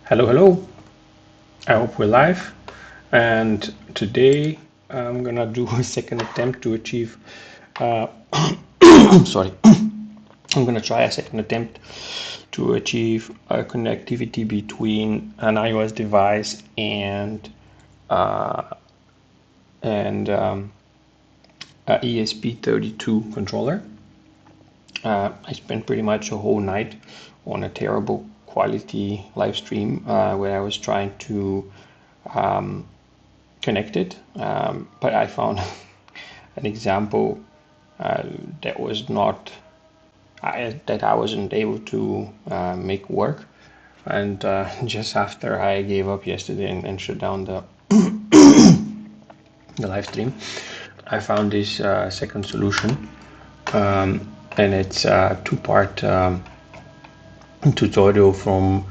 Hello, hello. I hope we're live. And today I'm gonna do a second attempt to achieve. Uh, sorry, I'm gonna try a second attempt to achieve a connectivity between an iOS device uh, and a ESP32 controller. I spent pretty much a whole night on a terrible quality live stream where I was trying to connect it, but I found an example uh, that was not that I wasn't able to make work, and just after I gave up yesterday and shut down the live stream, I found this second solution, and it's a two-part tutorial from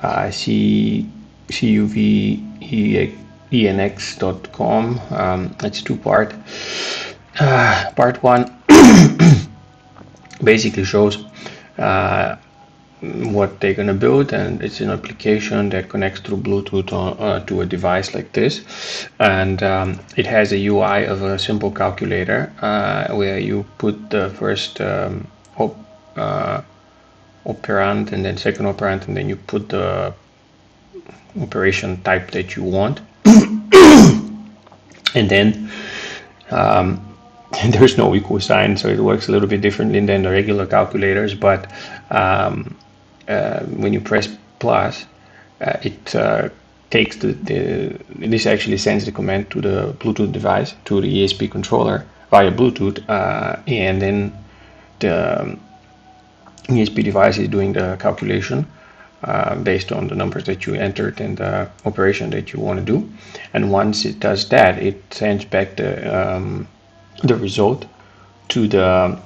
cuvenx.com. It's two-part. Part one basically shows what they're going to build, and it's an application that connects through Bluetooth to a device like this, and it has a UI of a simple calculator where you put the first operand and then second operand, and then you put the operation type that you want, and then there's no equal sign, so it works a little bit differently than the regular calculators, but when you press plus, it takes this actually sends the command to the Bluetooth device, to the ESP controller via Bluetooth, and then the ESP device is doing the calculation based on the numbers that you entered and the operation that you want to do. And once it does that, it sends back the result to the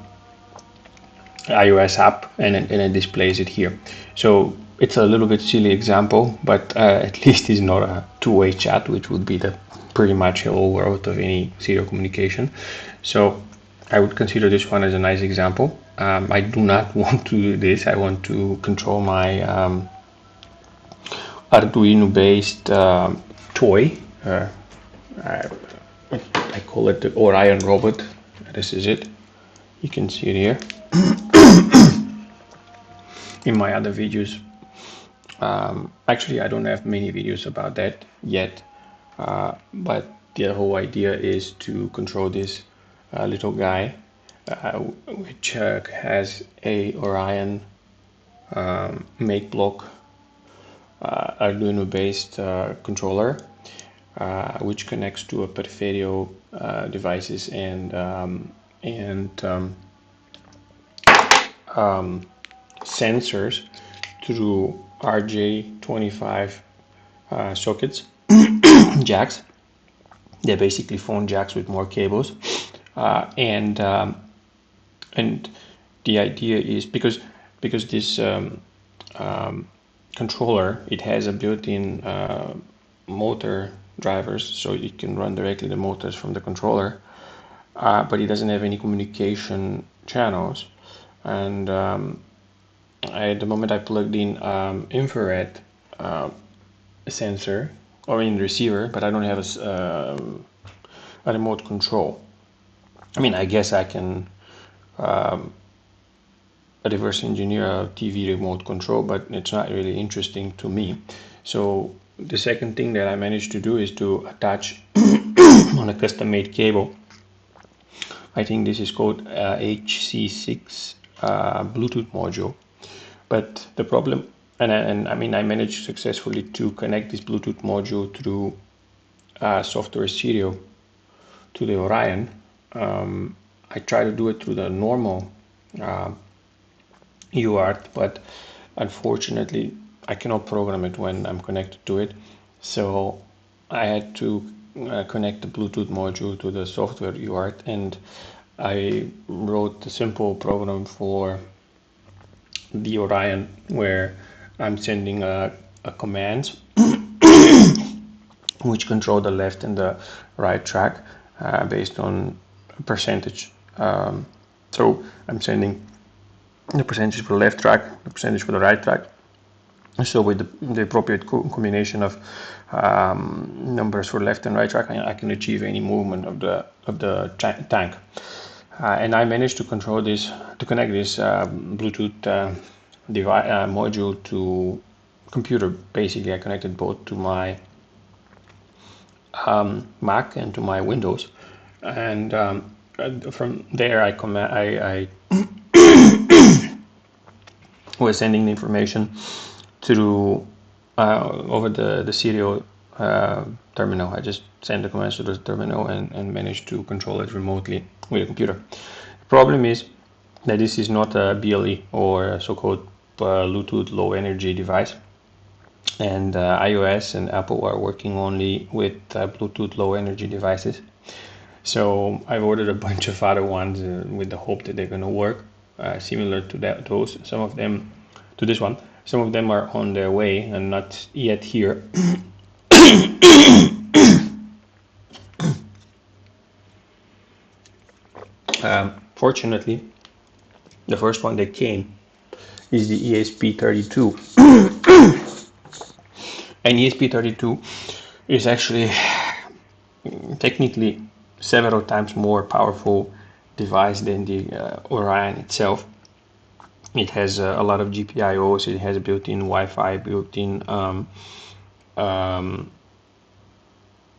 iOS app, and it displays it here. So it's a little bit silly example, but at least it's not a two-way chat, which would be the pretty much hello world of any serial communication. So I would consider this one as a nice example. I do not want to do this. I want to control my Arduino-based toy. I call it the Orion robot. This is it. You can see it here. In my other videos, actually I don't have many videos about that yet, but the whole idea is to control this little guy, which has a Orion make block Arduino based controller, which connects to a Peripheral devices and sensors through RJ25 sockets, jacks. They're basically phone jacks with more cables, and the idea is because this controller, it has a built-in motor drivers, so you can run directly the motors from the controller, but it doesn't have any communication channels. And at the moment I plugged in infrared sensor or in receiver, but I don't have a remote control. I mean, I guess I can reverse engineer a TV remote control, but it's not really interesting to me. So the second thing that I managed to do is to attach on a custom-made cable. I think this is called HC6 Bluetooth module. But the problem, and I mean, I managed successfully to connect this Bluetooth module through software stereo to the Orion. I try to do it through the normal UART, but unfortunately I cannot program it when I'm connected to it. So I had to connect the Bluetooth module to the software UART, and I wrote a simple program for the Orion where I'm sending a commands which control the left and the right track based on percentage. So I'm sending the percentage for the left track, the percentage for the right track, So with the appropriate combination of numbers for left and right track, I can achieve any movement of the tank. And I managed to control this, to connect this Bluetooth module to computer. Basically, I connected both to my Mac and to my Windows, and from there I was sending the information through over the serial terminal. I just sent the commands to the terminal and managed to control it remotely with a computer. The problem is that this is not a BLE or a so-called Bluetooth low energy device, and iOS and Apple are working only with Bluetooth low energy devices. So I've ordered a bunch of other ones with the hope that they're going to work similar to those. Some of them to this one. Some of them are on their way and not yet here. Fortunately, the first one that came is the ESP32. And ESP32 is actually technically several times more powerful device than the Orion itself. It has a lot of GPIOs. It has built-in Wi-Fi, built-in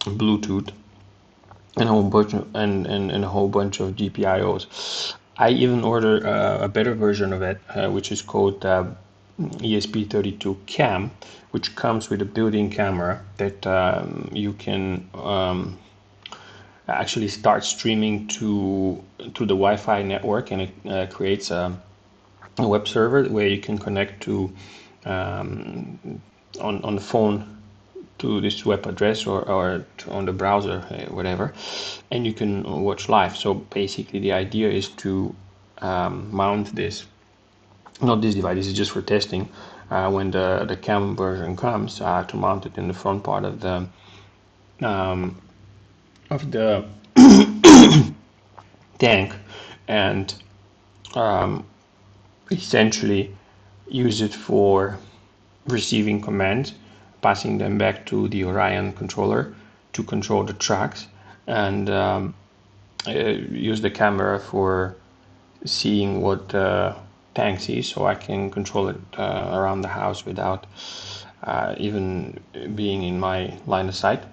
Bluetooth, and a whole bunch of, and a whole bunch of GPIOs. I even ordered a better version of it, which is called ESP32 Cam, which comes with a built-in camera that you can actually start streaming to the Wi-Fi network, and it creates a web server where you can connect to on the phone to this web address or on the browser, whatever, and you can watch live. So basically the idea is to mount this, not this device, this is just for testing, when the cam version comes, to mount it in the front part of the tank, and essentially use it for receiving commands, passing them back to the Orion controller to control the tracks, and use the camera for seeing what the tank sees, so I can control it around the house without even being in my line of sight.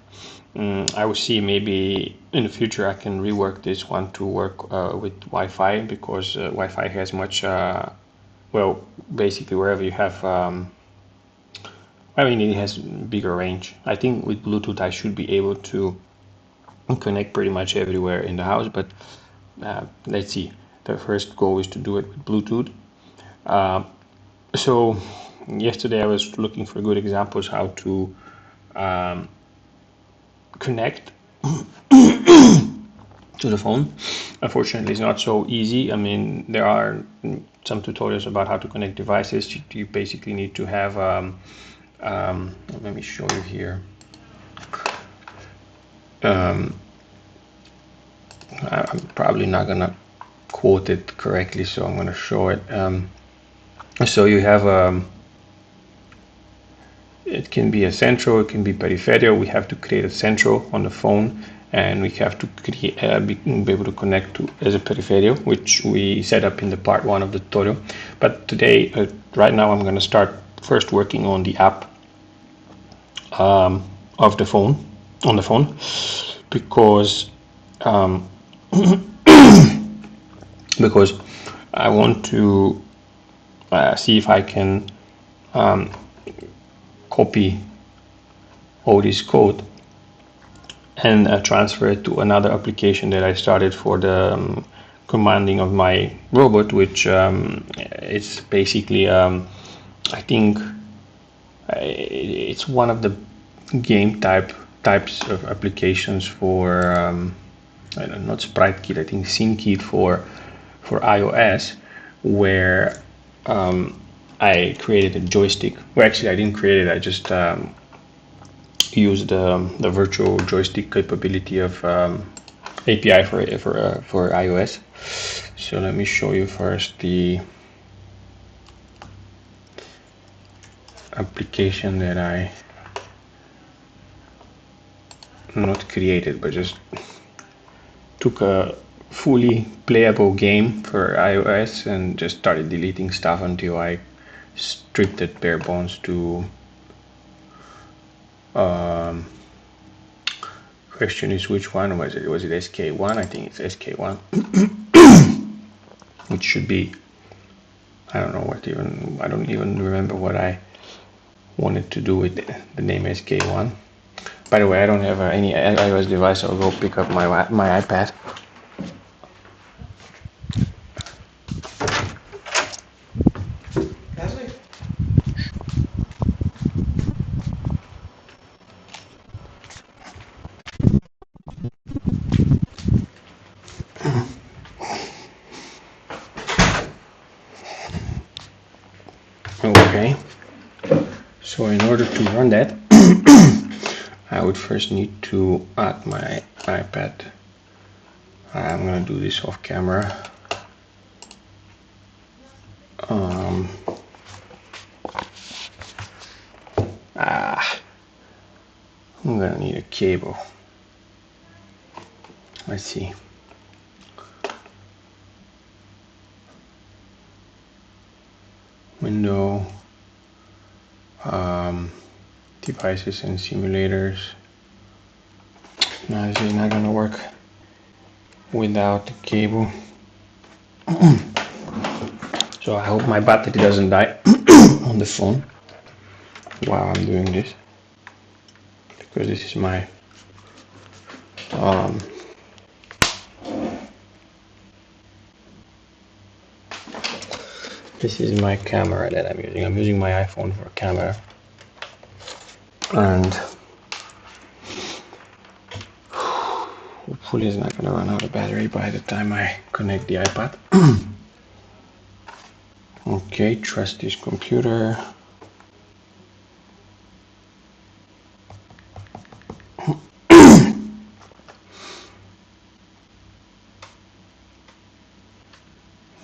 I will see, maybe in the future I can rework this one to work with Wi-Fi, because Wi-Fi has much, well, basically wherever you have, I mean, it has bigger range. I think with Bluetooth I should be able to connect pretty much everywhere in the house, but let's see. The first goal is to do it with Bluetooth. So yesterday I was looking for good examples how to connect to the phone. Unfortunately, it's not so easy. I mean, there are some tutorials about how to connect devices. You basically need to have, let me show you here. I'm probably not gonna quote it correctly, so I'm gonna show it. So you have it can be a central, it can be peripheral. We have to create a central on the phone, and we have to create, be able to connect to as a peripheral, which we set up in the part 1 of the tutorial. But today, right now, I'm going to start first working on the app of the phone, on the phone, because because I want to see if I can copy all this code and transfer it to another application that I started for the commanding of my robot, which it's basically I think it's one of the game types of applications for I don't know, not SpriteKit, I think SceneKit for iOS, where I created a joystick. Well, actually, I didn't create it. I just used the virtual joystick capability of API for iOS. So let me show you first the application that I not created, but just took a fully playable game for iOS and just started deleting stuff until I stripped it bare bones to question is which one was it? Was it SK1? I think it's SK1. Which should be, I don't know what even, I don't even remember what I wanted to do with the name SK1. By the way, I don't have any iOS device, so I'll go pick up my iPad. Okay, so in order to run that, I would first need to add my iPad. I'm gonna do this off camera. I'm gonna need a cable. Let's see. Window, devices and simulators. No, this is not gonna work without the cable. So I hope my battery doesn't die on the phone while I'm doing this, because this is my camera that I'm using. I'm using my iPhone for a camera, and hopefully it's not gonna run out of battery by the time I connect the iPad. Okay, trust this computer.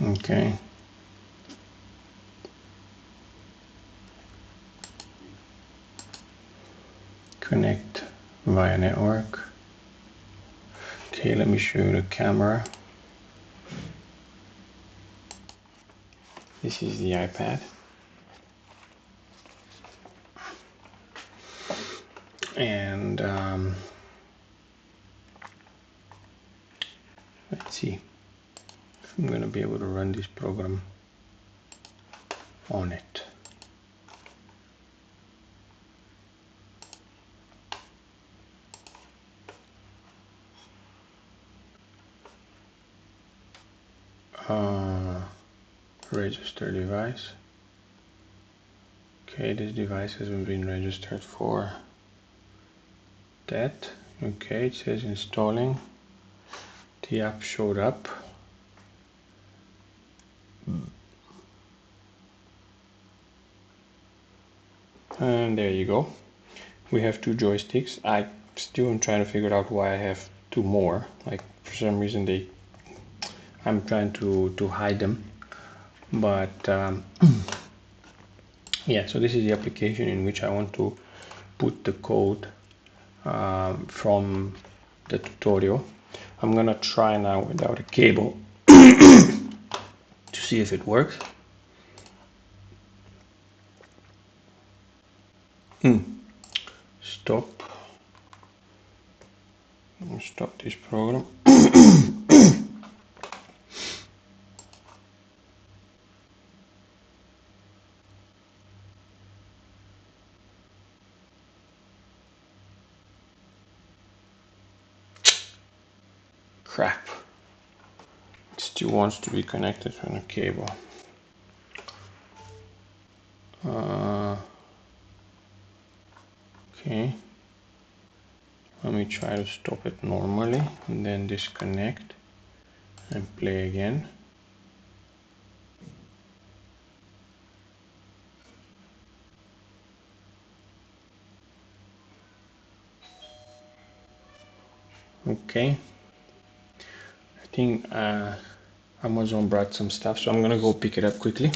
Okay. Connect via network. Okay, let me show you the camera. This is the iPad. And let's see if I'm gonna be able to run this program on it. Register device. Okay, this device hasn't been registered for that. Okay, it says installing. The app showed up. And there you go. We have two joysticks. I still am trying to figure out why I have two more. Like, for some reason I'm trying to hide them. But yeah, so this is the application in which I want to put the code from the tutorial. I'm gonna try now without a cable to see if it works. Stop this program. Crap. It still wants to be connected on a cable. Okay. Let me try to stop it normally and then disconnect and play again. Okay. I think Amazon brought some stuff, so I'm gonna go pick it up quickly.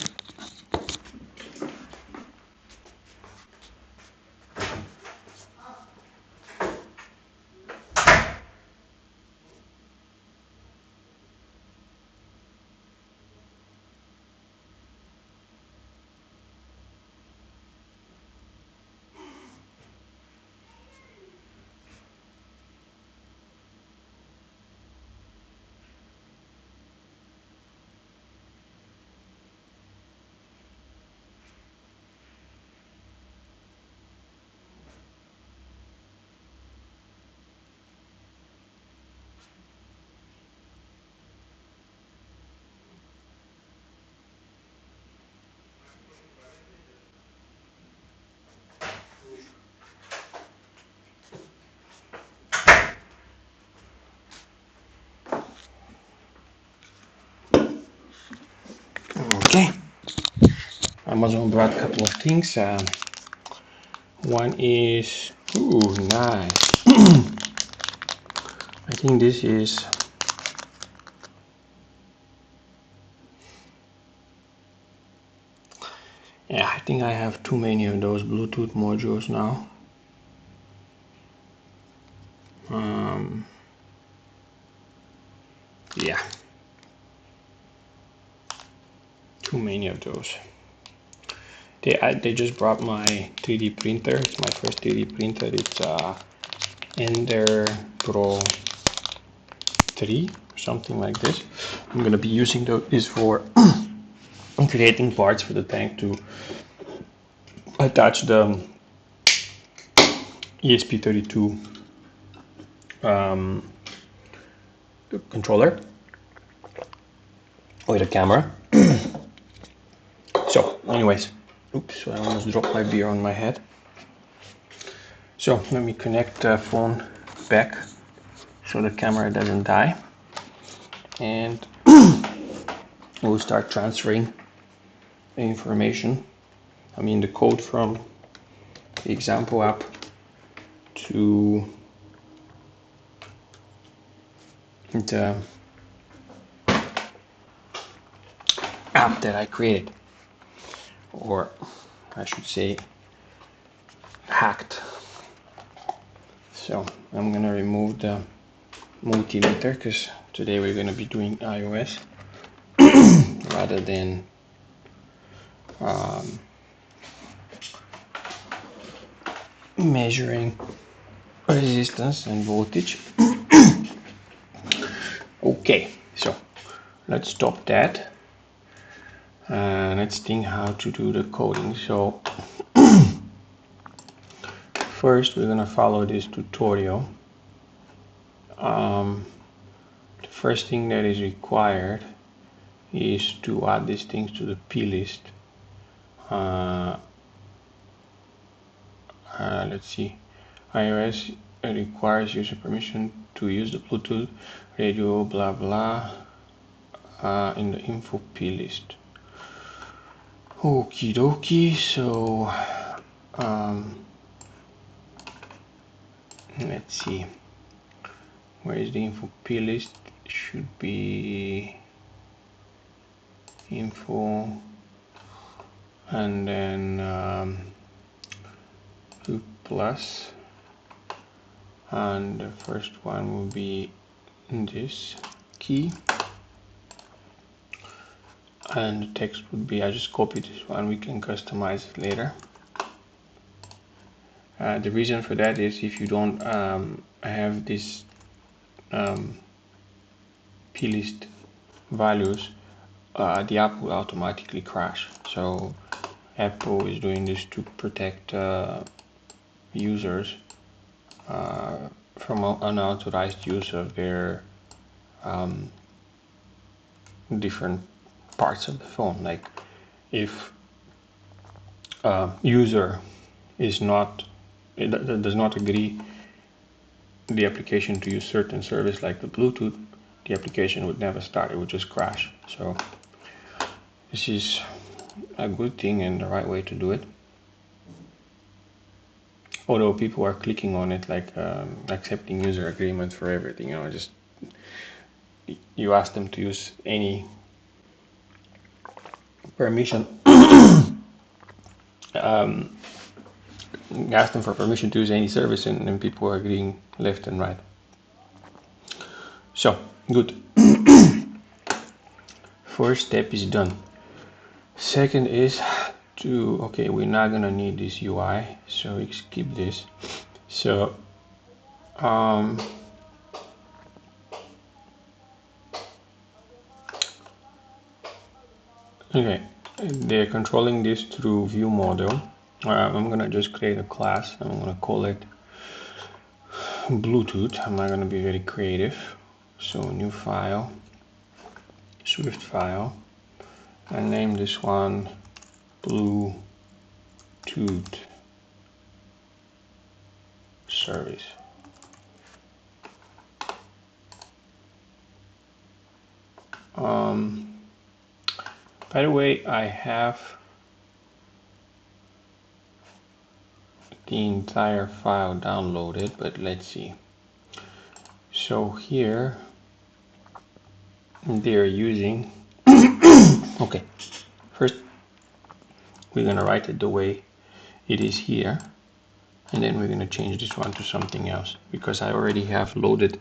Amazon brought a couple of things. One is, ooh, nice. I think this is, yeah, I think I have too many of those Bluetooth modules now. Yeah, too many of those. They just brought my 3D printer. It's my first 3D printer. It's Ender Pro 3 or something like this. I'm gonna be using this for creating parts for the tank to attach the ESP32 controller with a camera. So anyways, oops, I almost dropped my beer on my head. So let me connect the phone back so the camera doesn't die, and we'll start transferring the information, I mean the code from the example app to the app that I created, or I should say hacked. So I'm gonna remove the multimeter because today we're gonna be doing iOS rather than measuring resistance and voltage. Okay, so let's stop that. Let's think how to do the coding. So first we're gonna follow this tutorial. The first thing that is required is to add these things to the plist. Let's see, iOS requires user permission to use the Bluetooth radio blah blah in the info plist. Okie dokie, so let's see, where is the info plist? Should be info and then plus, and the first one will be this key, and the text would be, I just copied this one, we can customize it later. The reason for that is if you don't have this plist values, the app will automatically crash. So Apple is doing this to protect users from unauthorized use of their different parts of the phone. Like if user is not, it does not agree the application to use certain service like the Bluetooth, the application would never start, it would just crash. So this is a good thing and the right way to do it. Although people are clicking on it like accepting user agreement for everything, you know, just you ask them to use any permission ask them for permission to use any service, and people are agreeing left and right. So good. First step is done. Second is to, okay, we're not gonna need this UI, so we skip this. So okay, they're controlling this through view model. I'm gonna just create a class. I'm gonna call it Bluetooth. I'm not gonna be very creative. So new file, Swift file, and name this one Bluetooth service. By the way, I have the entire file downloaded, but let's see. So here they're using okay, first we're gonna write it the way it is here, and then we're gonna change this one to something else, because I already have loaded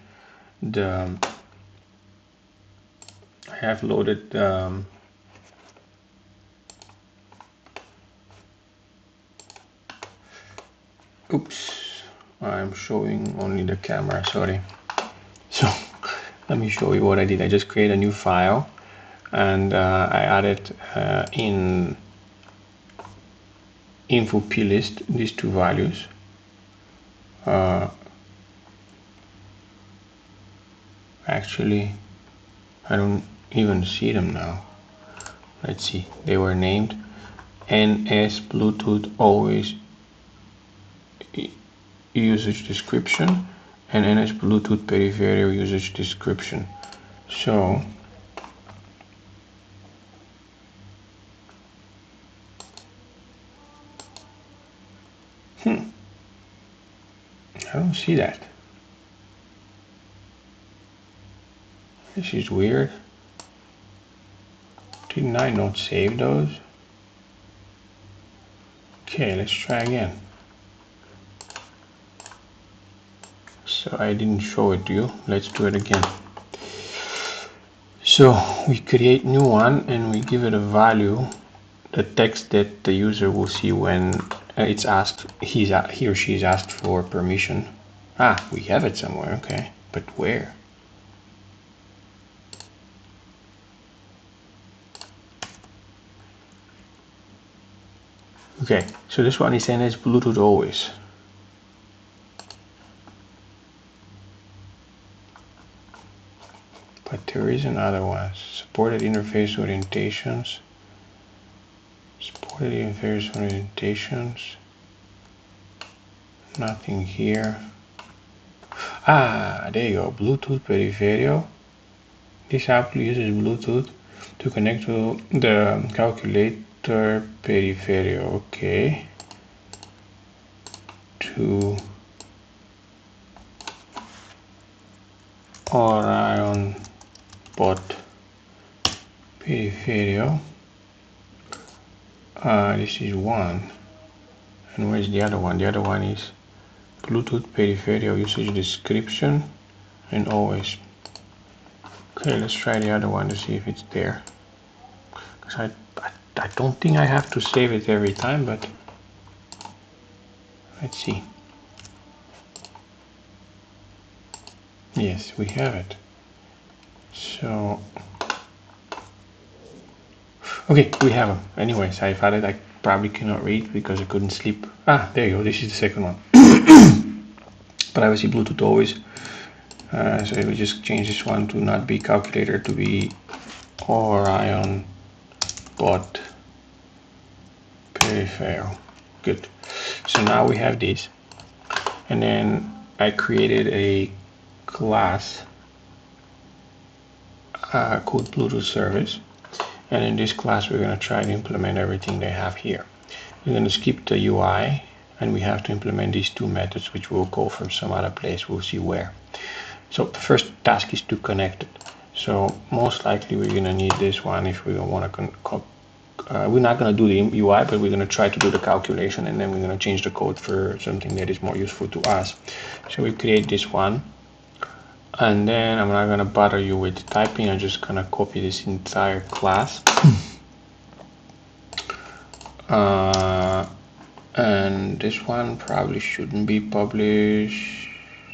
the oops, I'm showing only the camera, sorry. So let me show you what I did. I just created a new file, and I added in info plist these two values. Actually, I don't even see them now. Let's see, they were named NS Bluetooth always usage description and NS Bluetooth peripheral usage description. So I don't see that. This is weird. Didn't I not save those? Okay, let's try again. So I didn't show it to you. Let's do it again. So we create new one and we give it a value, the text that the user will see when it's asked, he or she is asked for permission. Ah, we have it somewhere, okay, but where? Okay, so this one is NS Bluetooth always. But there is another one. Supported interface orientations. Supported interface orientations. Nothing here. Ah, there you go. Bluetooth peripheral. This app uses Bluetooth to connect to the calculator peripheral. Okay. To Orion bot peripheral. This is one. And where's the other one? The other one is Bluetooth peripheral usage description and always. Okay, let's try the other one to see if it's there. Because I don't think I have to save it every time, but let's see. Yes, we have it. So, okay, we have them. Anyways, I found it. I probably cannot read because I couldn't sleep. Ah, there you go. This is the second one. But obviously Bluetooth always. So we just change this one to not be calculator to be Orion bot peripheral. Good. So now we have this, and then I created a class called Bluetooth service, and in this class we're going to try to implement everything they have here. We're going to skip the UI, and we have to implement these two methods, which we'll call from some other place. We'll see where. So the first task is to connect it. So most likely we're going to need this one if we want to we're not going to do the UI, but we're going to try to do the calculation, and then we're going to change the code for something that is more useful to us. So we create this one, and then I'm not going to bother you with typing. I'm just going to copy this entire class. And this one probably shouldn't be published.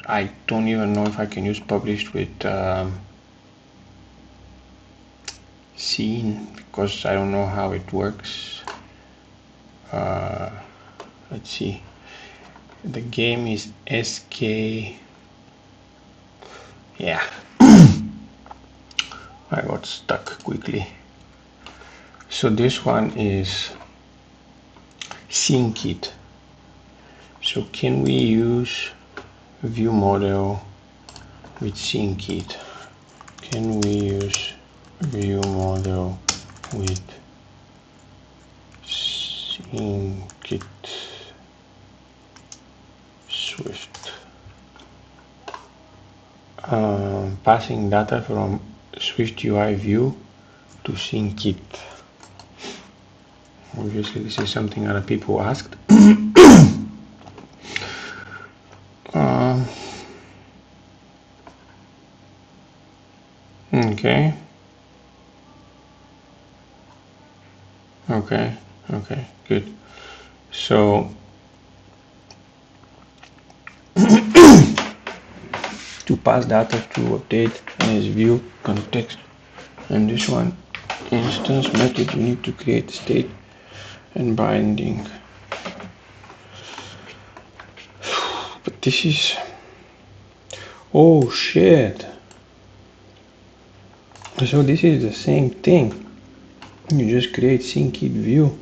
I don't even know if I can use published with scene, because I don't know how it works. Let's see. The game is SK. Yeah. I got stuck quickly. So this one is sync it. So can we use view model with sync it? Can we use view model with sync it? Swift. Passing data from Swift UI view to SyncKit. Obviously, this is something other people asked. Okay. Okay. Okay. Good. So to pass data to update as view context, and this one instance method, you need to create state and binding. But this is, oh shit, so this is the same thing. You just create SyncKit view.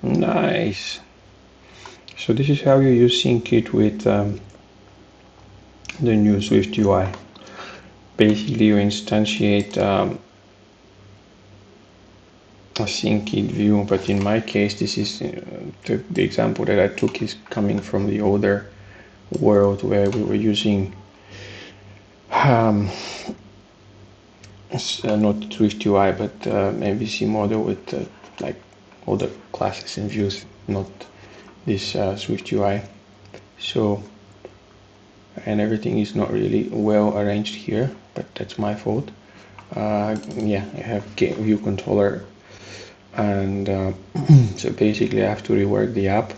Nice. So this is how you use SyncKit with the new Swift UI. Basically, you instantiate a SyncKit view, but in my case, this is the example that I took is coming from the older world where we were using not Swift UI, but MVC model with like all the classes and views, not this Swift UI. So, and everything is not really well arranged here, but that's my fault. Yeah, I have view controller, and so basically I have to rework the app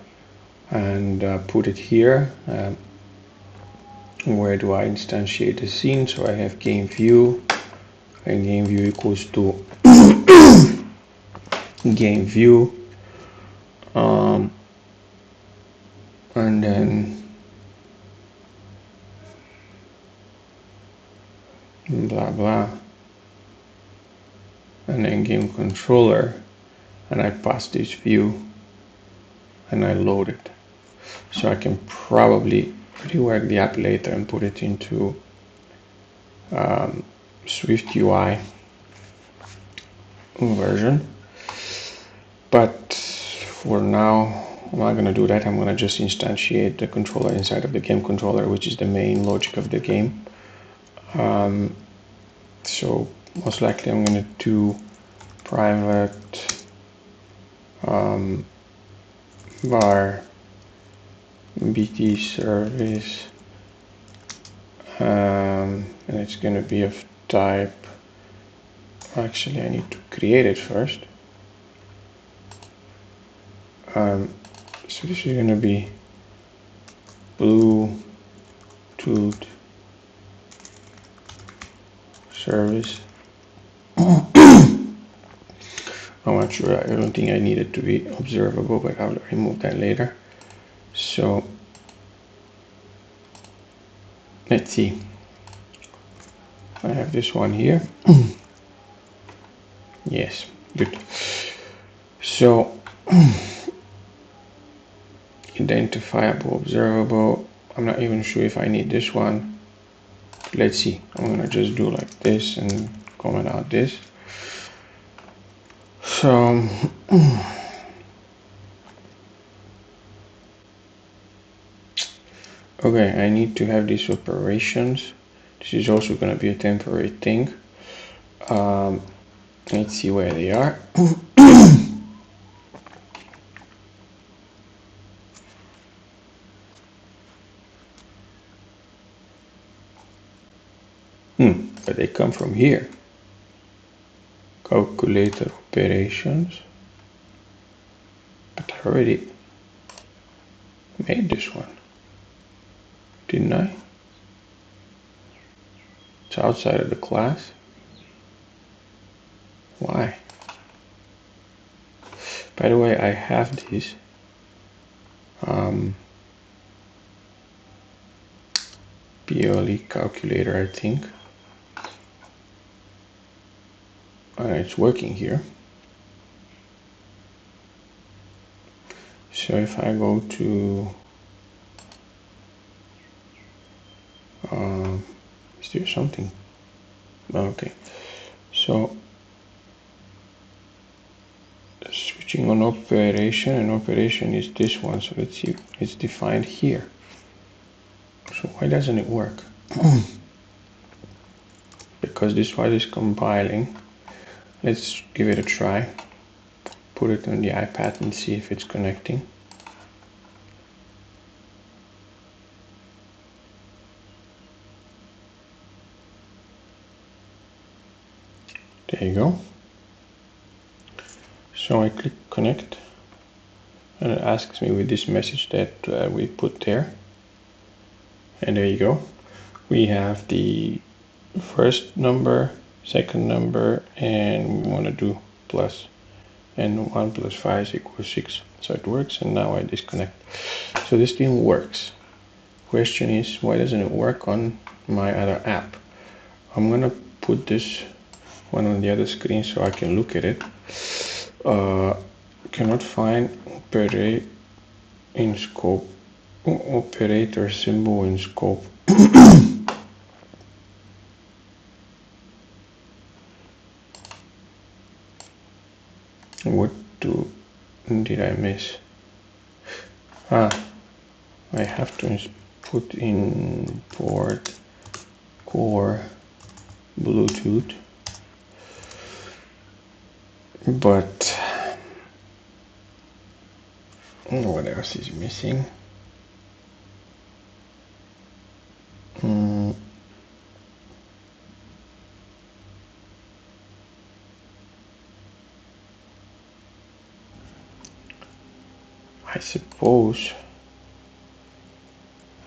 and put it here. Where do I instantiate the scene? So I have game view, and game view equals to game view, and then blah blah, and then game controller, and I pass this view and I load it. So I can probably rework the app later and put it into Swift UI version, but for now I'm not going to do that. I'm going to just instantiate the controller inside of the game controller, which is the main logic of the game. So most likely I'm going to do private var BT service, and it's going to be of type, actually I need to create it first. So this is going to be Bluetooth service. I'm not sure, I don't think I need it to be observable, but I'll remove that later. So let's see, I have this one here. Yes, good. So identifiable, observable, I'm not even sure if I need this one. Let's see, I'm gonna just do like this and comment out this. So okay, I need to have these operations. This is also going to be a temporary thing. Let's see where they are. But they come from here. Calculator operations. But I already made this one, didn't I? It's outside of the class. Why? By the way, I have this PLE calculator, I think. And it's working here. So if I go to is there something? Okay, so switching on operation, and operation is this one, so let's see, it's defined here. So why doesn't it work? Because this file is compiling. Let's give it a try. Put it on the iPad and see if it's connecting. There you go. So I click connect, and it asks me with this message that we put there. And there you go. We have the first number, second number, and we want to do plus. And 1 plus 5 equals 6. So it works, and now I disconnect. So this thing works. Question is, why doesn't it work on my other app? I'm gonna put this one on the other screen so I can look at it. Cannot find operator in scope, operator symbol in scope. What did I miss? I have to put in port core Bluetooth, but what else is missing? I suppose,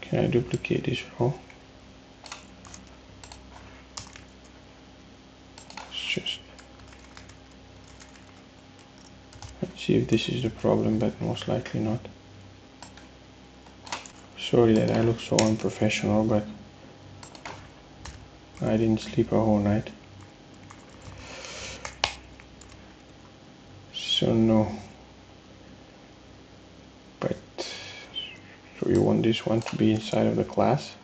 can I duplicate this row? Let's see if this is the problem, but most likely not. Sorry that I look so unprofessional, but I didn't sleep a whole night. So no. But, so you want this one to be inside of the class?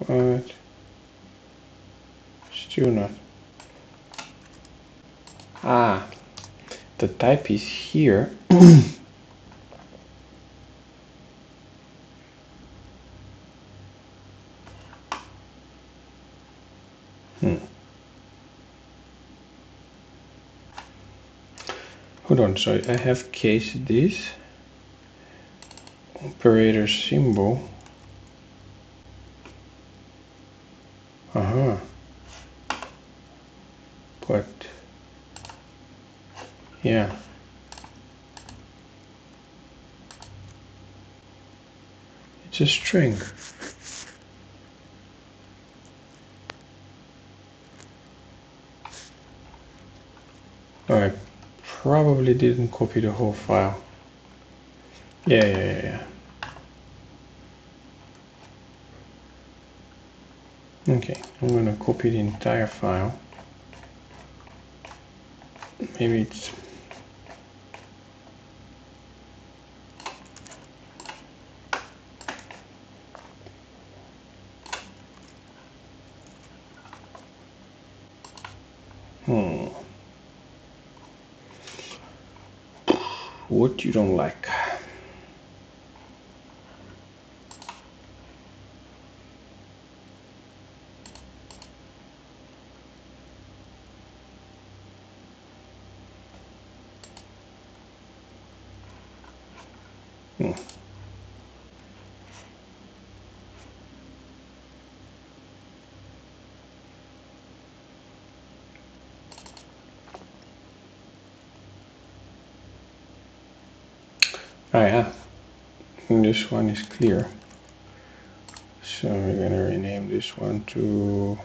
But still not. The type is here. Hold on, sorry, I have case this operator symbol. But yeah, it's a string. I probably didn't copy the whole file. Yeah. Okay, I'm gonna copy the entire file. Maybe it's what you don't like. Yeah, this one is clear. So we're gonna rename this one to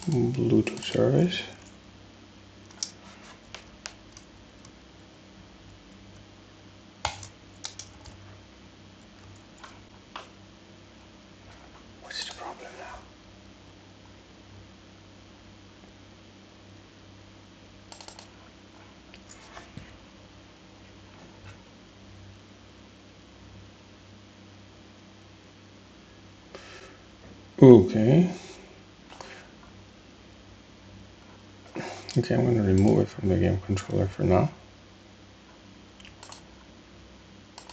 Bluetooth service. What's the problem now? Okay. Okay, I'm going to remove it from the game controller for now,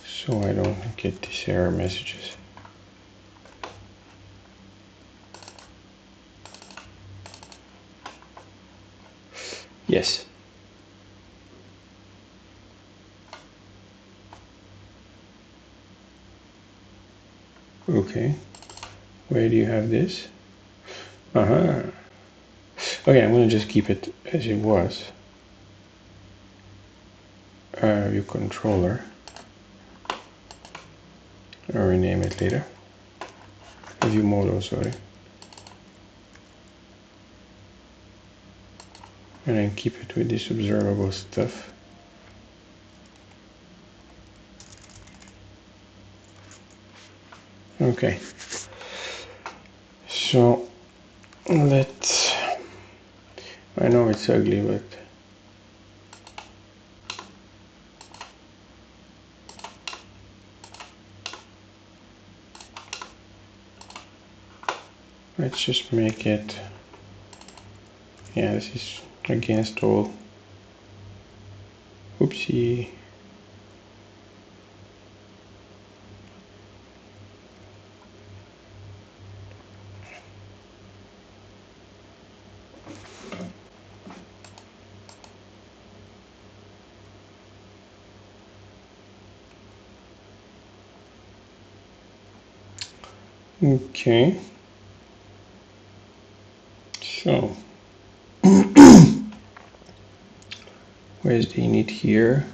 so I don't get these error messages. Yes. Okay. Where do you have this? Uh-huh. Okay, I'm going to just keep it as it was. View controller. I'll rename it later. View model, sorry. And then keep it with this observable stuff. Okay. So let's, I know it's ugly, but let's just make it, yeah, this is against all. Oopsie. Okay. So where's the init here?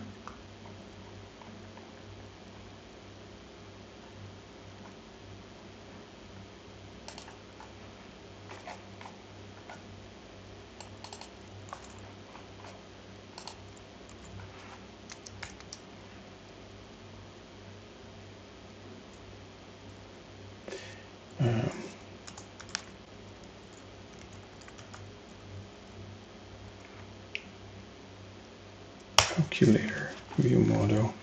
Calculator, view model.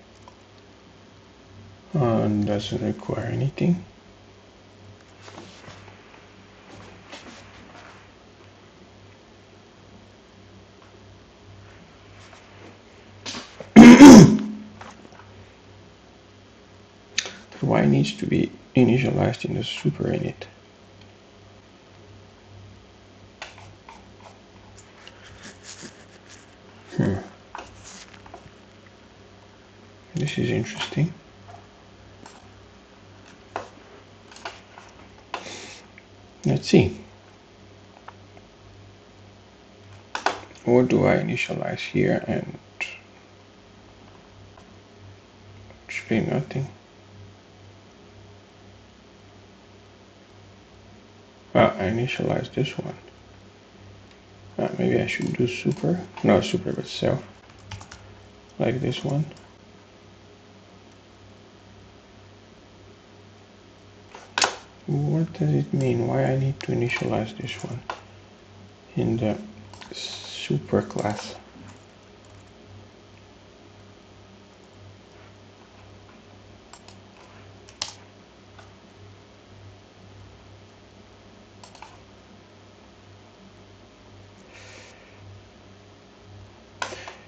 Doesn't require anything. Why needs to be initialized in the super init? This is interesting. Let's see. What do I initialize here? And actually nothing. I initialize this one. Maybe I should do super. No, super but self. Like this one. What does it mean? Why I need to initialize this one in the super class?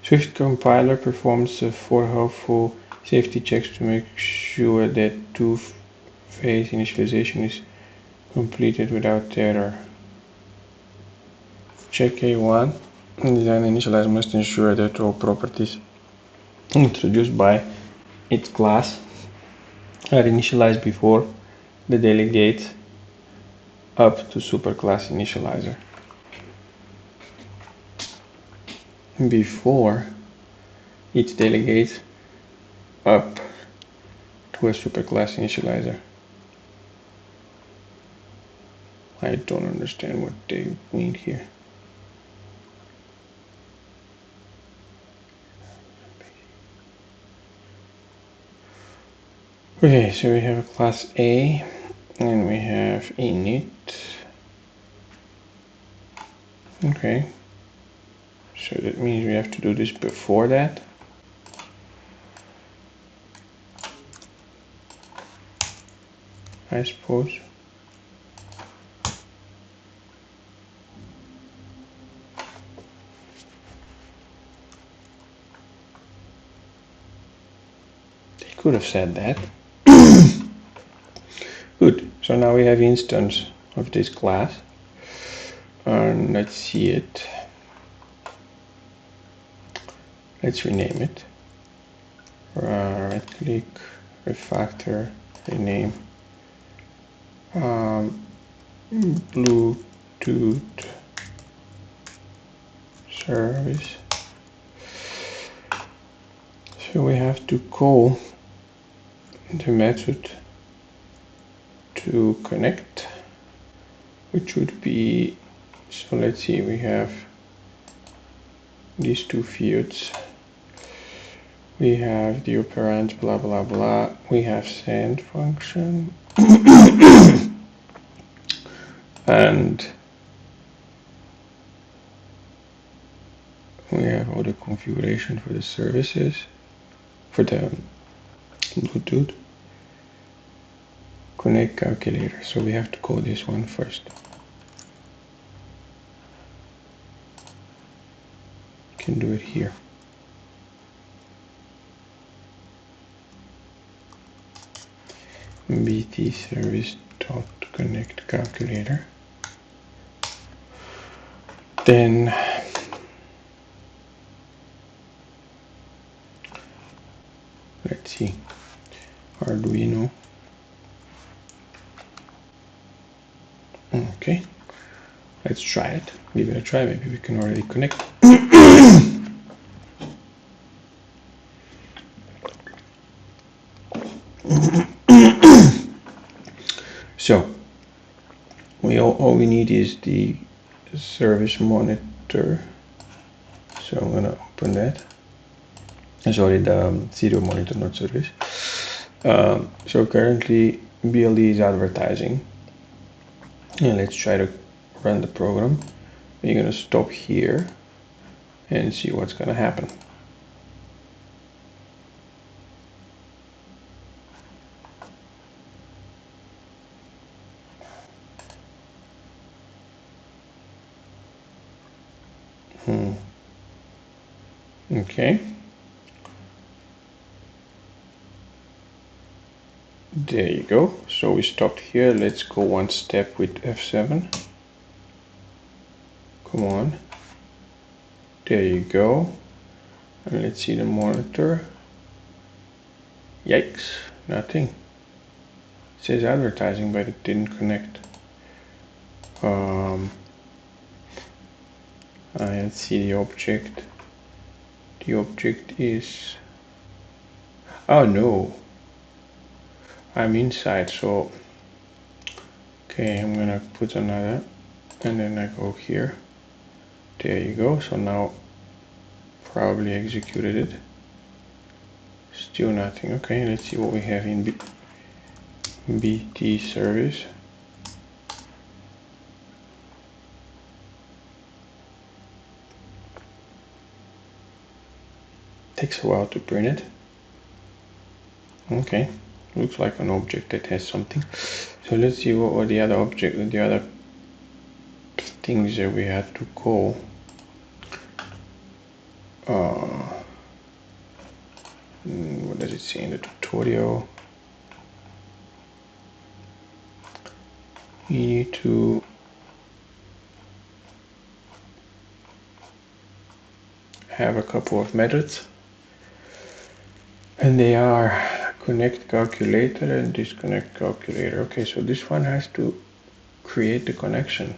Swift compiler performs 4 helpful safety checks to make sure that two-phase initialization is completed without error. Check A1. Design initialize must ensure that all properties introduced by its class are initialized before the delegate up to superclass initializer. Before it delegates up to a superclass initializer. I don't understand what they mean here. Okay, so we have a class A and we have init. Okay, so that means we have to do this before that. I suppose. Could have said that. Good. So now we have instance of this class. And let's see it. Let's rename it. Right click, refactor, rename. Bluetooth service. So we have to call the method to connect, which would be, so let's see, we have these two fields. We have the operand, blah blah blah. We have send function and we have all the configuration for the services, for the Bluetooth connect calculator. So we have to call this one first. Can do it here. BT service dot connect calculator. Then let's see, Arduino. Okay, let's try it. Give it a try. Maybe we can already connect. So all we need is the service monitor. So I'm gonna open that. Sorry, the serial monitor, not service. So currently BLE is advertising, and let's try to run the program. We're gonna stop here and see what's gonna happen. Okay. There you go. So we stopped here. Let's go one step with F7. Come on. There you go. And let's see the monitor. Yikes, nothing. It says advertising, but it didn't connect. Let's see the object. The object is, oh no, I'm inside, so okay, I'm gonna put another, and then I go here. There you go. So now probably executed it. Still nothing. Okay, let's see what we have in BT service. Takes a while to print it. Okay, looks like an object that has something. So let's see what were the other object, the other things that we had to call. What does it say in the tutorial? You need to have a couple of methods, and they are connect calculator and disconnect calculator. Okay, so this one has to create the connection.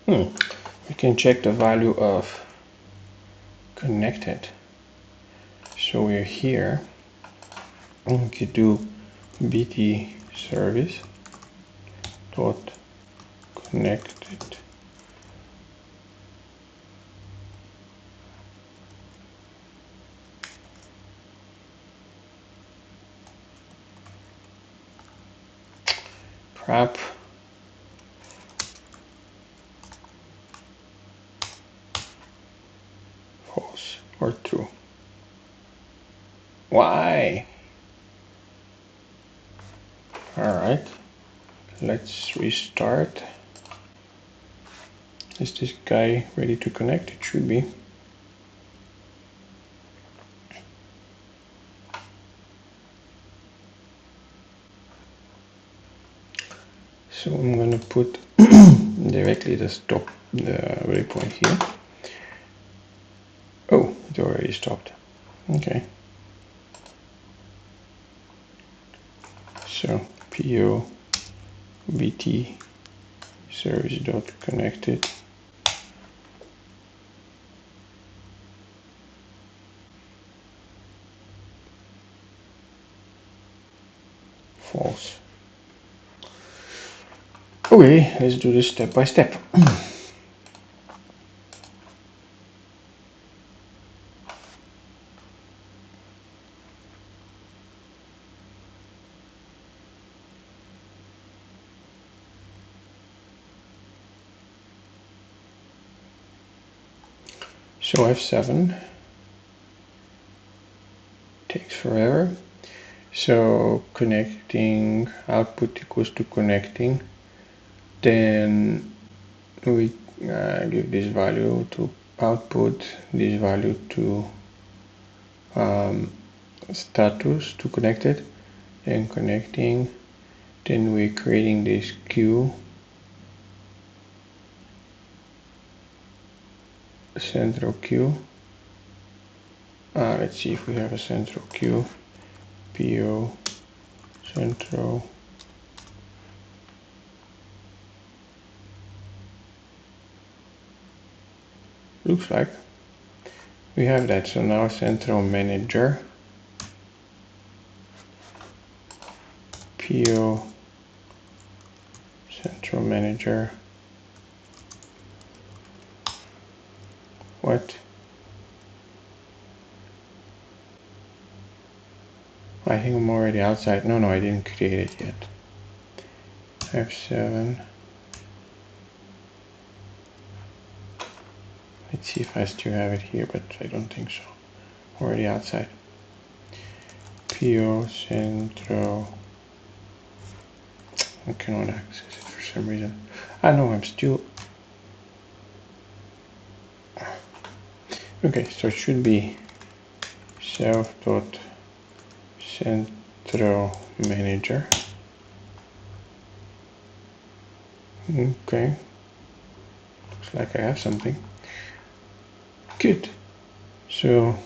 We can check the value of connected. So we're here. We could do BT service dot connected crap. False or true. Why? Alright, let's restart. Is this guy ready to connect? It should be. So I'm gonna put directly the stop, the waypoint here. Oh, it already stopped. Okay. So PO VT service dot connected. False. Okay, let's do this step by step. So F7 takes forever. So connecting output equals to connecting. Then we give this value to output, this value to status to connected, then connecting. Then we're creating this queue, central queue. Let's see if we have a central queue. PO central. Looks like we have that. So now central manager, PO central manager. What? I think I'm already outside. No, I didn't create it yet. F7. Let's see if I still have it here, but I don't think so. Already outside. PO central. I cannot access it for some reason. I know I'm still. Okay, so it should be self.central manager. Okay, looks like I have something. Good. So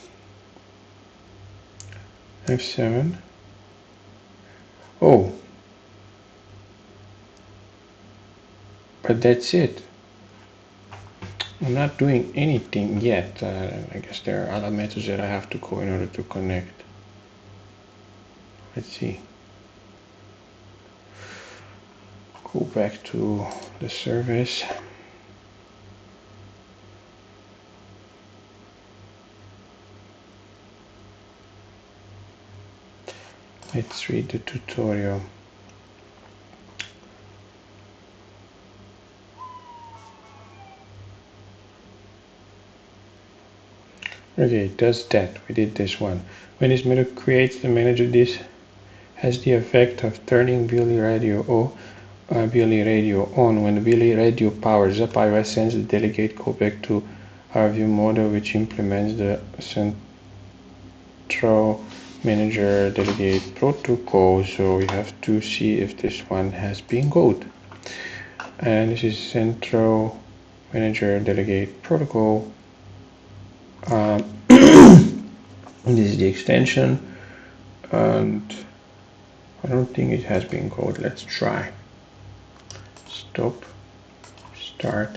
F7. Oh, but that's it. I'm not doing anything yet. I guess there are other methods that I have to call in order to connect. Let's see. Go back to the service. Let's read the tutorial. Okay, it does that. We did this one. When this method creates the manager, this has the effect of turning BLE radio on. When the BLE radio powers up, iOS sends the delegate callback to our view model, which implements the central manager delegate protocol. So we have to see if this one has been called. And this is central manager delegate protocol. This is the extension, and I don't think it has been called. Let's try. Stop, start.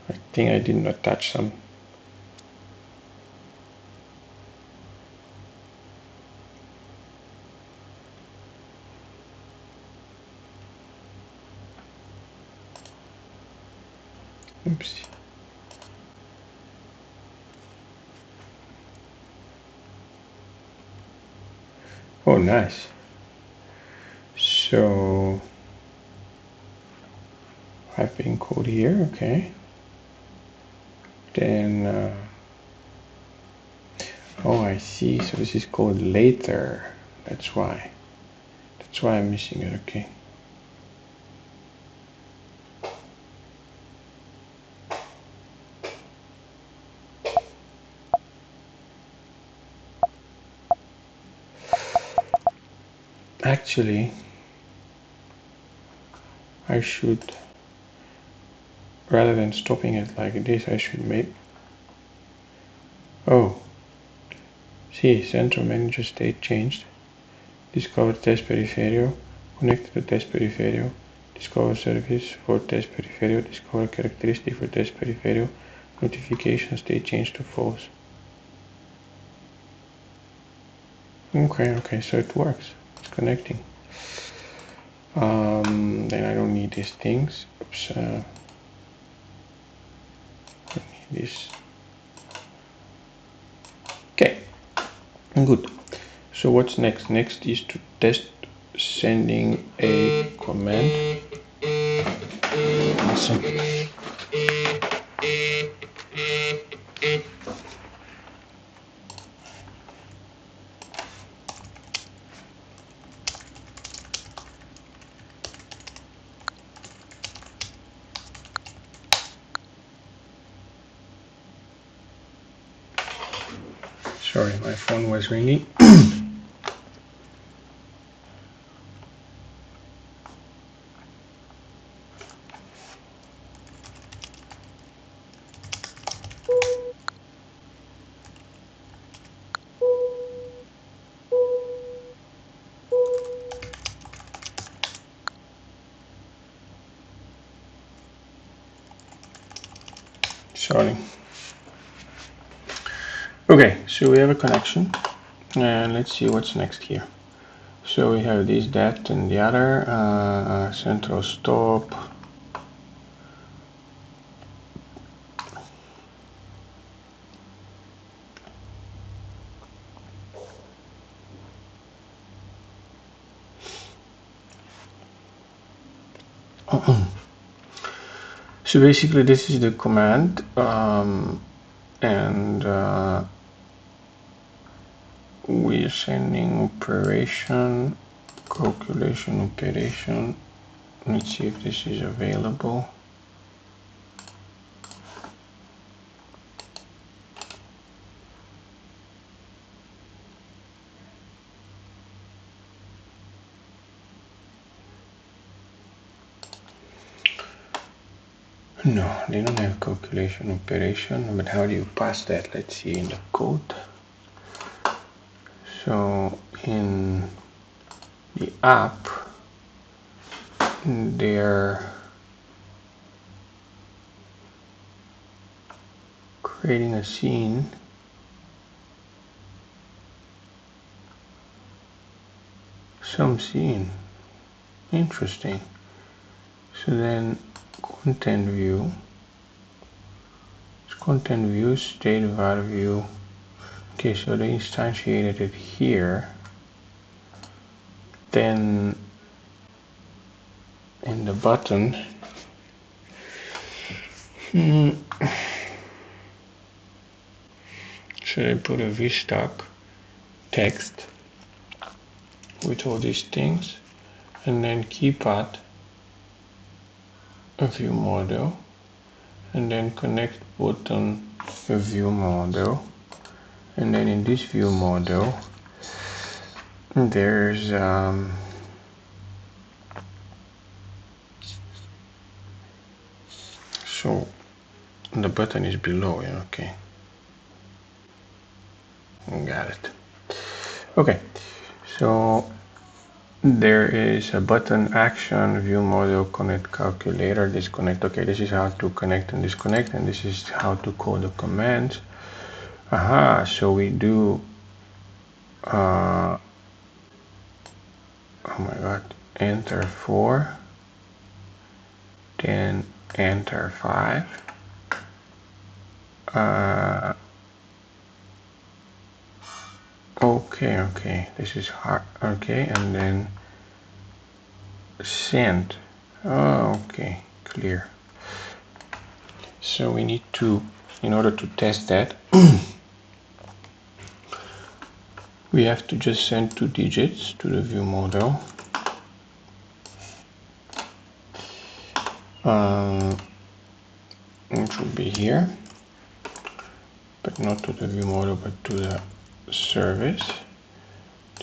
I think I did not touch some. Oops. Oh, nice. So I've been called here, okay. Then Oh, I see. So this is called later. That's why. That's why I'm missing it. Okay. Actually, I should, rather than stopping it like this, I should make, oh, see, central manager state changed, discover test peripheral, connect to the test peripheral, discover service for test peripheral, discover characteristic for test peripheral, notification state changed to false. Okay, so it works, it's connecting. Then I don't need these things. Oops, I don't need this. Okay, good. So what's next? Next is to test sending a command. Awesome. Sorry, my phone was ringing. Sorry. Okay, so we have a connection, and let's see what's next here. So we have this, that, and the other. Central stop. So basically this is the command, and we're sending operation, calculation operation. Let's see if this is available. No, they don't have calculation operation, but how do you pass that? Let's see in the code. So in the app, they're creating a scene. Some scene. Interesting. So then content view. It's content view, state var view. Okay, so they instantiated it here. Then in the button, should I put a vstock text with all these things, and then keypad a view model, and then connect button a view model, and then in this view model there's so the button is below. Yeah, okay, got it. Okay, so there is a button action view model connect calculator disconnect. Okay, this is how to connect and disconnect, and this is how to call the commands. Aha, so we do oh my god, enter 4, then enter 5, okay, this is hard. Okay, and then send. Oh, okay, clear. So we need to, in order to test that, we have to just send 2 digits to the view model. It will be here, but not to the view model, but to the service.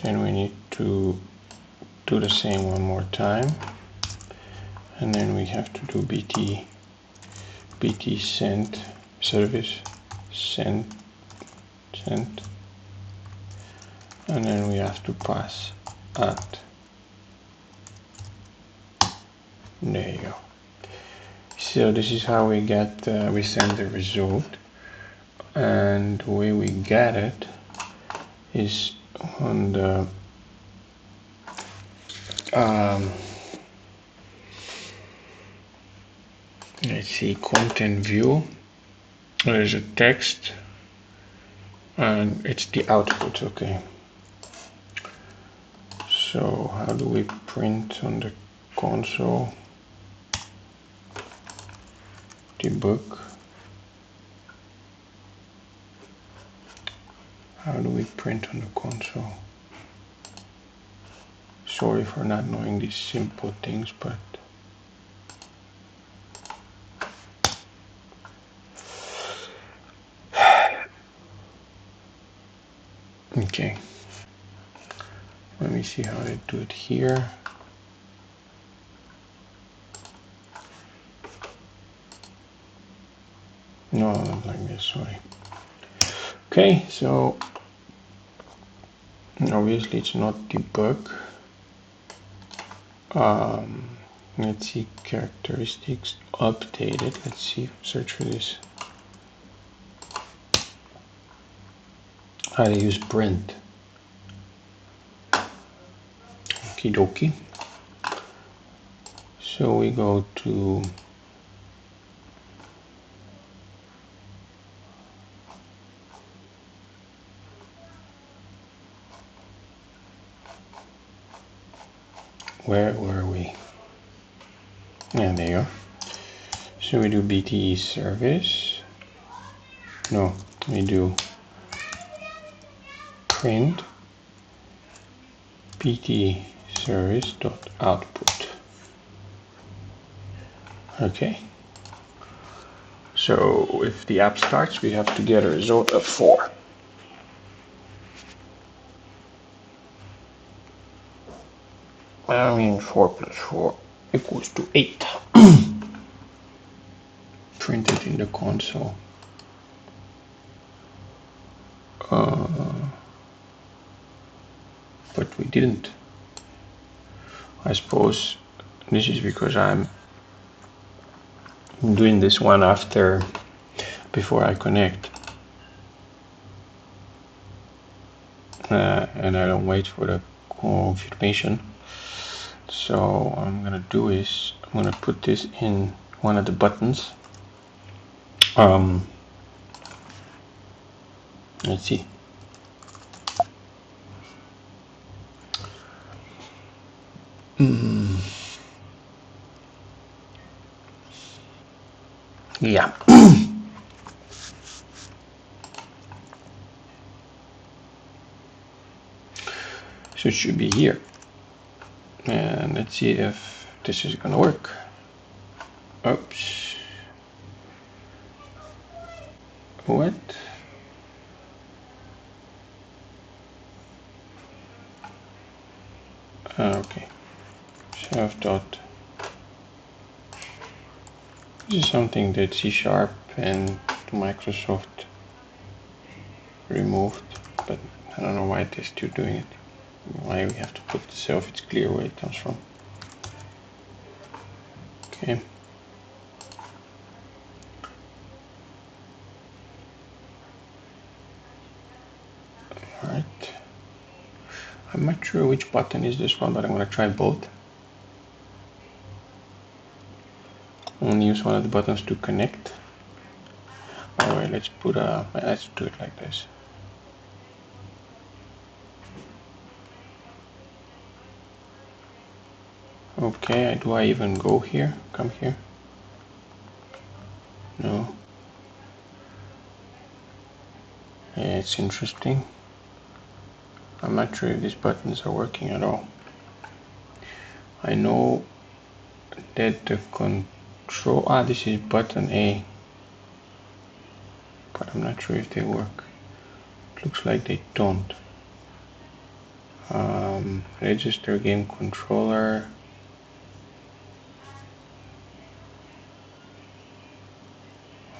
Then we need to do the same one more time, and then we have to do bt send service send, and then we have to pass at. There you go. So this is how we get we send the result, and the way we get it is on the let's see, content view. There's a text and it's the output. Okay, so how do we print on the console? Debug. How do we print on the console? Sorry for not knowing these simple things, but okay. Let me see how they do it here. No, not like this, sorry. Okay, so obviously it's not debug. Let's see, characteristics updated. Let's see, search for this. How to use print. Okie dokie. So we go to where were we? Yeah, there you are. So we do BTE service. No, we do print BTE service dot output. Okay. So if the app starts, we have to get a result of 4. I mean 4 plus 4 equals to 8. Printed in the console. But we didn't. I suppose this is because I'm doing this one before I connect. And I don't wait for the confirmation. So what I'm gonna do is I'm gonna put this in one of the buttons. Let's see. Yeah. So it should be here. And let's see if this is gonna work. Oops. What? Okay. Self dot. This is something that C# and Microsoft removed, but I don't know why they're still doing it. Why we have to put the self, it's clear where it comes from. Okay. Alright. I'm not sure which button is this one, but I'm gonna try both. Only use one of the buttons to connect. Alright, let's do it like this. Okay, do I even go here? Come here? No. Yeah, it's interesting. I'm not sure if these buttons are working at all. I know that the control, this is button A, but I'm not sure if they work. It looks like they don't. Register game controller.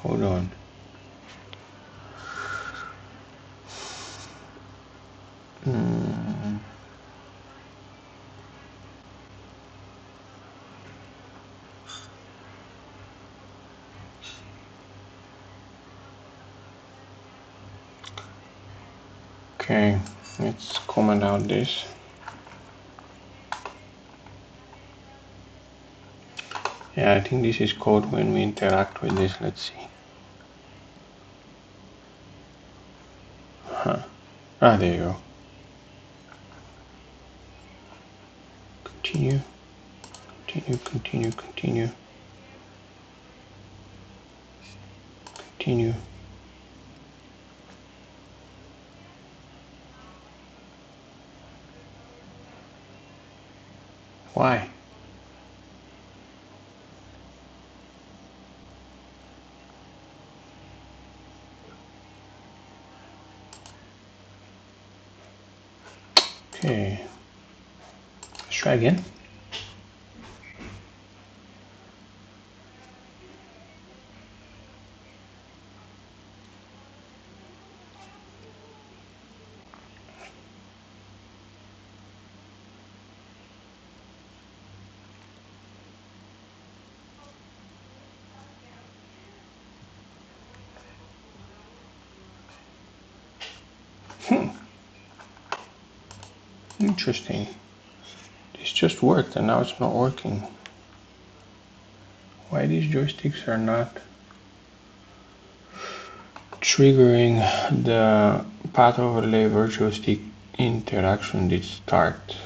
Hold on. Okay, let's comment out this. Yeah, I think this is code when we interact with this. Let's see. There you go. Continue, continue, continue, continue, continue. Why? Okay, let's try again. Interesting. This just worked and now it's not working. Why these joysticks are not triggering the path overlay virtual stick interaction did start.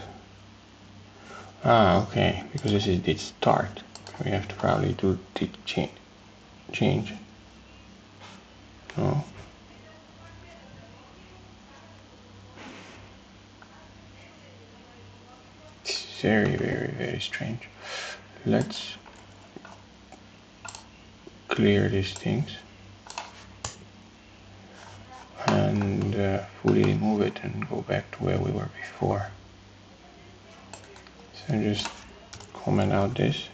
Okay, because this is did start. We have to probably do did change. No. It's very, very, very strange. Let's clear these things and fully remove it and go back to where we were before. So just comment out this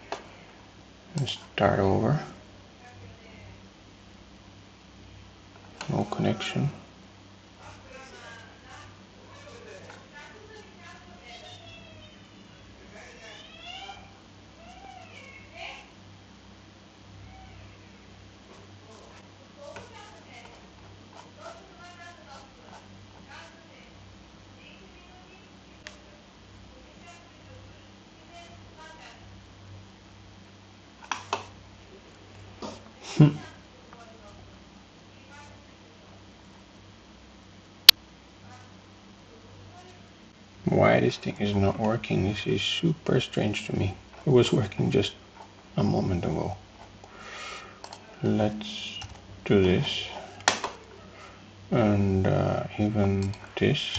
and start over. No connection. Why this thing is not working? This is super strange to me. It was working just a moment ago. Let's do this and even this.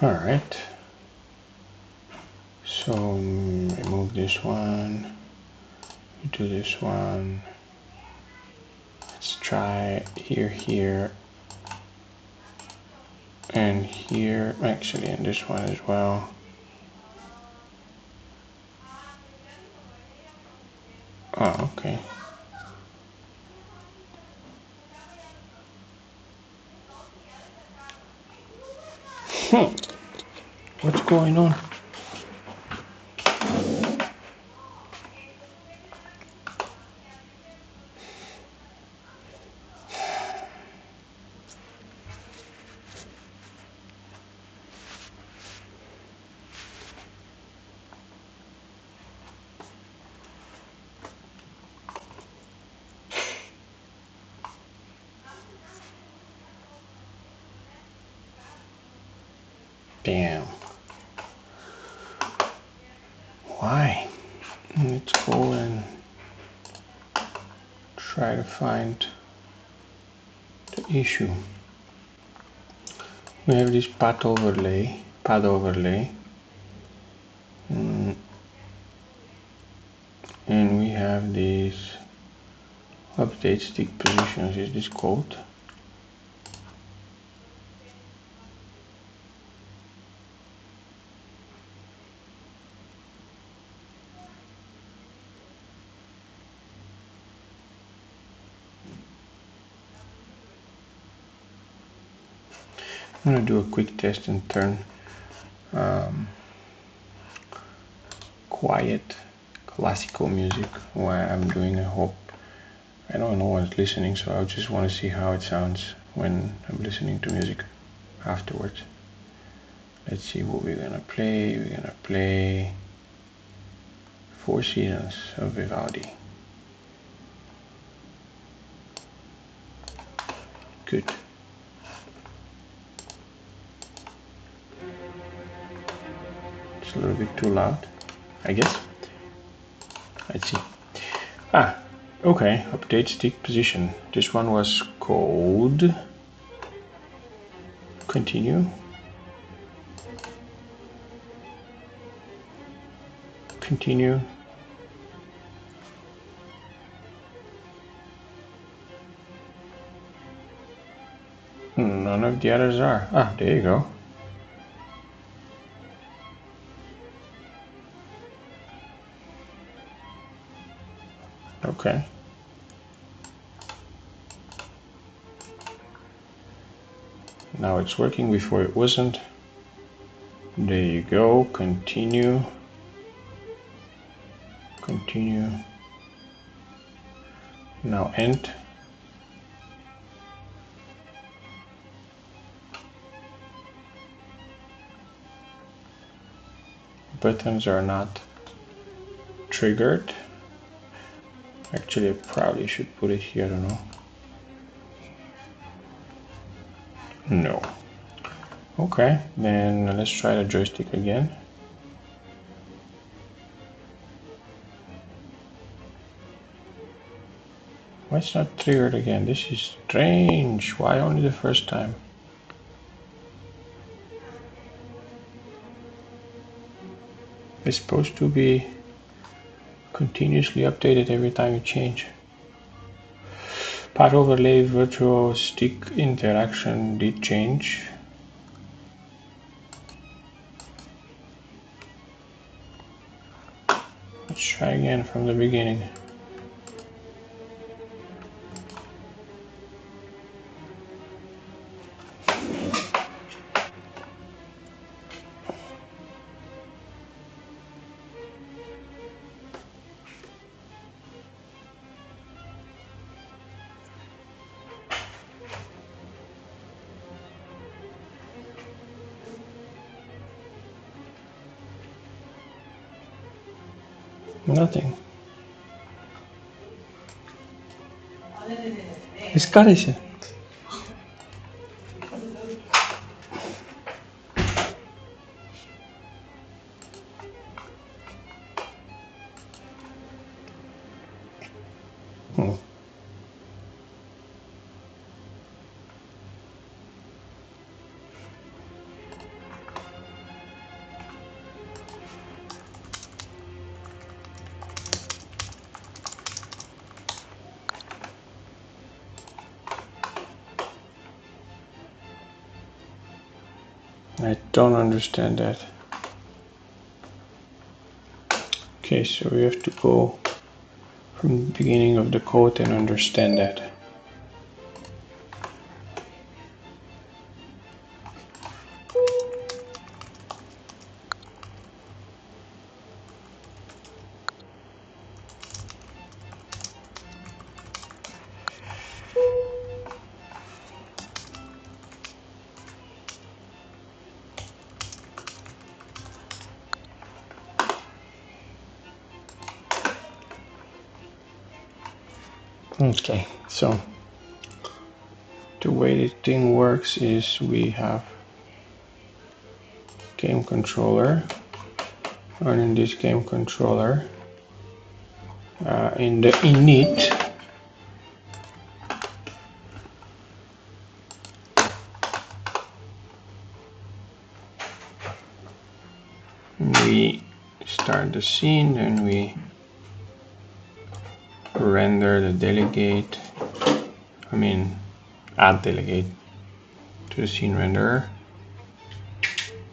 All right. So remove this one. Do this one. Let's try here, and here. Actually, and this one as well. Oh, okay. What's going on? Damn. Why? Let's go and try to find the issue. We have this pad overlay, and we have these update stick positions. Is this code? I'm gonna do a quick test and turn quiet classical music while I'm doing a hope. I know no one's listening, so I just want to see how it sounds when I'm listening to music afterwards. Let's see what we're gonna play. We're gonna play Four Seasons of Vivaldi. Good. It's a little bit too loud, I guess. Let's see. Okay, update stick position. This one was called continue. Continue. None of the others are. There you go. Okay. Now it's working. Before it wasn't. There you go. Continue. Continue. Now end. Buttons are not triggered. Actually, I probably should put it here. I don't know. No. Okay, then let's try the joystick again. Why it's not triggered again? This is strange. Why only the first time? It's supposed to be continuously updated every time you change. Pad overlay virtual stick interaction did change. Let's try again from the beginning. Nothing. Esclarece. I don't understand that. Okay, so we have to go from the beginning of the code and understand that. Okay, so the way the thing works is we have game controller, and in this game controller, in the init, we start the scene and we render the delegate, add delegate to the scene renderer.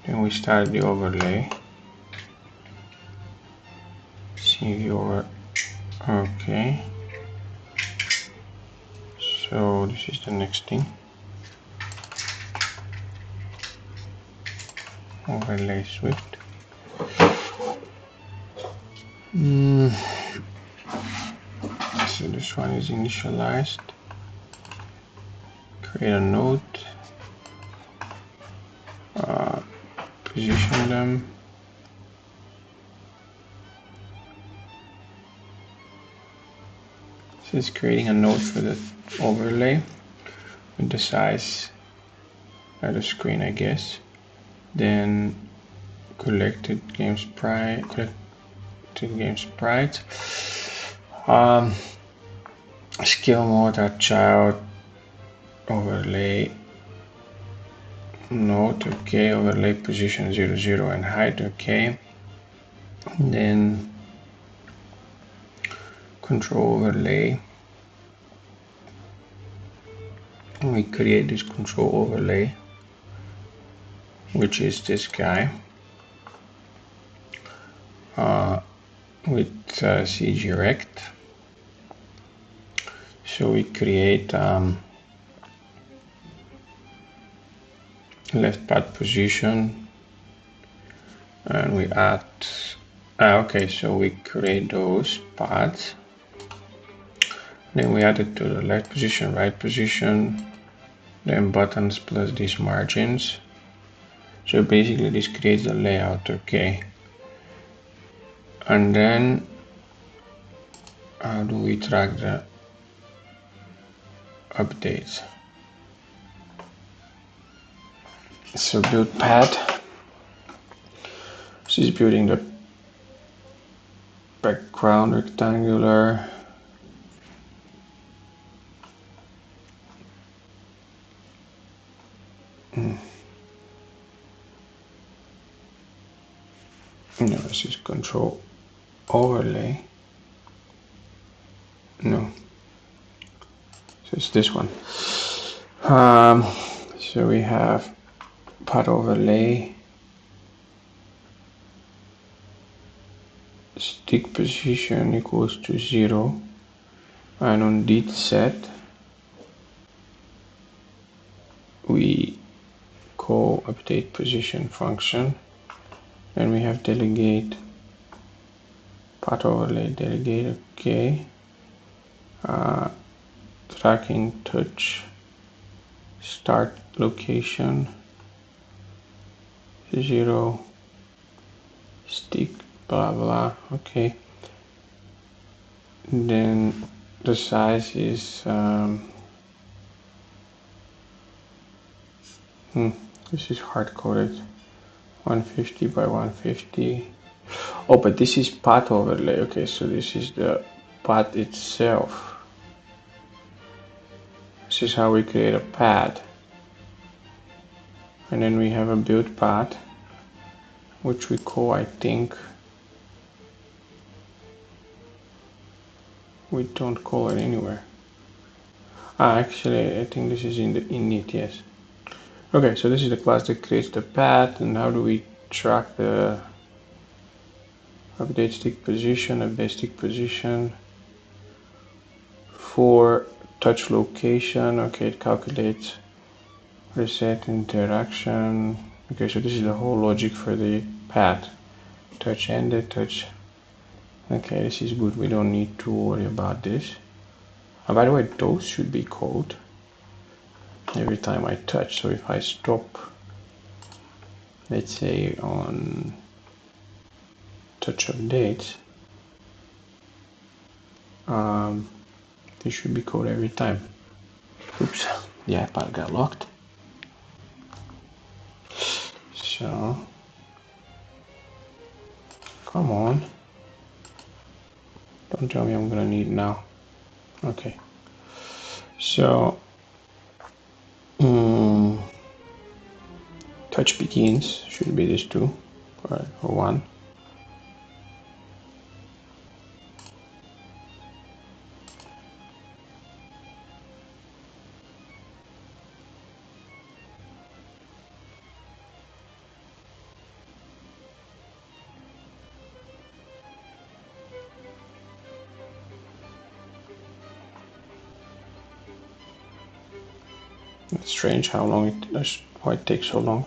Then we start the overlay. See the over. Okay. So this is the next thing. Overlay Swift. So this one is initialized. Create a node. Position them. So it's creating a node for the overlay with the size of the screen, I guess. Then collected game sprite, scale mode, our child overlay node, okay, overlay position 0, 0 and height, okay. And then control overlay, and we create this control overlay, which is this guy with CG rect. So we create left pad position, and we add okay, so we create those paths, then we add it to the left position, right position, then buttons plus these margins. So basically this creates the layout, okay. And then how do we track the updates? So build pad. This is building the background rectangular. No, this is control overlay. No, so it's this one. So we have pad overlay, stick position equals to 0, and on dit set we call update position function, and we have delegate pad overlay delegate, okay. Tracking touch start location 0 stick blah blah, okay. Then the size is this is hard coded, 150 by 150. Oh, but this is path overlay, okay, so this is the path itself. This is how we create a path. And then we have a build path, which we call, I think, we don't call it anywhere. Actually, I think this is in the init, yes. Okay, so this is the class that creates the path, and how do we track the update stick position for touch location? Okay, it calculates reset interaction. Okay, so this is the whole logic for the path. Touch ended, touch. Okay, this is good. We don't need to worry about this. By the way, those should be called every time I touch. So if I stop, let's say on touch updates, this should be called every time. Oops, the iPad got locked. So Come on. Don't tell me I'm gonna need it now. Okay. So, touch begins. Should be this two, or one. It's strange how long it does, why it takes so long.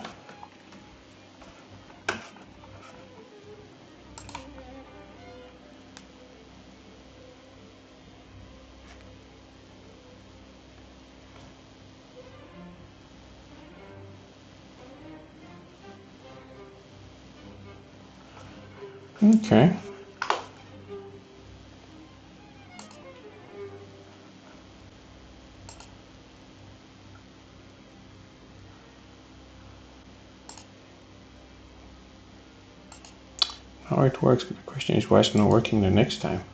Okay. How it works, but the question is why it's not working the next time.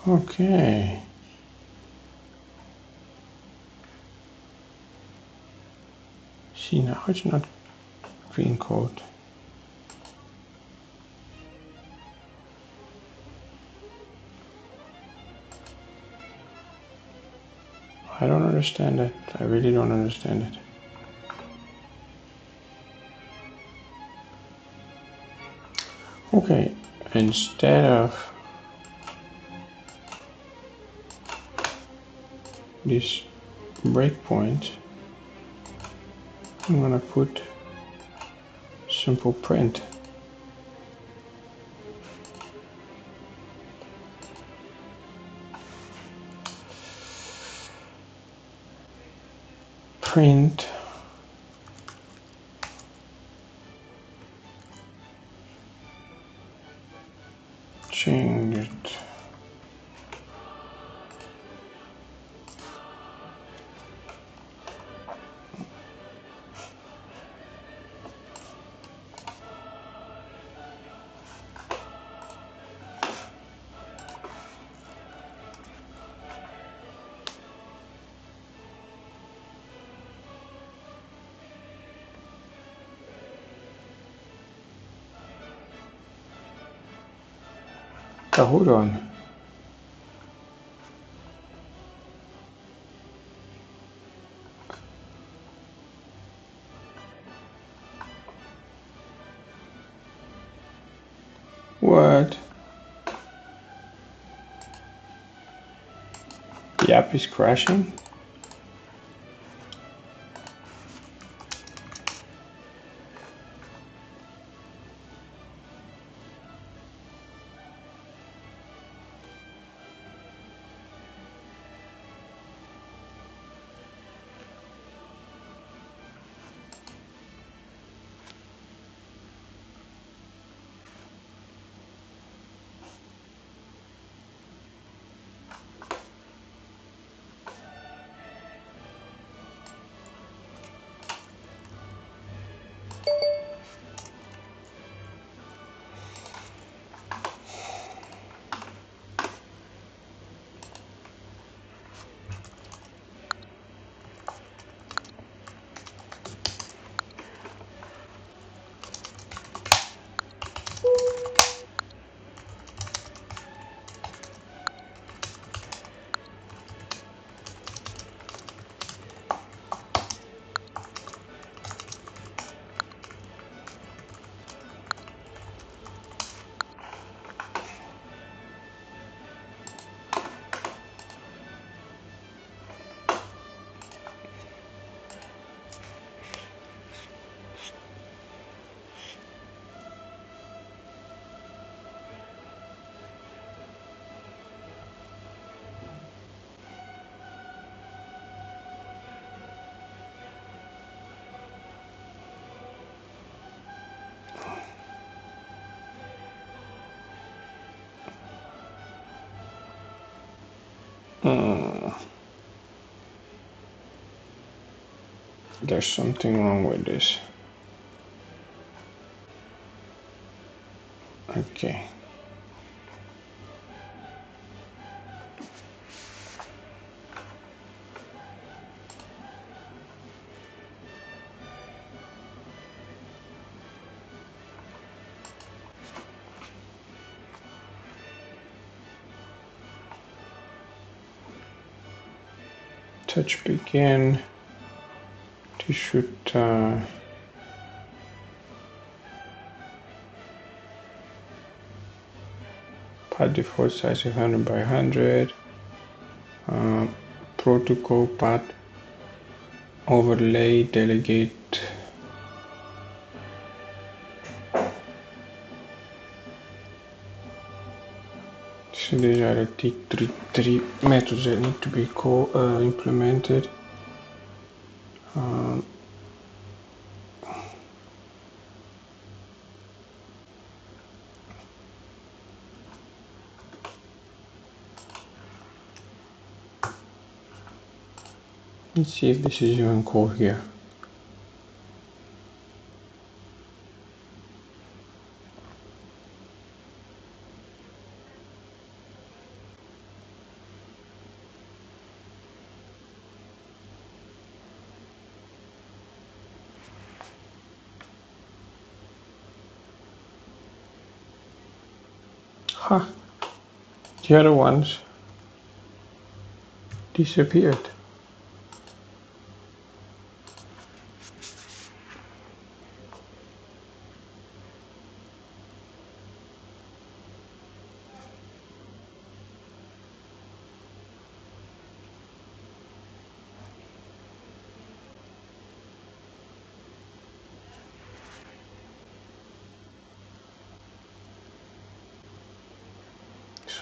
Okay. See, now it's not green code. I don't understand it. I really don't understand it. Okay, instead of this breakpoint, I'm gonna put simple print. Print change it. Oh, hold on. What? The app is crashing? There's something wrong with this. Okay. Touch begin. This should path default size 100 by 100. Protocol path overlay delegate. So these are the three methods that need to be implemented. Let's see if this is even code here. Huh. The other ones disappeared.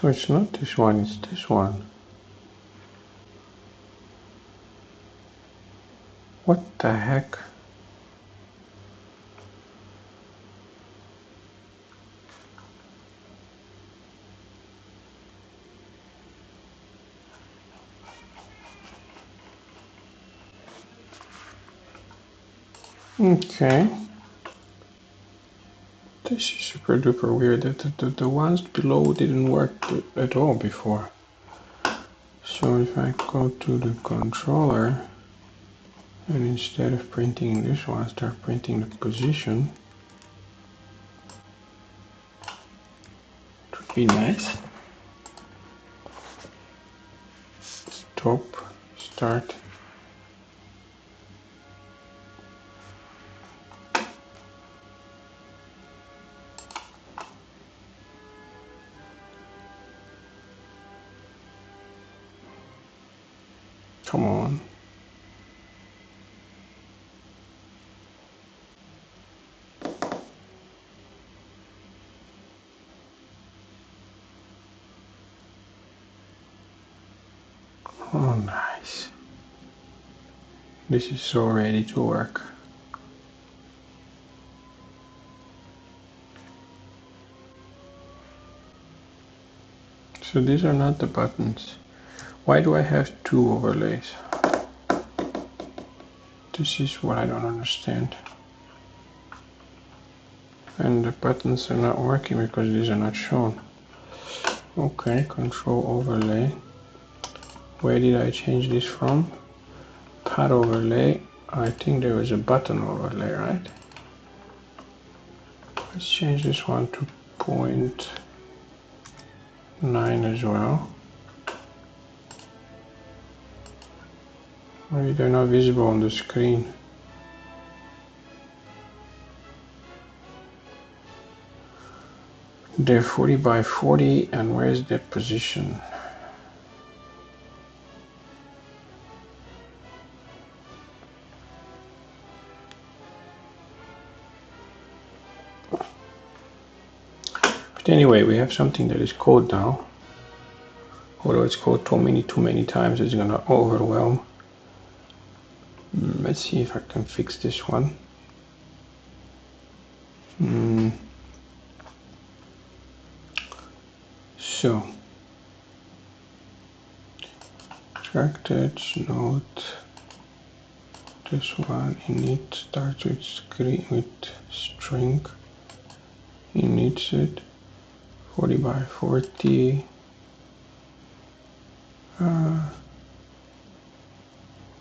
So it's not this one, it's this one. What the heck? Okay. This is super duper weird that the ones below didn't work at all before. So if I go to the controller and instead of printing this one, start printing the position, it would be nice. Stop, start. Come on. Oh, nice. This is so ready to work. So these are not the buttons. Why do I have two overlays? This is what I don't understand. And the buttons are not working because these are not shown. Okay, control overlay. Where did I change this from? Pad overlay. I think there was a button overlay, right? Let's change this one to 0.9 as well. Maybe they're not visible on the screen. They're 40 by 40, and where's their position? But anyway, we have something that is code now. Although it's code too many times, it's gonna overwhelm. Let's see if I can fix this one. So Extracted node. This one init starts with string. Inits it 40 by 40.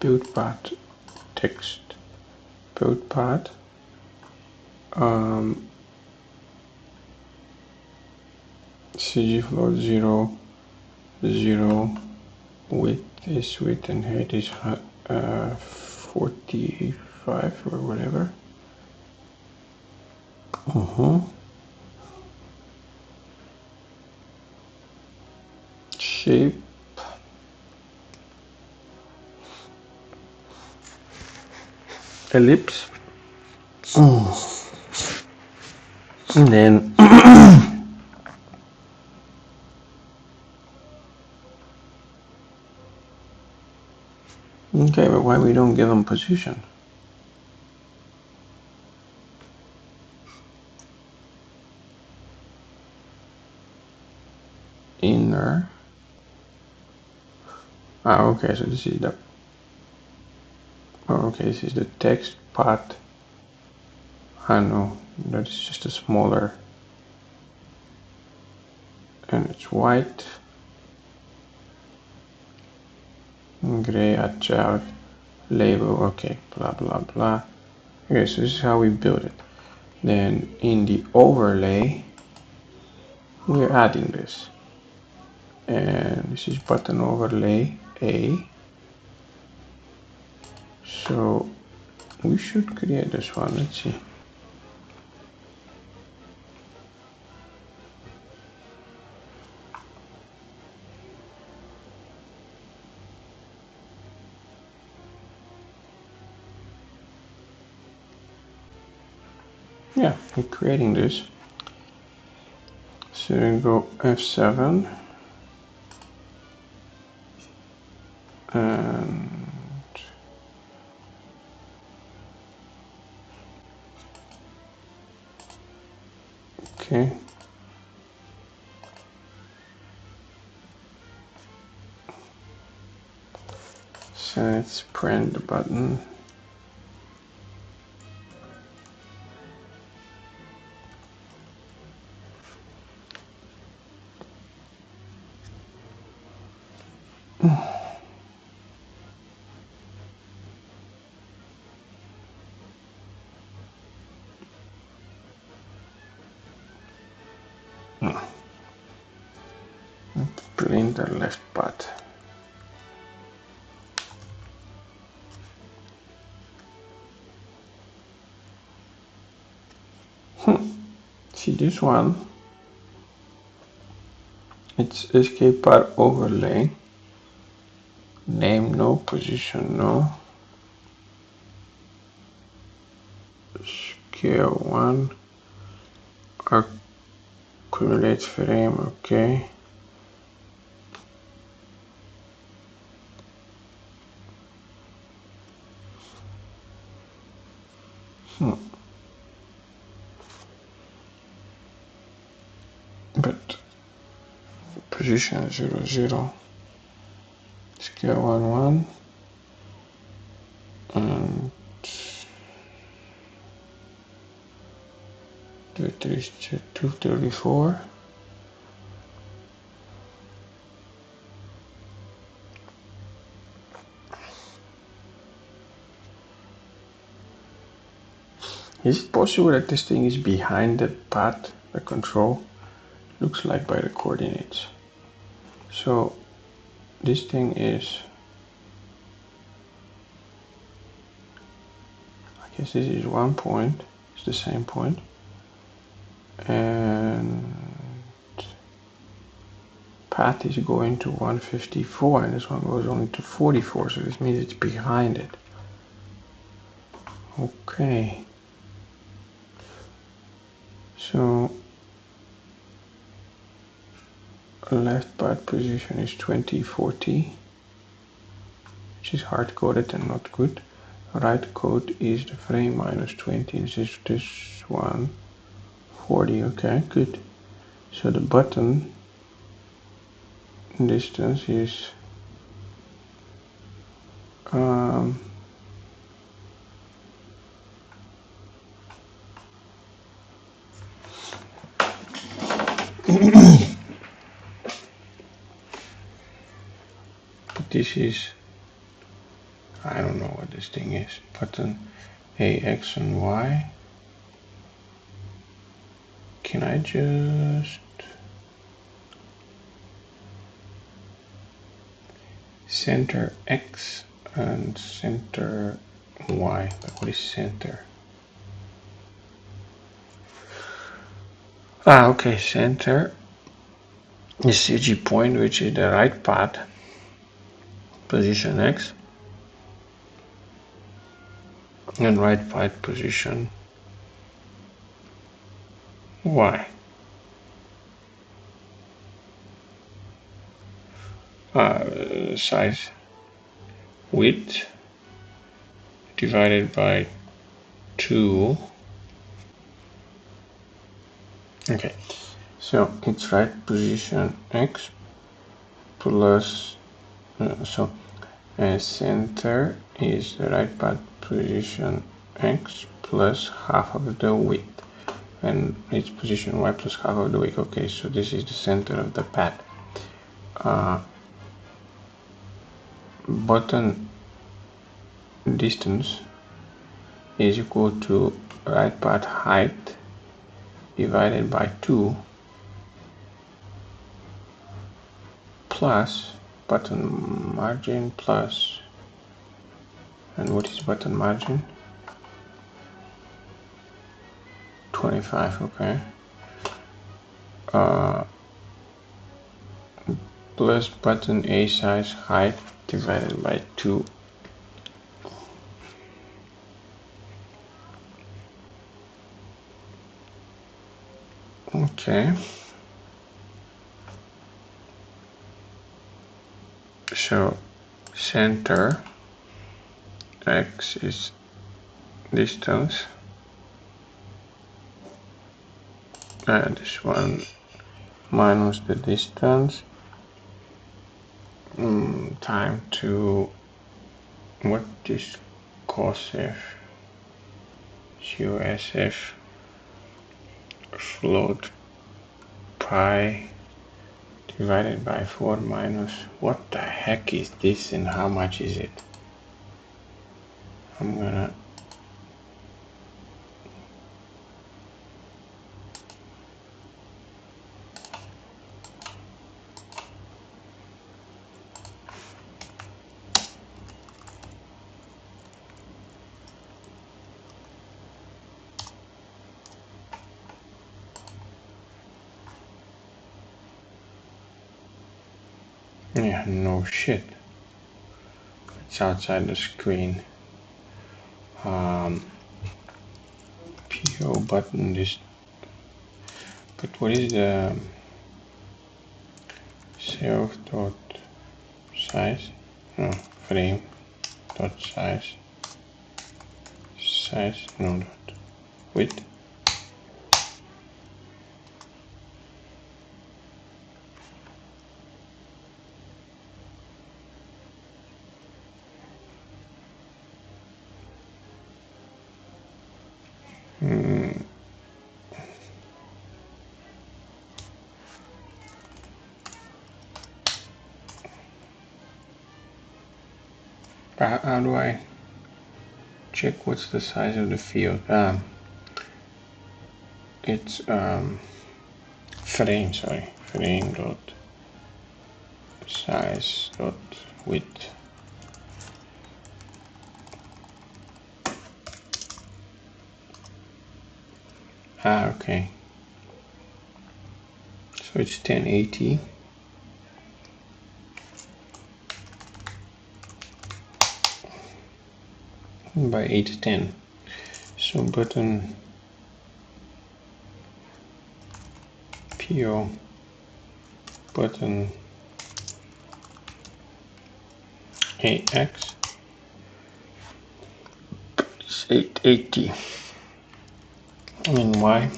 Build path text. Build path. CG float 0, 0. Width is width and height is 45 or whatever. Shape. Ellipse. And then okay, but why we don't give them position? Inner. Okay, so this is the this is the text part. I know that is just a smaller, and it's white, gray, child, label. Okay, blah blah blah. Okay, so this is how we build it. Then in the overlay, we're adding this, and this is button overlay A. So we should create this one. Let's see. Yeah, we're creating this. So we go F7 and okay. So let's print the button. Printer left part. See this one? It's escape part overlay. Name no, position no. Scale 1. Accumulate frame, okay. But position 0, 0. Scale 1, 1. And 234. Is it possible that this thing is behind the path, the control? Looks like by the coordinates. So this thing is, I guess this is 1 point, it's the same point. And path is going to 154 and this one goes only to 44, so this means it's behind it. Okay. So left part position is 2040, which is hard coded and not good. Right code is the frame minus 20. This one 40. Okay, good. So the button distance is Um, but this is, I don't know what this thing is. Button A, X and Y. Can I just center X and center Y? Like, what is center? Okay, center is CG point, which is the right path. Position X and right path position Y. Size width divided by 2. Okay, so it's right position X plus center is the right path position X plus half of the width, and it's position Y plus half of the width. Okay, so this is the center of the path. Button distance is equal to right path height divided by 2 plus button margin plus, and what is button margin? 25. Okay, plus button A size height divided by 2. Okay, so center X is distance, and this one minus the distance time to what is cos F USF float pi divided by 4 minus, what the heck is this and how much is it? I'm gonna yeah, no shit, it's outside the screen. PO button this, but what is the self dot size? No, frame dot size no dot width. How do I check what's the size of the field? It's frame dot size dot width. Okay, so it's 1080 by 810. So button PO button AX is 880 and Y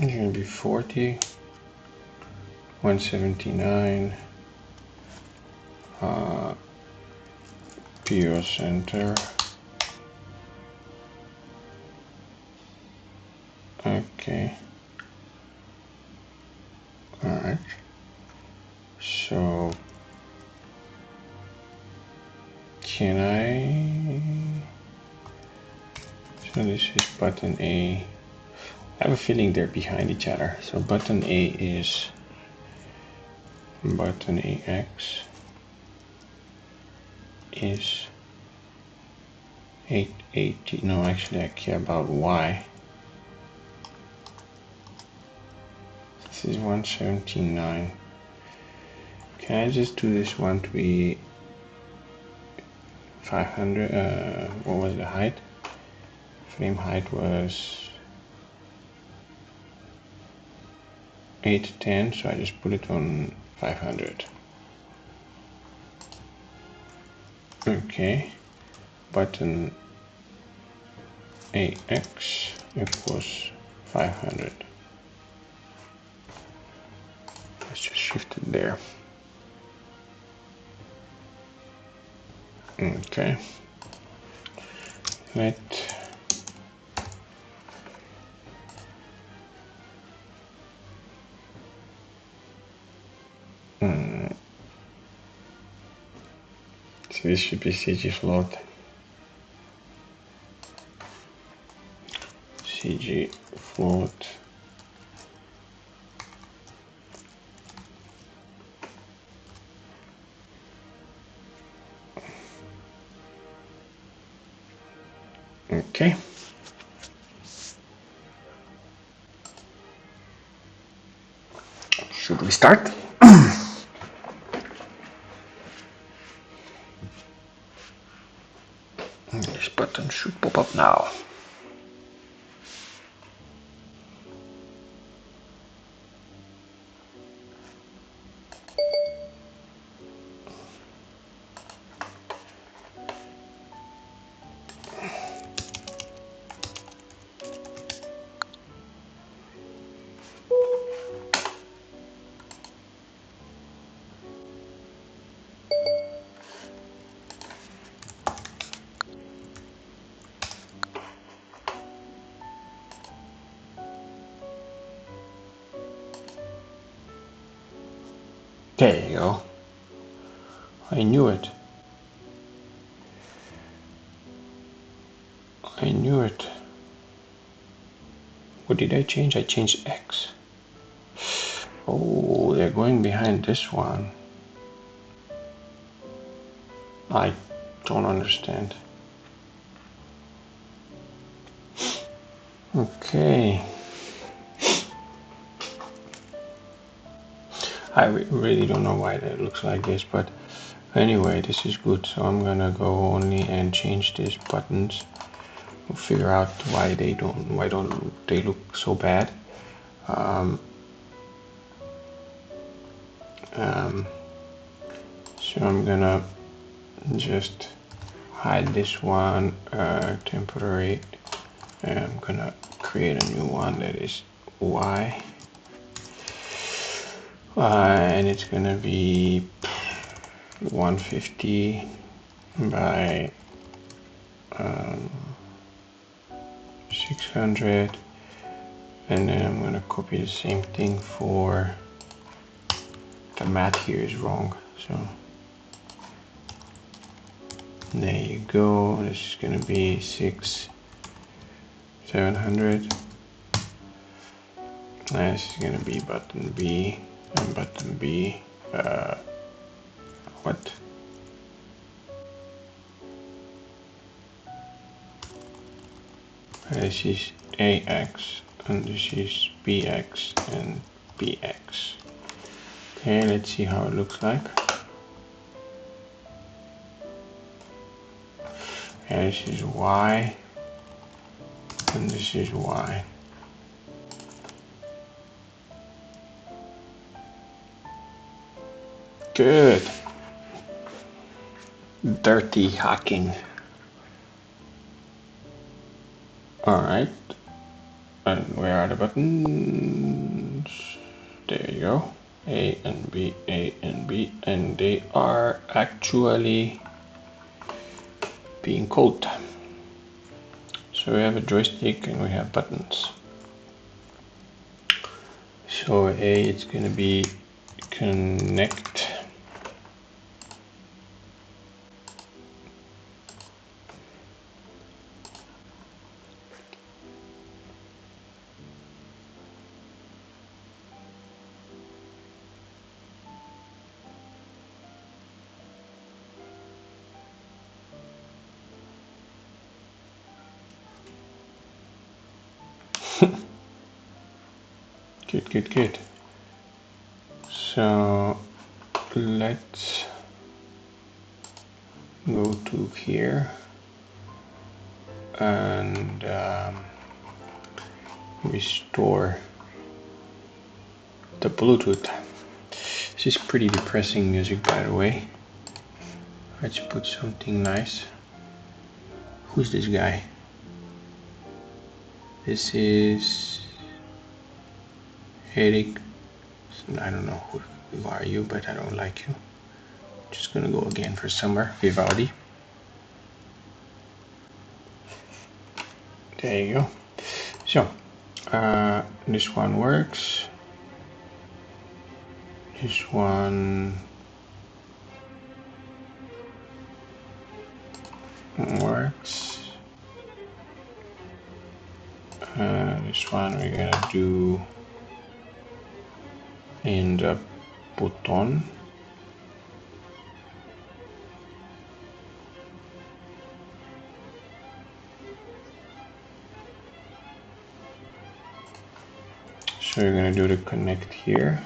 It's gonna be 40, 179, PO center. Okay. Alright. So can so this is button A. I have a feeling they're behind each other. So button A is button AX is 880. No, actually I care about Y. This is 179. Can I just do this one to be 500? What was the height? Frame height was 810, so I just put it on 500. Okay, button AX equals 500. Let's just shift it there. Okay, let so this should be CG float. CG float. Okay. Should we start? This button should pop up now. There you go. I knew it. I knew it. What did I change? I changed X. Oh, they're going behind this one. I don't understand. Okay. I really don't know why that looks like this, but anyway, this is good. So I'm gonna go only and change these buttons. We'll figure out why don't they look so bad. So I'm gonna just hide this one, temporary, and I'm gonna create a new one that is Y. And it's gonna be 150 by 600, and then I'm gonna copy the same thing for the math here is wrong, so there you go. This is gonna be 700. This is gonna be button B, and button B, what? This is AX, and this is BX and BX. Okay, let's see how it looks like. And this is Y, and this is Y. Good. Dirty hacking. All right. And where are the buttons? There you go. A and B, A and B, and they are actually being called. So we have a joystick and we have buttons. So A, it's going to be connect. Good. So let's go to here and restore the Bluetooth. This is pretty depressing music, by the way. Let's put something nice. Who's this guy? This is Eric. I don't know who are you, but I don't like you. Just gonna go again for summer. Vivaldi. There you go. So this one works. This one works. This one we're gonna do in the button. So you're gonna do the connect here.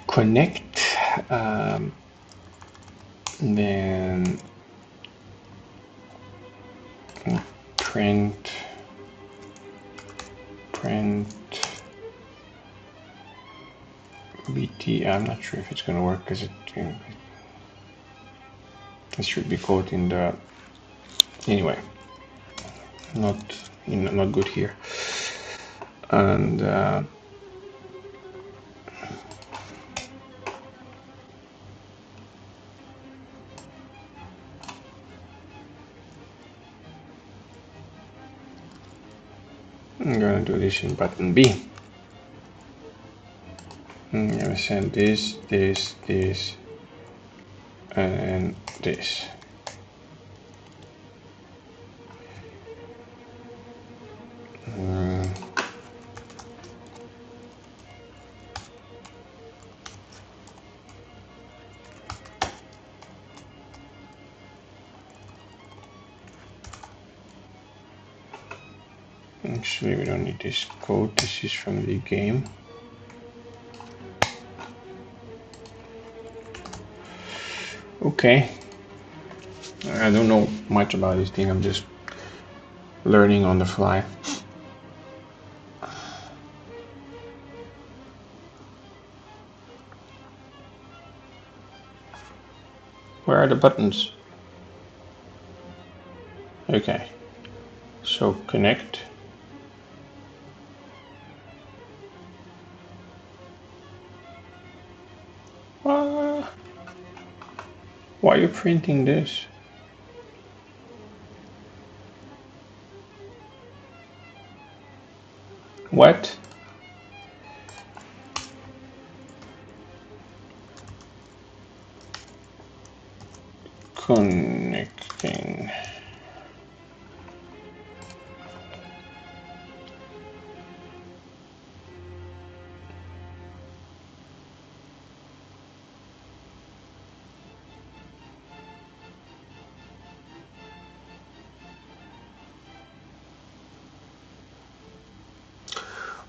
Connect, then print BT. I'm not sure if it's gonna work because it should be code in the anyway. Not good here. And I'm gonna do this in button B. I'm gonna send this, and this. Actually, we don't need this code. This is from the game. Okay. I don't know much about this thing. I'm just learning on the fly. Where are the buttons? Okay. So connect. Why are you printing this? What? Connecting.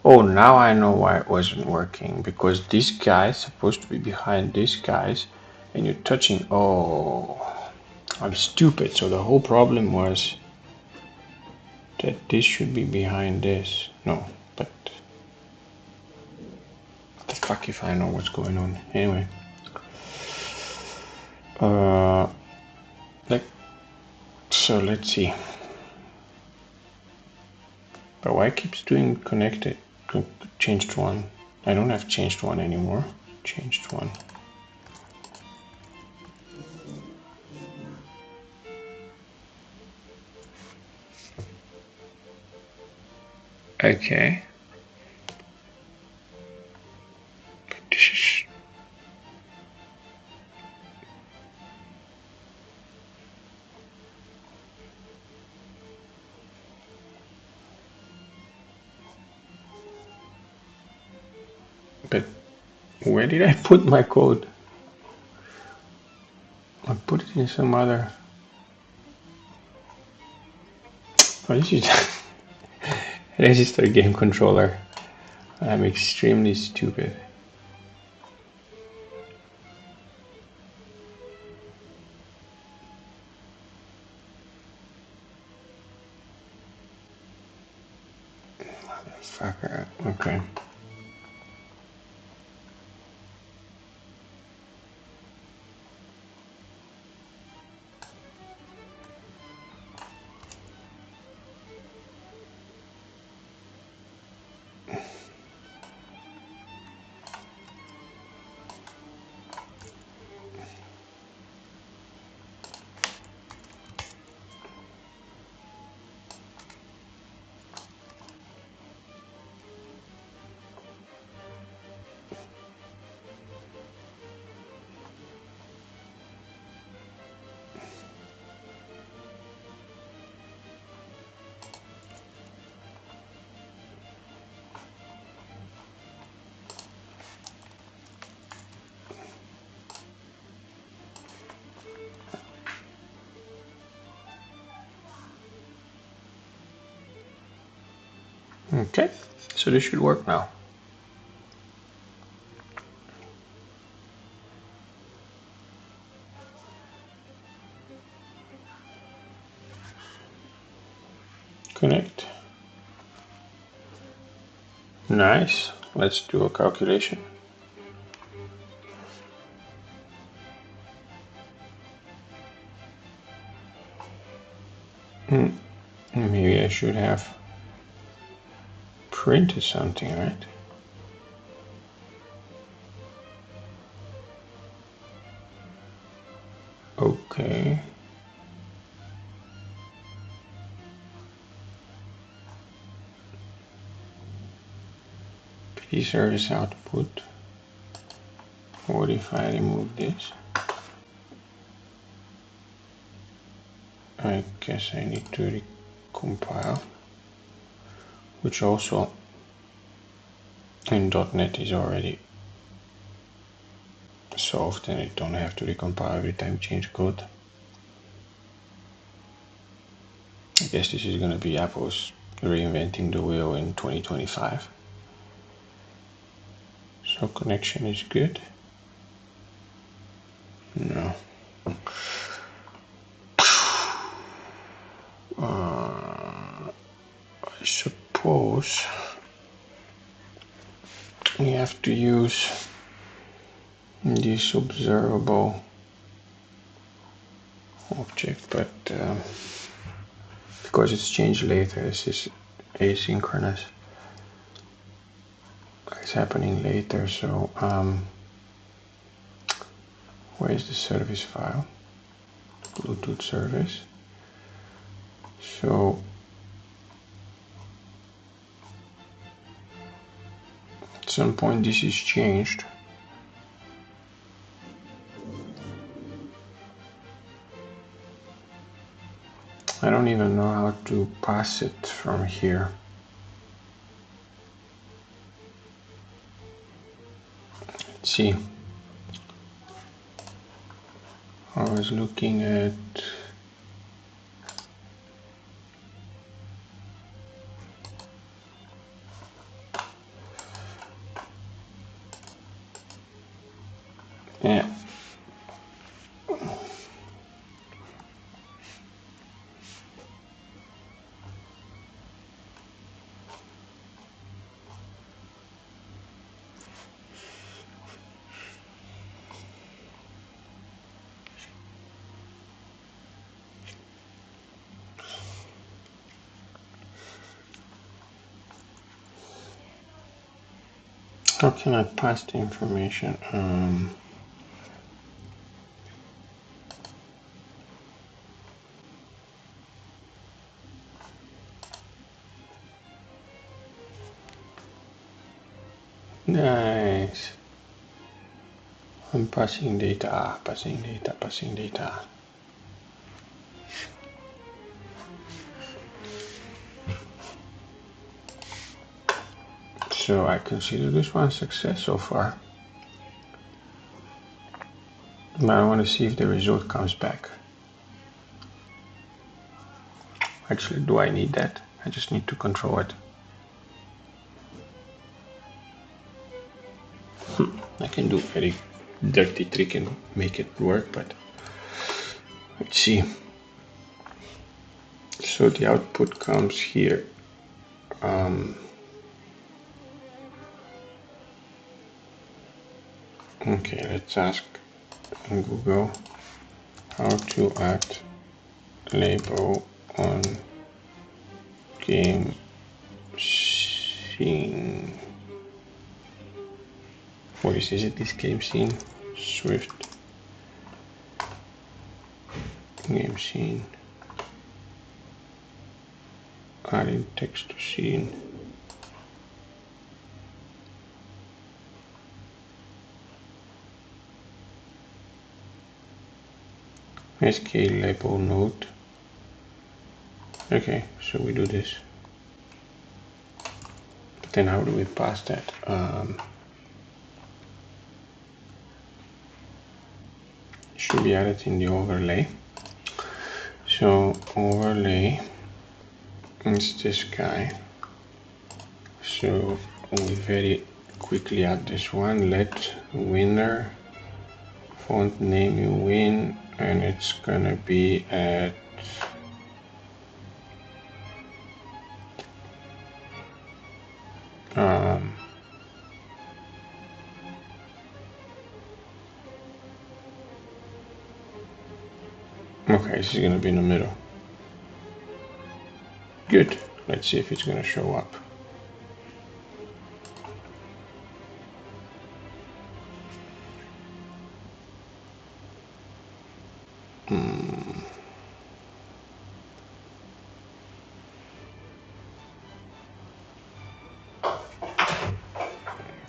Oh, now I know why it wasn't working, because this guy is supposed to be behind this guy's and you're touching. Oh, I'm stupid. So the whole problem was that this should be behind this. No, but what the fuck if I know what's going on? Anyway, so let's see. But why keeps doing connected? Changed one. I don't have changed one anymore. Changed one. Okay. But where did I put my code? I put it in some other. Oh, this is register game controller. I'm extremely stupid. Motherfucker. Okay. Okay, so this should work now. Connect. Nice. Let's do a calculation. Maybe I should have printed something, right? Okay. PD service output. What if I remove this? I guess I need to recompile, which also in .NET is already solved, and I don't have to recompile every time change code. I guess this is going to be Apple's reinventing the wheel in 2025. So connection is good. No. I suppose we have to use this observable object, but because it's changed later, this is asynchronous. It's happening later, so where is the service file? Bluetooth service. So at some point this is changed. I don't even know how to pass it from here. Let's see. I was looking at yeah. How can I pass the information? Nice. I'm passing data, passing data, passing data. So I consider this one a success so far. Now I want to see if the result comes back. Actually, do I need that? I just need to control it. I can do a very dirty trick and make it work, but let's see. So the output comes here. Okay, let's ask Google how to add label on game scene. What is this game scene? Swift game scene. Adding text to scene. SK label node. Okay, so we do this. But then how do we pass that? Should be added in the overlay. So overlay is this guy. So we very quickly add this one. Let winner font name you win, and it's gonna be at okay, this is gonna be in the middle. Good. Let's see if it's gonna show up.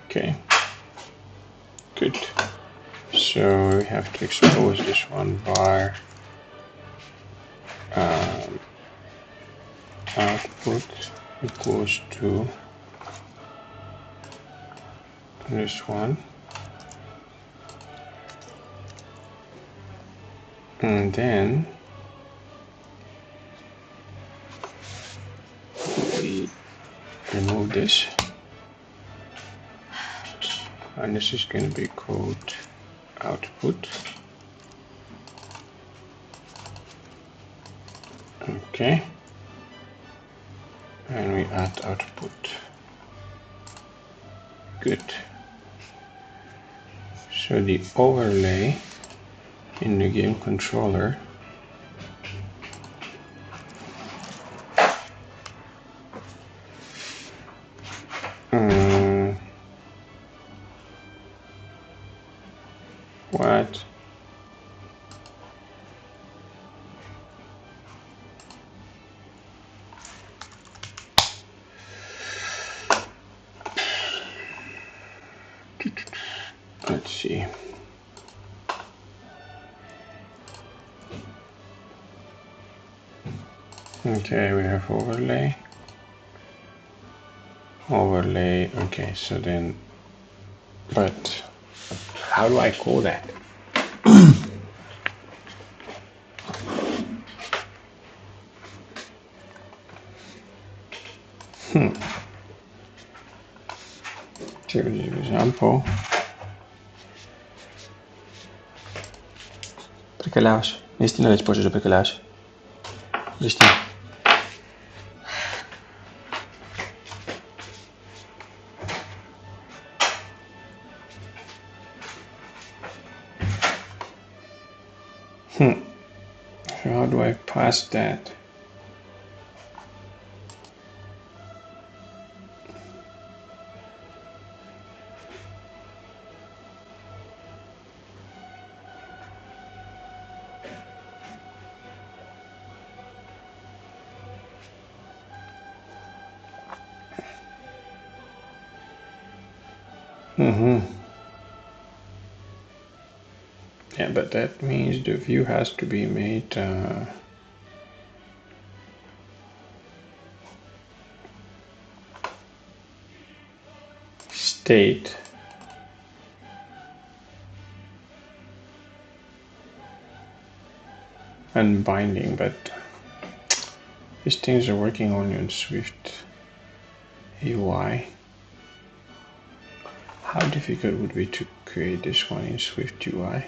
Okay, good. So we have to expose this one bar output equals to this one, and then we remove this, and this is going to be called output. Okay, and we add output. Good. So the overlay in the game controller what? Let's see. Okay, we have overlay. Overlay, okay, so then, but how do I call that? Here is an example. Perché laus? Este não é disposto de perché laus. Este. So how do I pass that? Yeah, but that means the view has to be made state and binding, but these things are working only on Swift UI. How difficult would it be to create this one in Swift UI?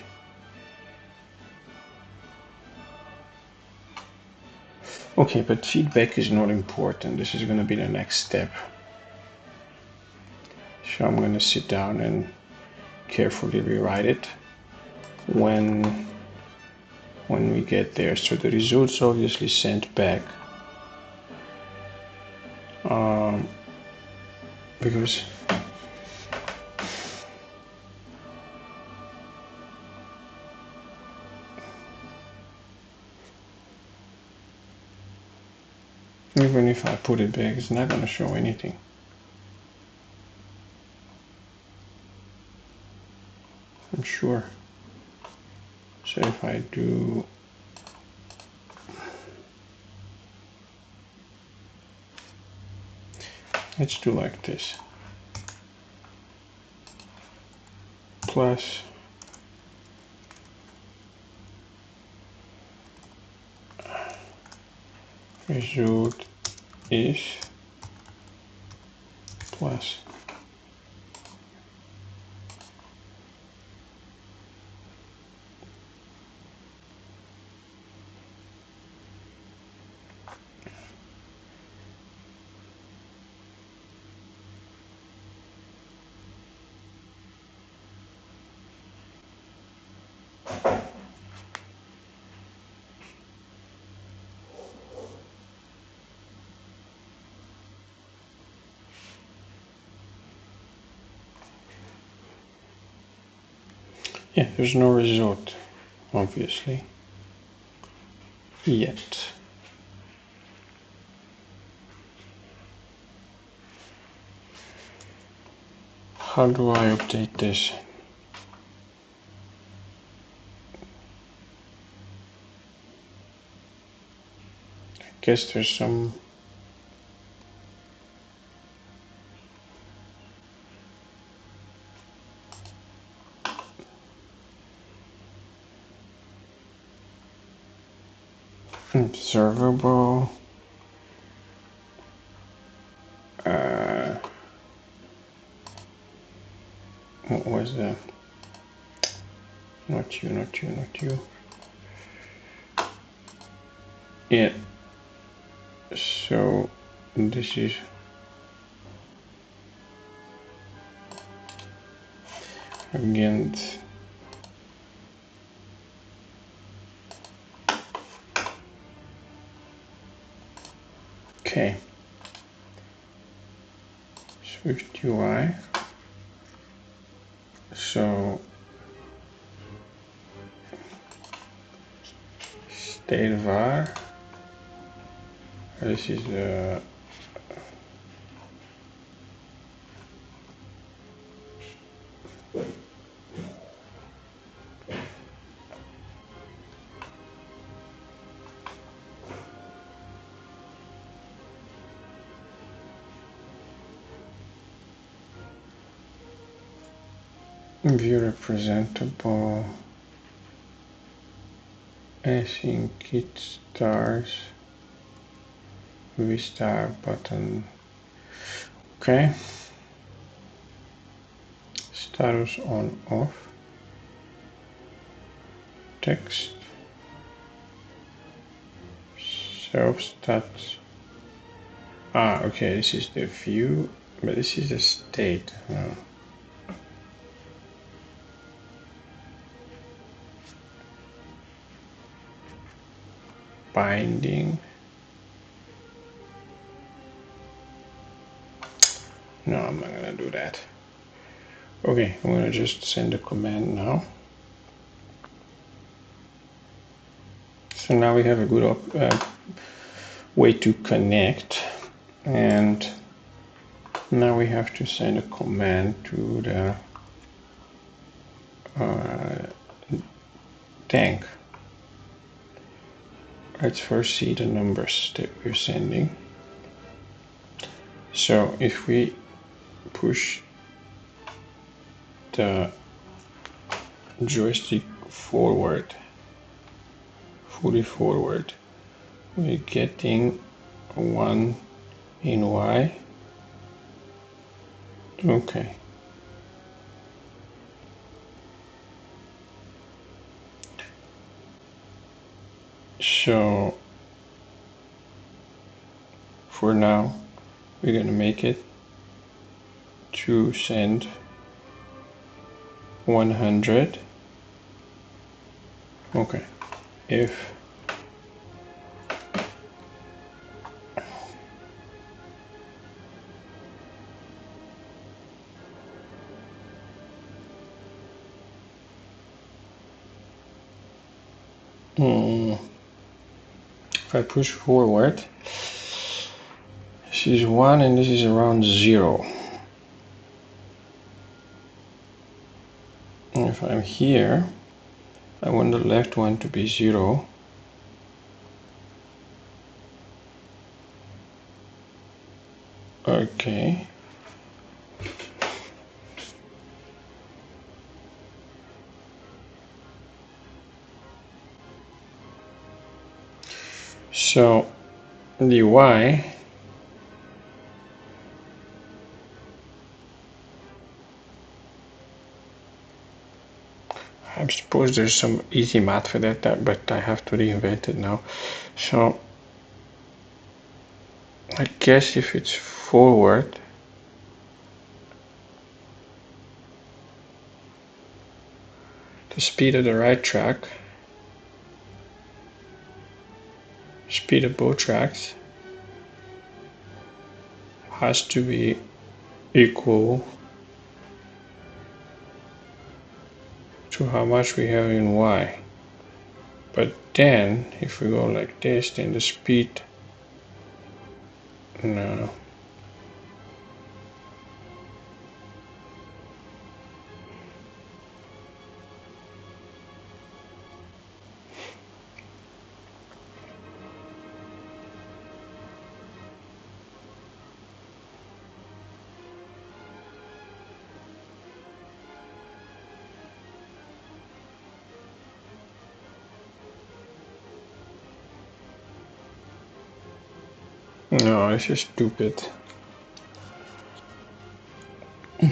Okay, but feedback is not important. This is going to be the next step. So I'm going to sit down and carefully rewrite it when we get there. So the results obviously sent back because even if I put it back, it's not going to show anything. I'm sure. So if I do let's do like this. Plus result is plus. Yeah, there's no result, obviously, yet. How do I update this? I guess there's some observable what was that? Not you. Yeah, so this is against okay. Swift UI. So state var. This is the view representable async kit stars V-star button. Okay. Status on off. Text. Self stats. Ah, okay, this is the view, but this is the state. Binding. No, I'm not gonna do that. Okay, I'm gonna just send a command now. So now we have a good way to connect, and Now we have to send a command to the tank. Let's first see the numbers that we're sending. So if we push the joystick forward, fully forward, we're getting 1 in Y. Okay. So for now, we're gonna make it to send 100. Okay. If if I push forward, this is 1 and this is around 0. And if I'm here, I want the left one to be 0. Okay. So the Y I suppose there's some easy math for that, but I have to reinvent it now. So I guess if it's forward, the speed of the right track, speed of both tracks has to be equal to how much we have in Y. But then if we go like this, then the speed, no. No, it's just stupid. So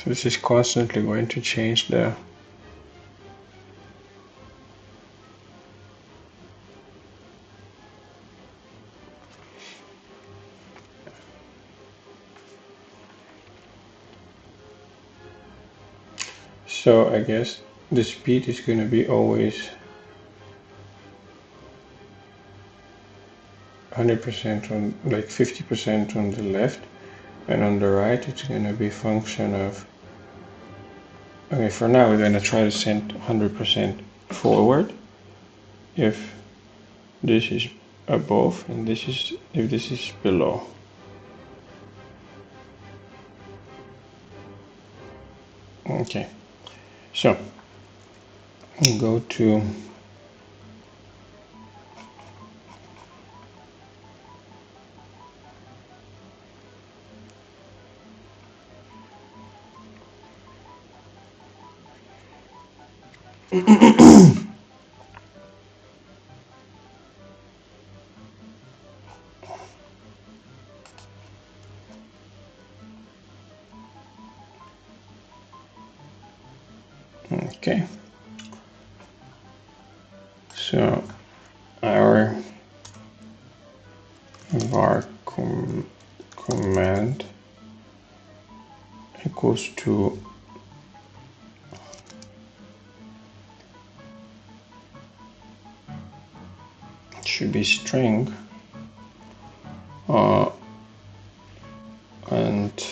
this is constantly going to change the so I guess the speed is going to be always 100% on, like 50% on the left, and on the right it's going to be function of, okay, for now we're going to try to send 100% forward if this is above and this is if this is below. Okay, so we'll go to okay, so our var command equals to should be string and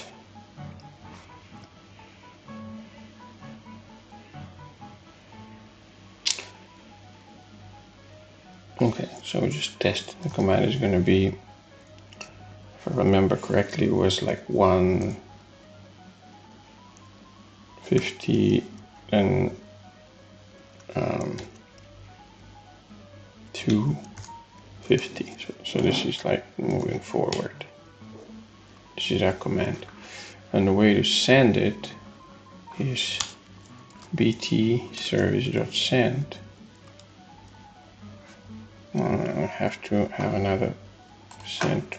okay, so we just test the command is going to be if I remember correctly, it was like 150 and 250. So this is like moving forward. This is our command. And the way to send it is bt service.send. I have to have another send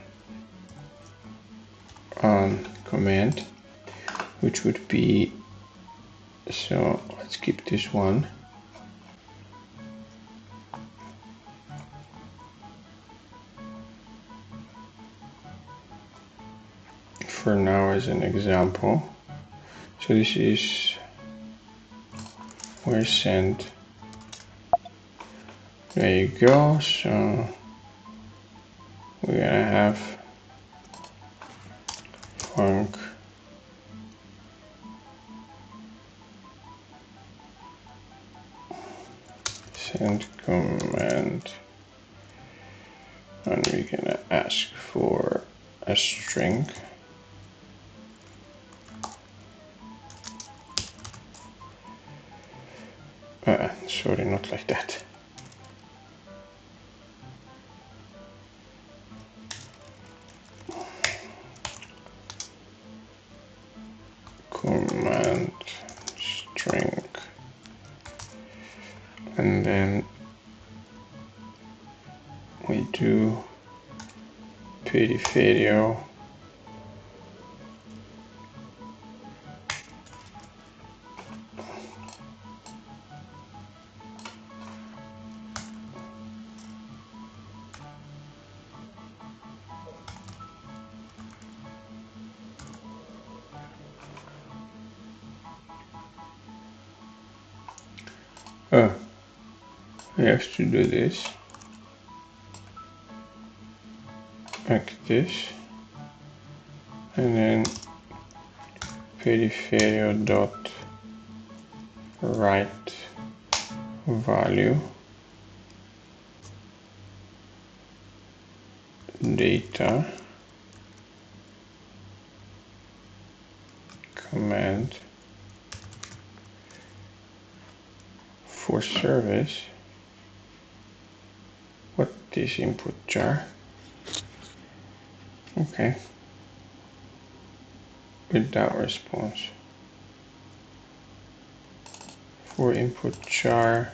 on command, which would be, so let's keep this one. For now as an example. So this is where send. There you go. So we're gonna have func send command, and we're gonna ask for a string. Sorry, not like that. Command string, and then we do periferio we have to do this like this, and then periferio dot write value data command for service. What is input jar? Okay, without response. For input jar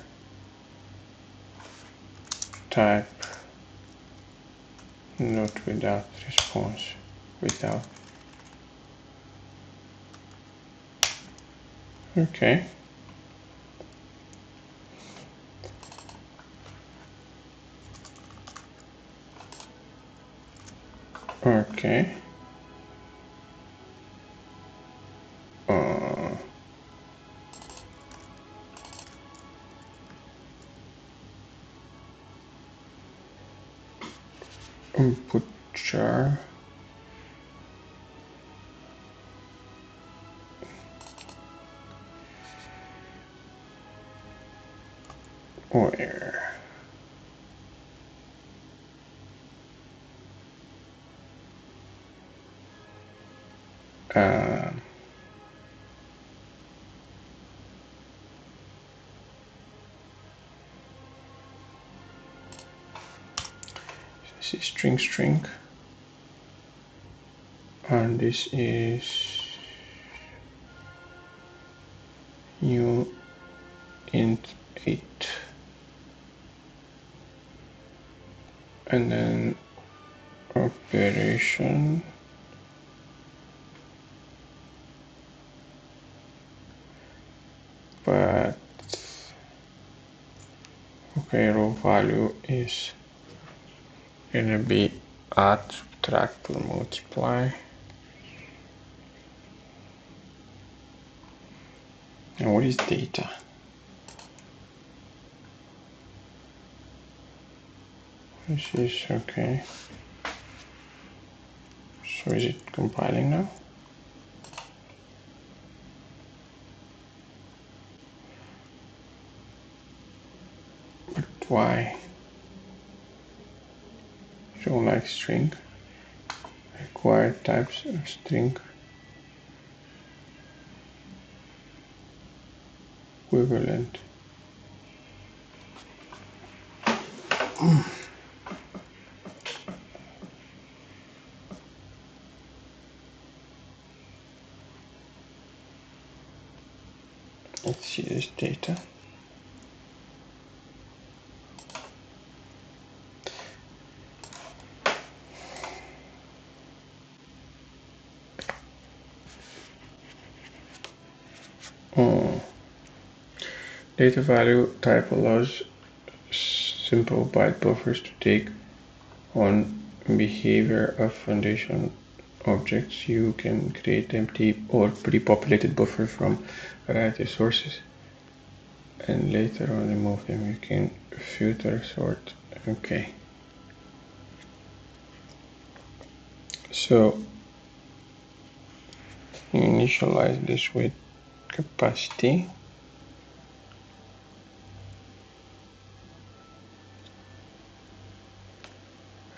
type not without response, without. Okay. Okay. Input jar where this is string, and this is new int 8, and then operation but okay, row value is gonna be add, subtract, or multiply. And what is data? This is okay. So is it compiling now? But why? Show like string. required types of string equivalent. Let's see this data. Data value type allows simple byte buffers to take on behavior of foundation objects. You can create empty or pre-populated buffers from a variety of sources and later on remove them. You can filter, sort. Okay. So initialize this with capacity.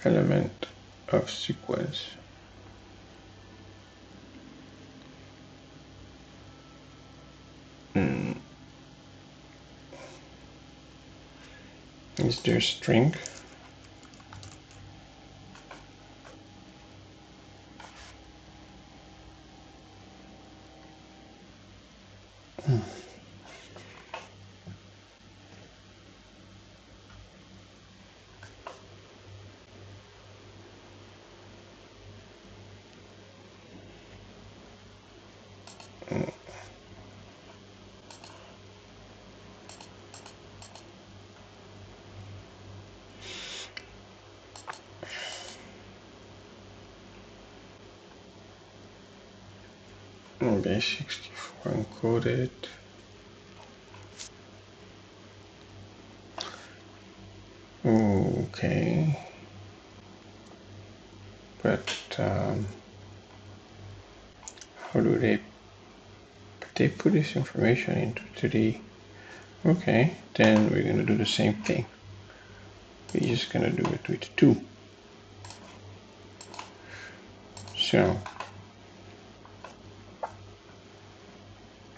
Element of sequence. Is there string? Base 64 encoded. Okay, but how do they put this information into 3D? Okay, then we're gonna do the same thing. We're just gonna do it with 2. So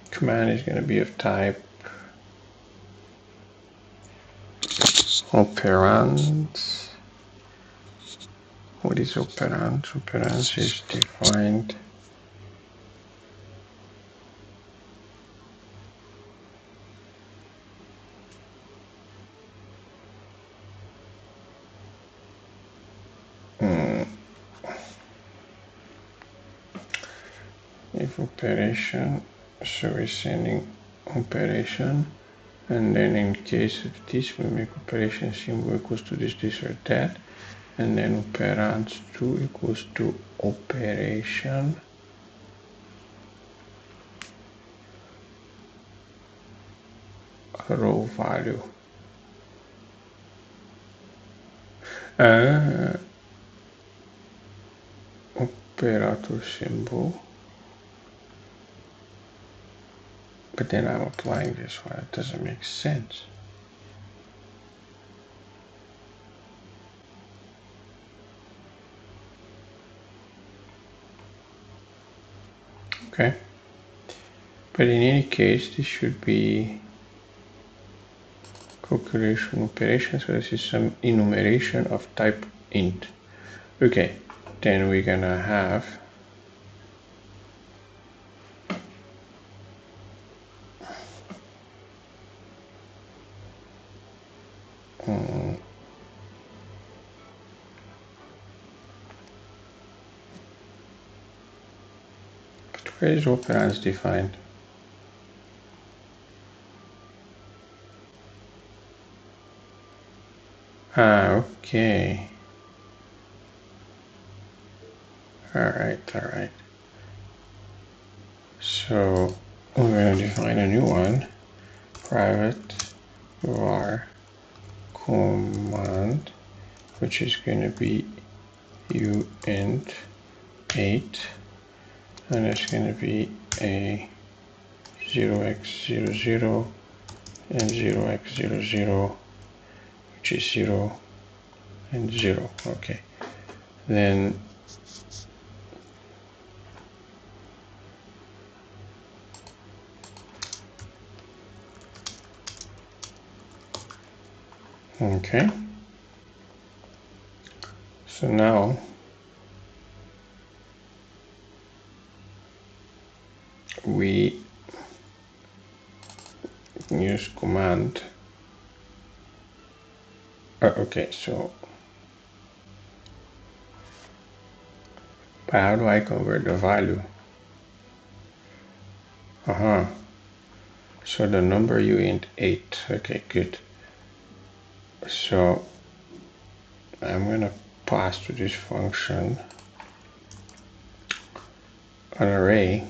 command is gonna be of type operands. What is operands? Operands is defined if operation, so we're sending operation, and then in case of this we make operation symbol equals to this or that, and then operands 2 equals to operation row value. Operator symbol, but then I'm applying this one. It doesn't make sense. Okay, but in any case this should be calculation operation, so this is some enumeration of type int. Okay, then we're gonna have but where is operands defined? Okay. Alright. So we're going to define a new one. Private var command, which is going to be uint 8, and it's going to be a 0x00 and 0x00, which is 0 and 0. Okay. Then Okay, so now we use command. Okay, so how do I convert the value? So the number you int 8. Okay, good. So I'm gonna pass to this function an array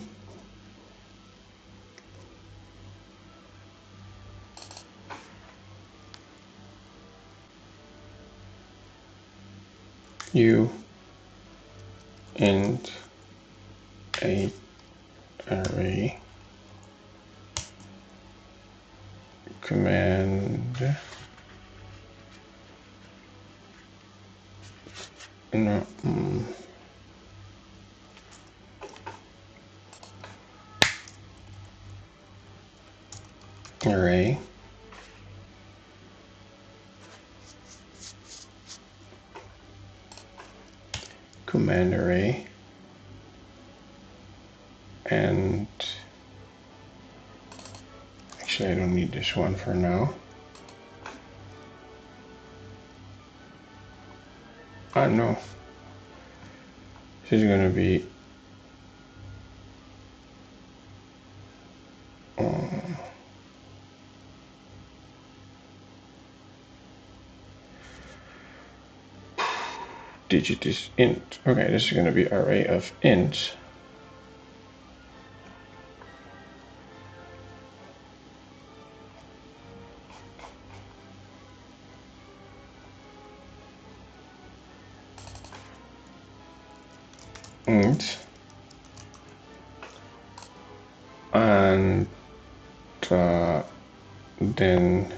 u int 8 array command no array command array, and actually I don't need this one for now. No, this is gonna be digit is int. Okay, this is gonna be array of ints. Int and then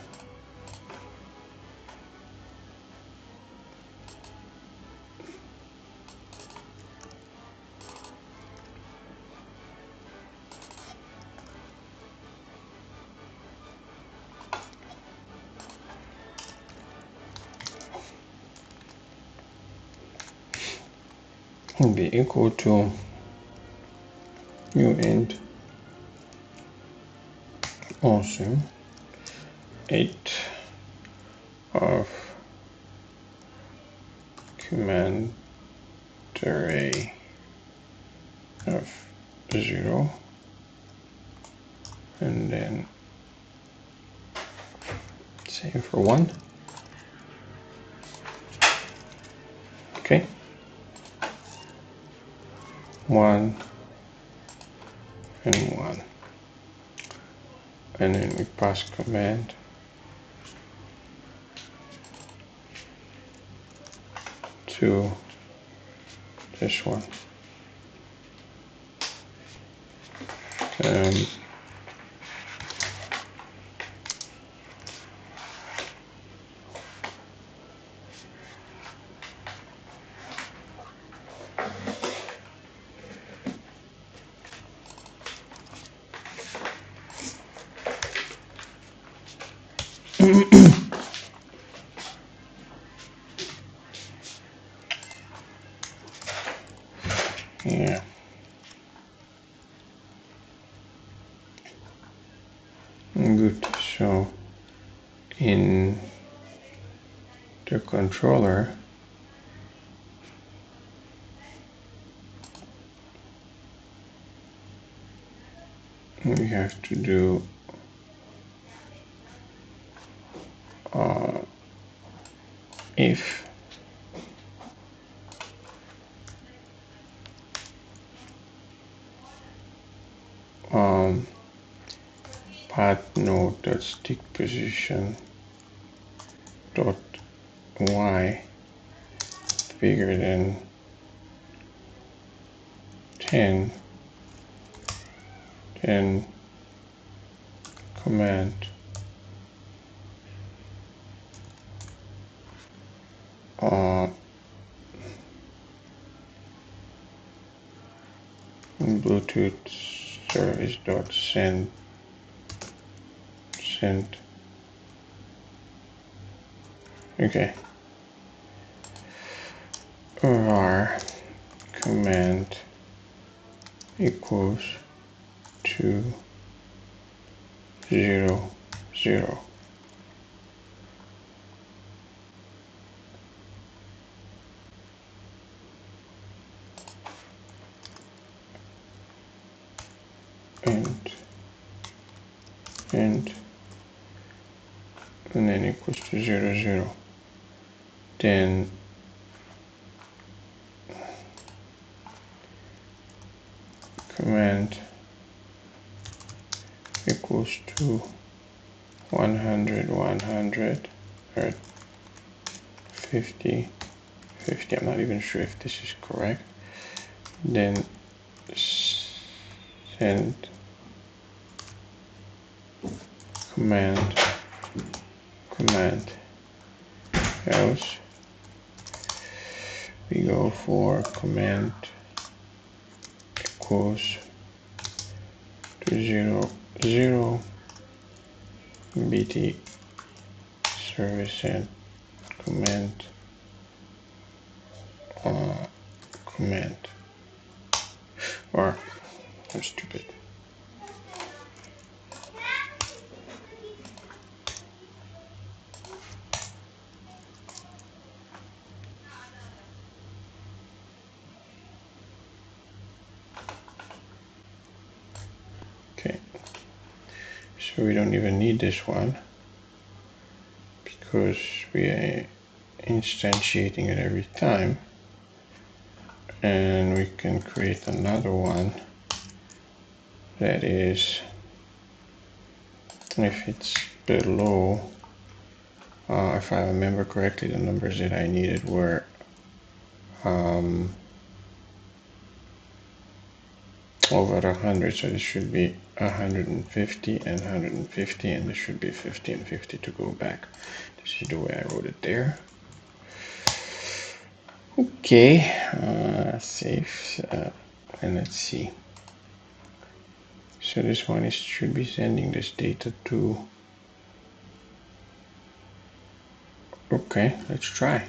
be equal to new int also 8 of command array of 0, and then same for 1. Okay, 1 and 1, and then we pass command to this one. Yeah. Good. So in the controller, we have to do if path node dot stick position dot y bigger than 10, then command Bluetooth service dot send Okay. Var command equals 2 0 0. And then equals to 0 0. Then command equals to 100 100 or 50 50. I'm not even sure if this is correct. Then send command else. We go for command equals to 0 0 bt service and command or I'm stupid. Okay, so we don't even need this one because we are instantiating it every time, and we can create another one that is, if it's below, if I remember correctly, the numbers that I needed were over 100, so this should be 150 and 150, and this should be 50 and 50 to go back. This is the way I wrote it there. Okay, save, and let's see. So this one should be sending this data to. Okay, let's try.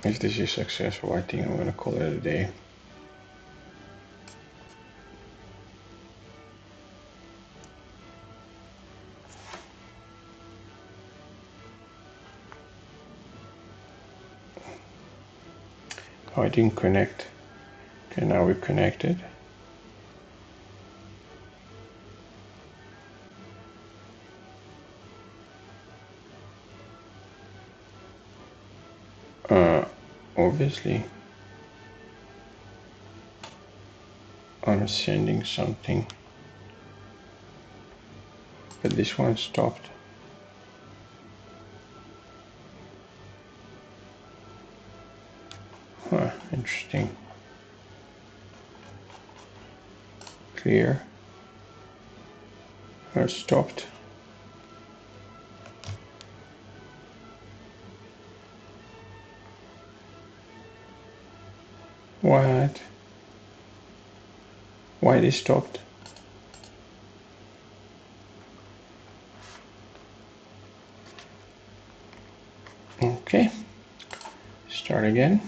If this is successful, I think I'm gonna call it a day. Oh, I didn't connect. Okay, now we're connected. Obviously, I'm sending something, but this one stopped. Huh, interesting. Clear. It stopped. What? Why they stopped? Okay. Start again.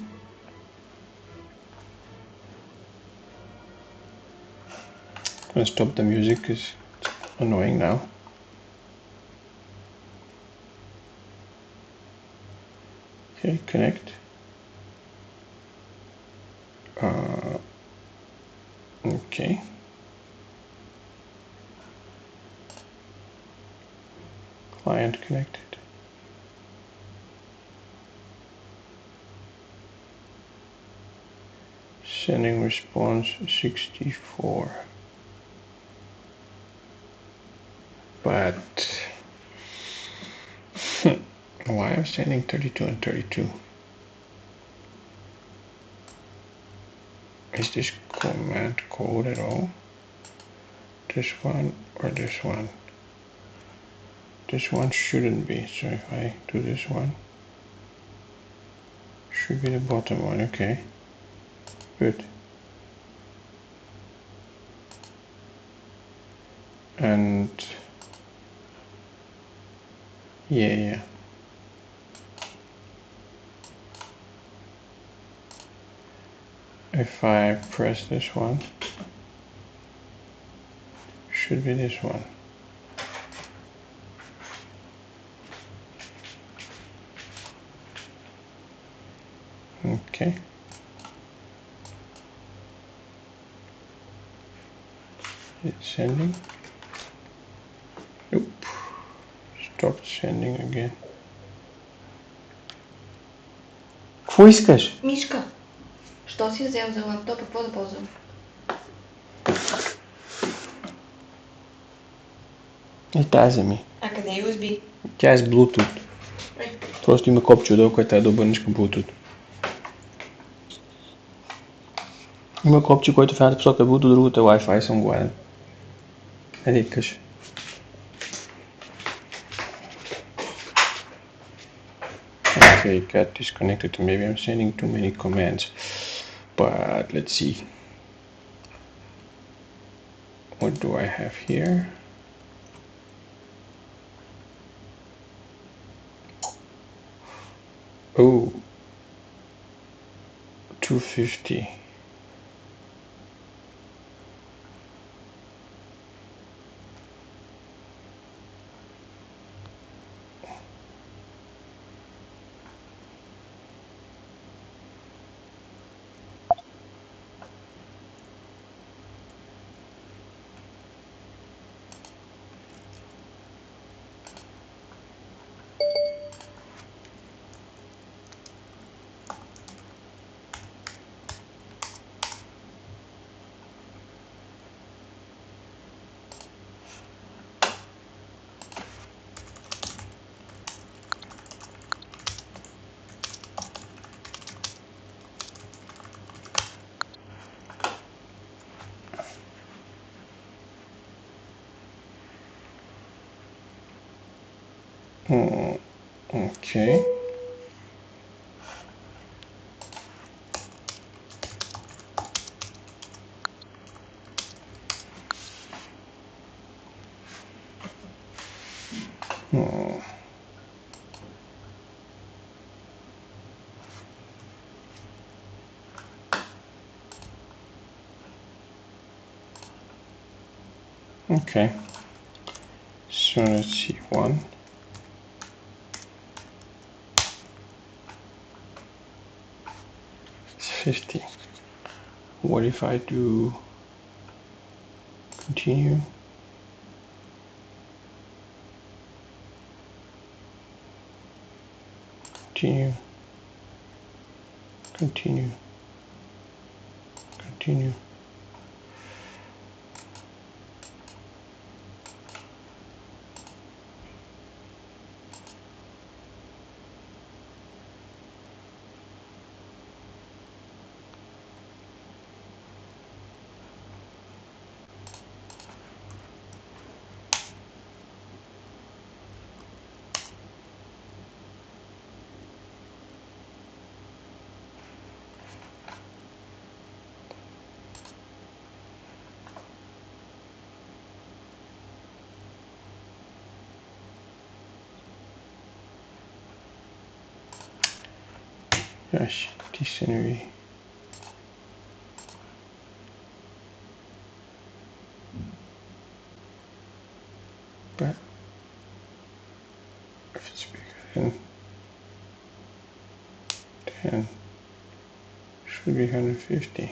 I'm gonna stop the music because it's annoying now. Okay, connect. Okay. Client connected. Sending response 64. But why am I sending 32 and 32? Is this command code at all? This one or this one? This one shouldn't be, so if I do this one, should be the bottom one. Okay, good. and yeah. If I press this one, should be this one. Okay. It's sending. Oop. Stopped sending again. Какво искаш? Мишка, що си взел за лаптопа? Какво да ползвам? Тази ми. А къде е USB? Тя е с Bluetooth. Просто има копче отдолу, което трябва да обърнеш към Bluetooth. Има копче, което в едната посока е Bluetooth, другата е Wi-Fi, съм гладен. Еди къш. Okay, it got disconnected. Maybe I'm sending too many commands. But let's see. What do I have here? Oh, 250. Okay. Okay. So let's see, 1. It's 50. What if I do continue? Continue. Continue. Continue. Gosh, dictionary. But if it's bigger than 10, should be 150.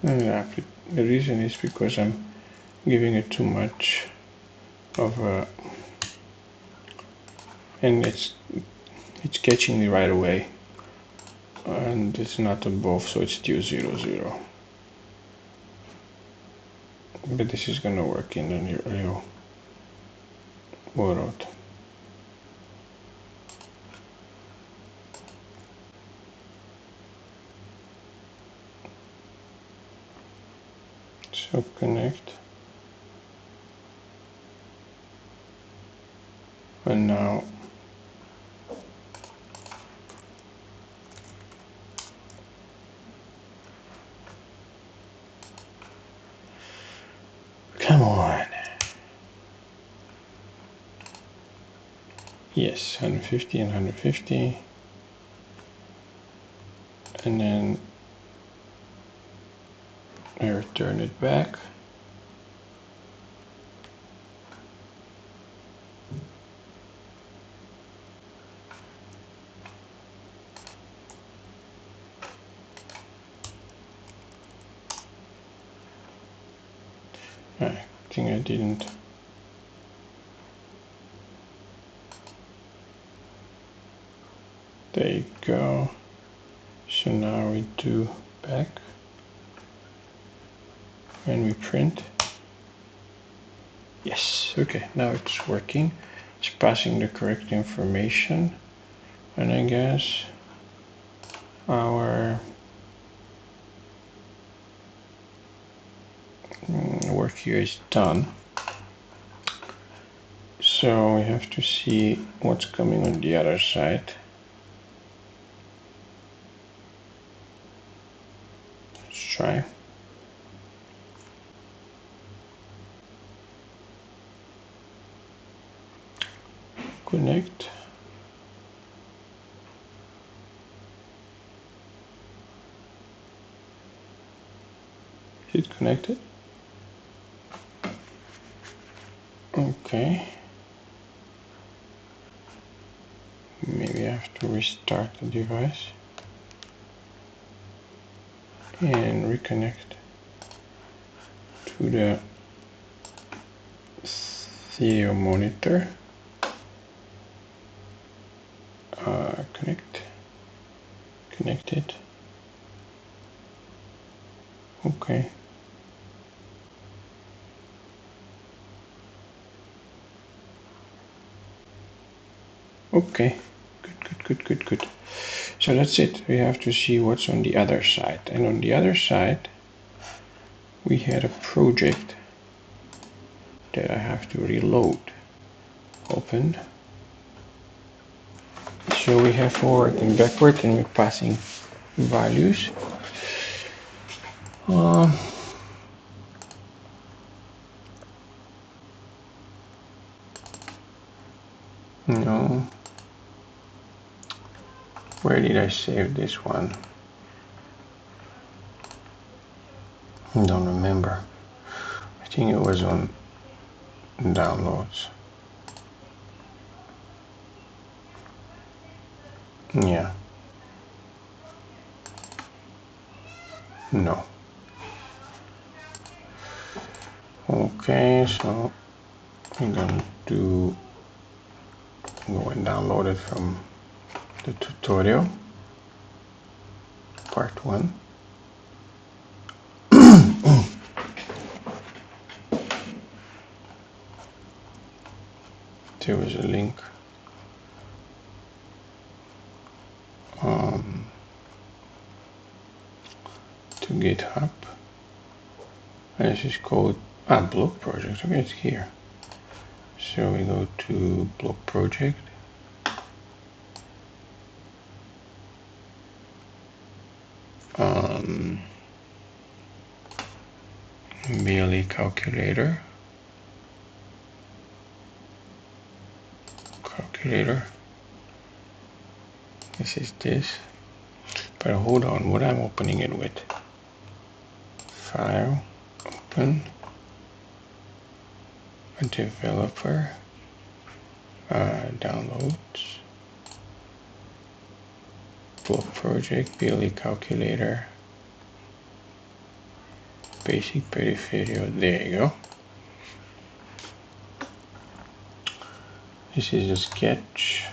Exactly. The reason is because I'm giving it too much of a, and it's catching me right away, and it's not above, so it's still 0, 0. But this is gonna work in the real world. So connect, and now come on. Yes, 150 and 150, and then I return it back. I think I didn't. There you go. So now we do back and we print. Yes, okay, now it's working. It's passing the correct information, and I guess our work here is done. So we have to see what's coming on the other side. Let's try. Connect. Is it connected? Okay. Maybe I have to restart the device and reconnect to the stereo monitor. Connected. Okay. Okay. Good. So that's it. We have to see what's on the other side. And on the other side, we had a project that I have to reload. Open. So we have forward and backward, and we're passing values. No. Where did I save this one? I don't remember. I think it was on downloads. Yeah. No. Okay, so I'm going to go and download it from the tutorial, part 1. There was a link to GitHub. And this is called blog project. Okay, it's here. So we go to blog project. BLE calculator. This is this. But hold on, what I'm opening it with? File, open, a developer, downloads, blog project, BLE calculator. basic peripheral. There you go. This is a sketch.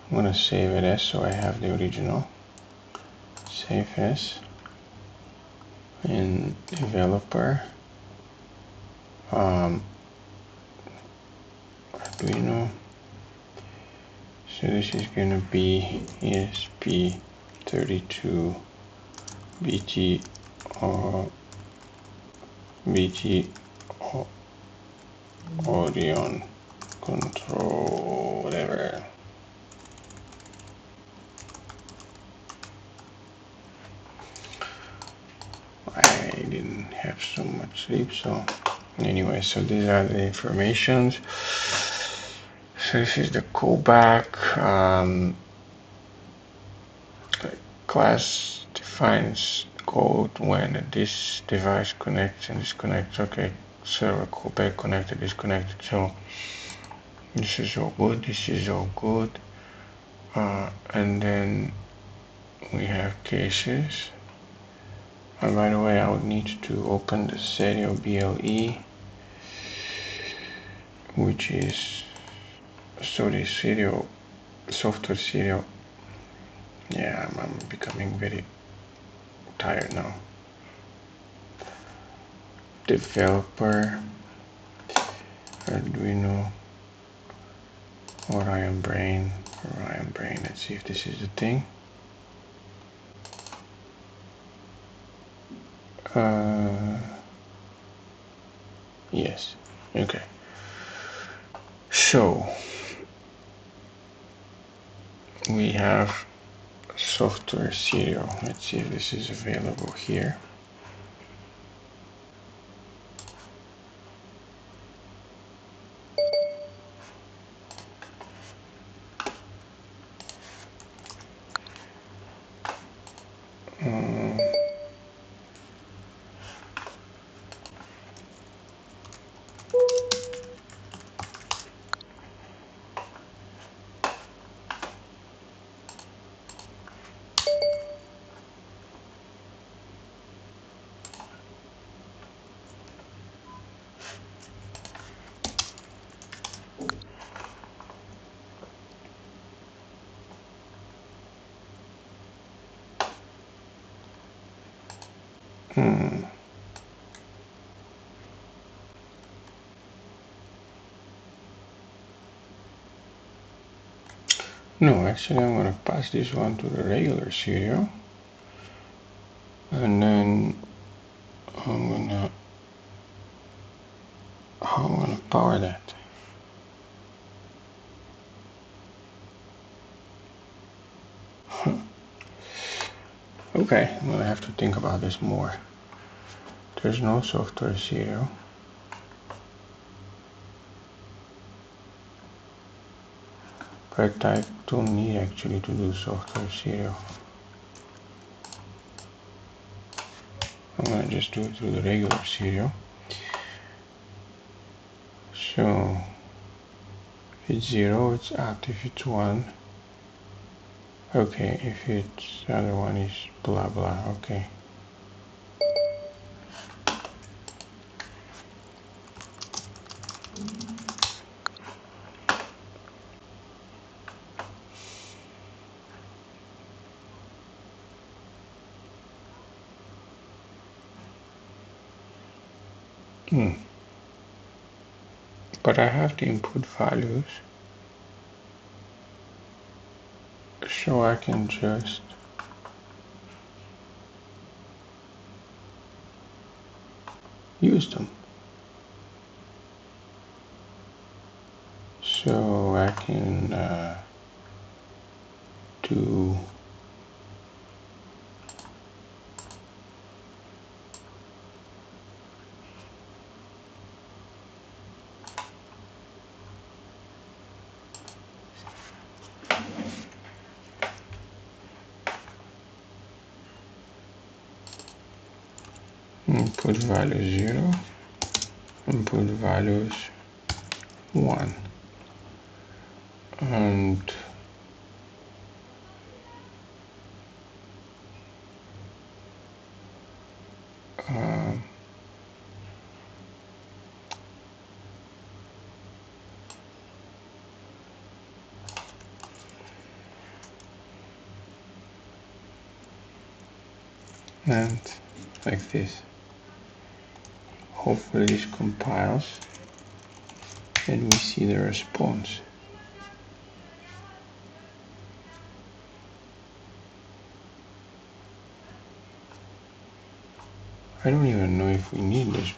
I'm gonna save it as, so I have the original. Save as. And developer. Arduino. So this is gonna be ESP32 BT or BT Orion control, whatever. I didn't have so much sleep, so anyway, so these are the informations. So this is the callback. Class defines code when this device connects and disconnects. Okay, server callback connected, disconnected. So this is all good. This is all good. And then we have cases. And by the way, I would need to open the serial BLE, which is serial software serial. Yeah, I'm becoming very tired now. Developer, Arduino, Orion Brain. Let's see if this is the thing. Yes. Okay. So we have software serial. Let's see if this is available here. No, actually I'm going to pass this one to the regular serial, and then I'm gonna power that. Okay, I'm gonna have to think about this more. There's no software serial. But I don't need actually to do software serial. I'm gonna just do it through the regular serial. So if it's 0, it's out. If it's 1, okay. If it's the other one is blah blah, okay. But I have the input values, so I can just use them. So I can do input value 0, input values 1, and and like this. Hopefully this compiles and we see the response. I don't even know if we need this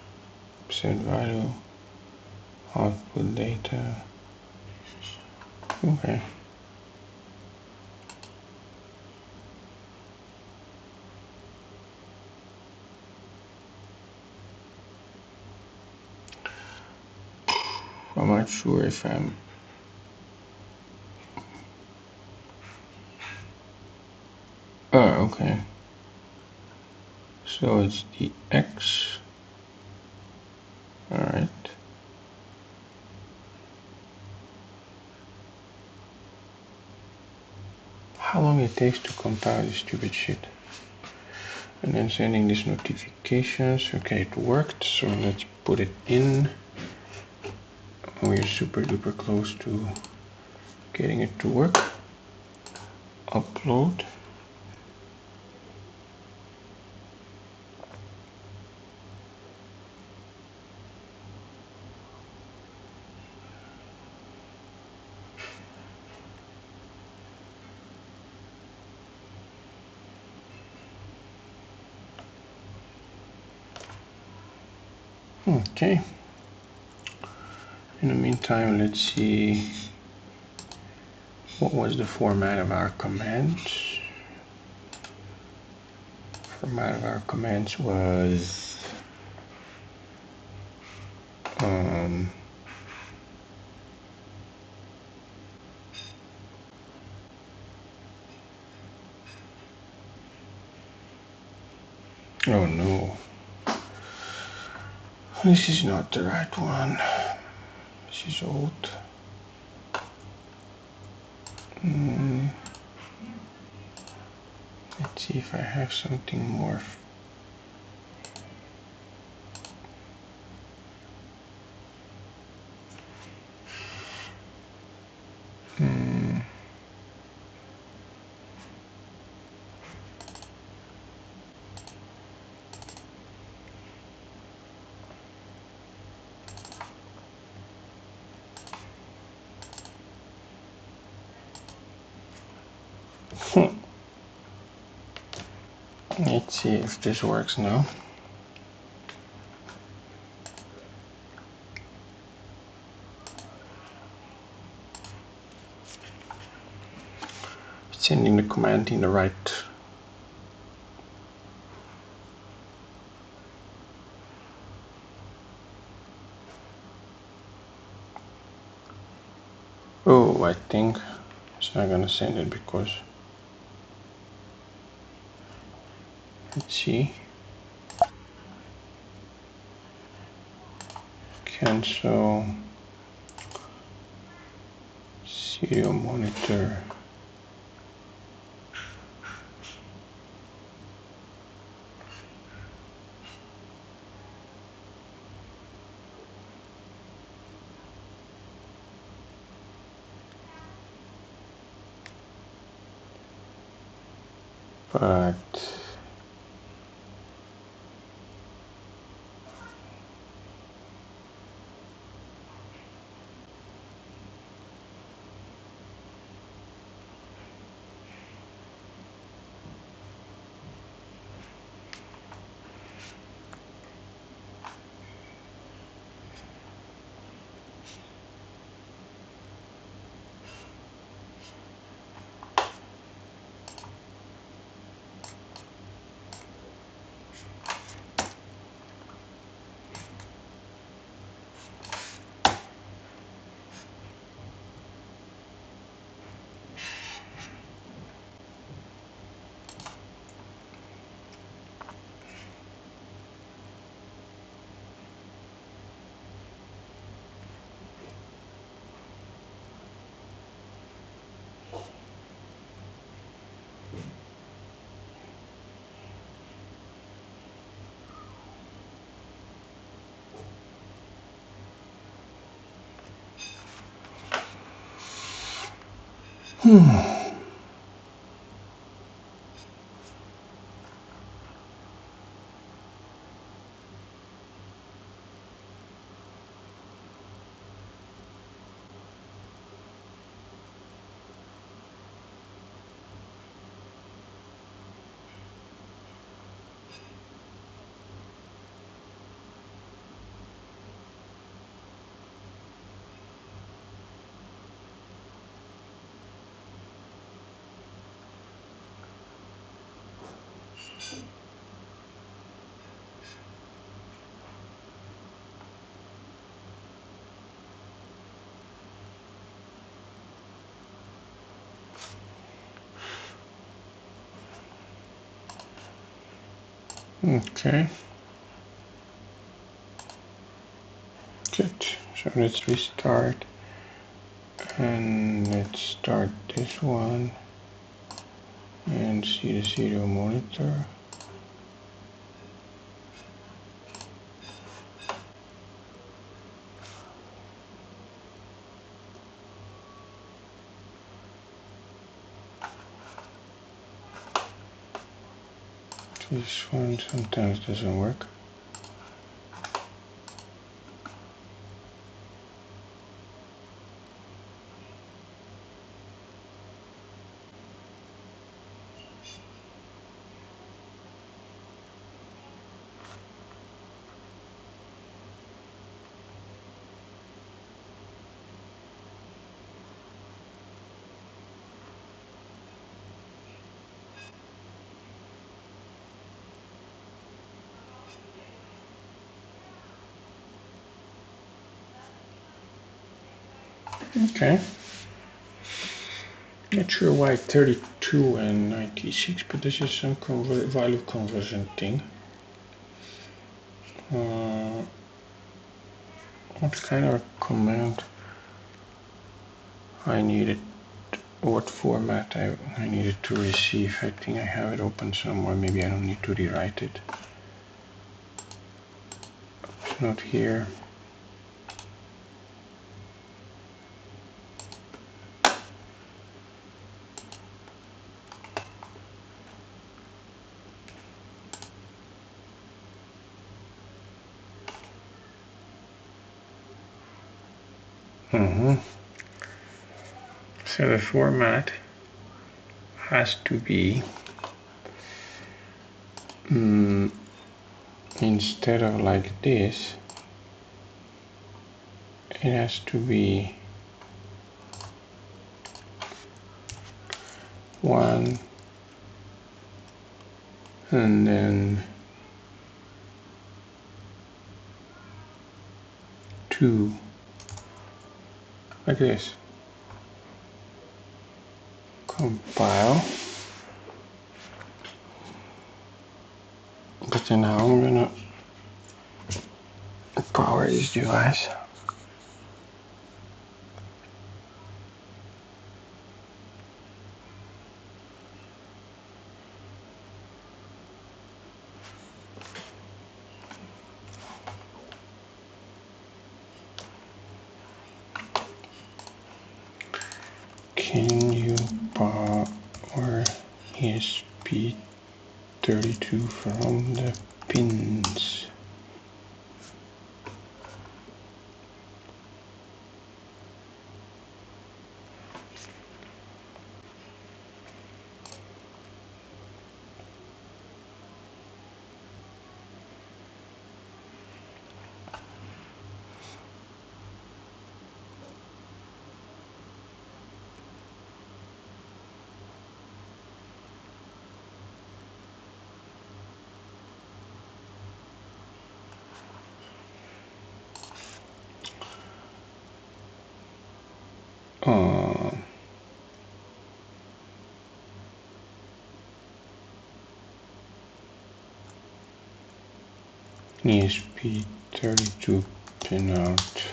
set value, output data. Okay. I'm not sure if I'm okay. So it's the X. Alright. How long it takes to compile this stupid shit. And then sending these notifications. Okay, it worked, so let's put it in. We're super duper close to getting it to work. Upload. Okay. In the meantime, let's see what was the format of our commands. Format of our commands was oh no, this is not the right one. This is old. Let's see if I have something more. Let's see if this works now. Sending the command in the right. Oh, I think it's not gonna send it because, let's see. Cancel serial monitor. But Okay. Good. So let's restart and let's start this one and see the serial monitor. This one sometimes doesn't work. Okay. Not sure why 32 and 96, but this is some value conversion thing. What kind of command I needed, what format I needed to receive. I think I have it open somewhere. Maybe I don't need to rewrite it. It's not here. So the format has to be instead of like this, it has to be 1 and then 2, like this. Compile. But then now I'm gonna power this device. Can you power ESP32 from the pins? ESP32 pin out.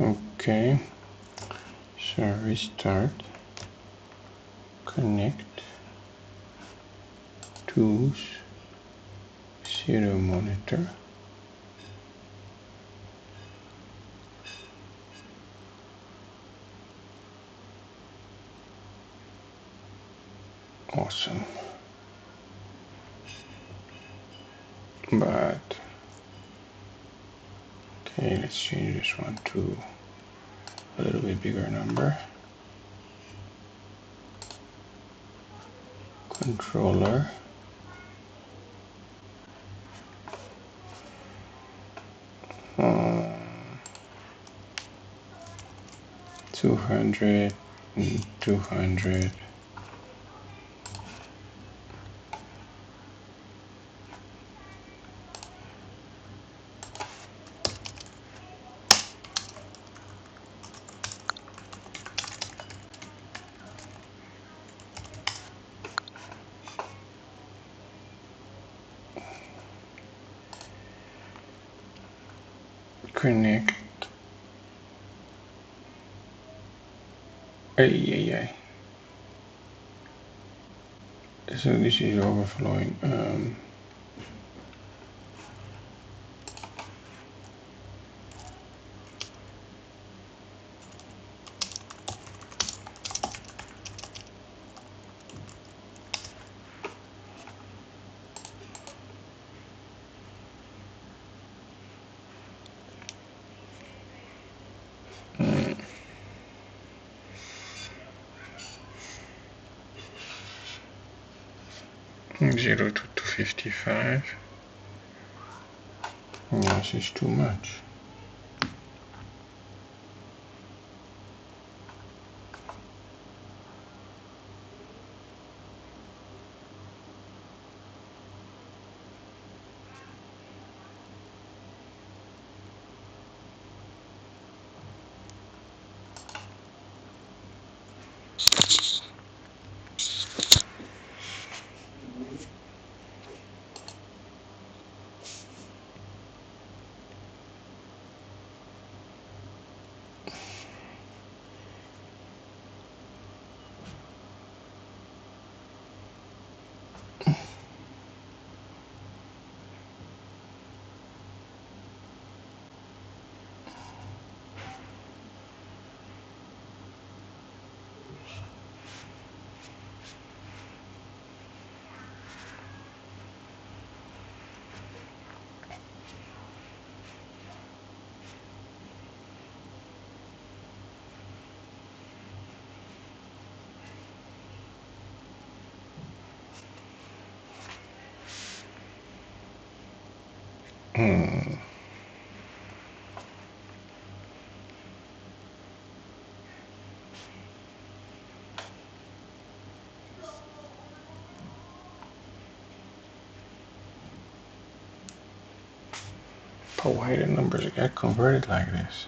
Okay, so restart, connect, tools, serial monitor. Awesome. But okay, let's change this one to a little bit bigger number. Controller. Uh, 200 and 200. Connect. Ay. So this is overflowing. 0 to 255. This is too much. But why the numbers get converted like this?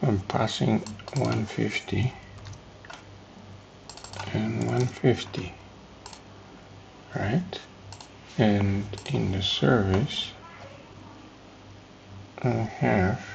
I'm passing 150 and 150, right? And in the service, I have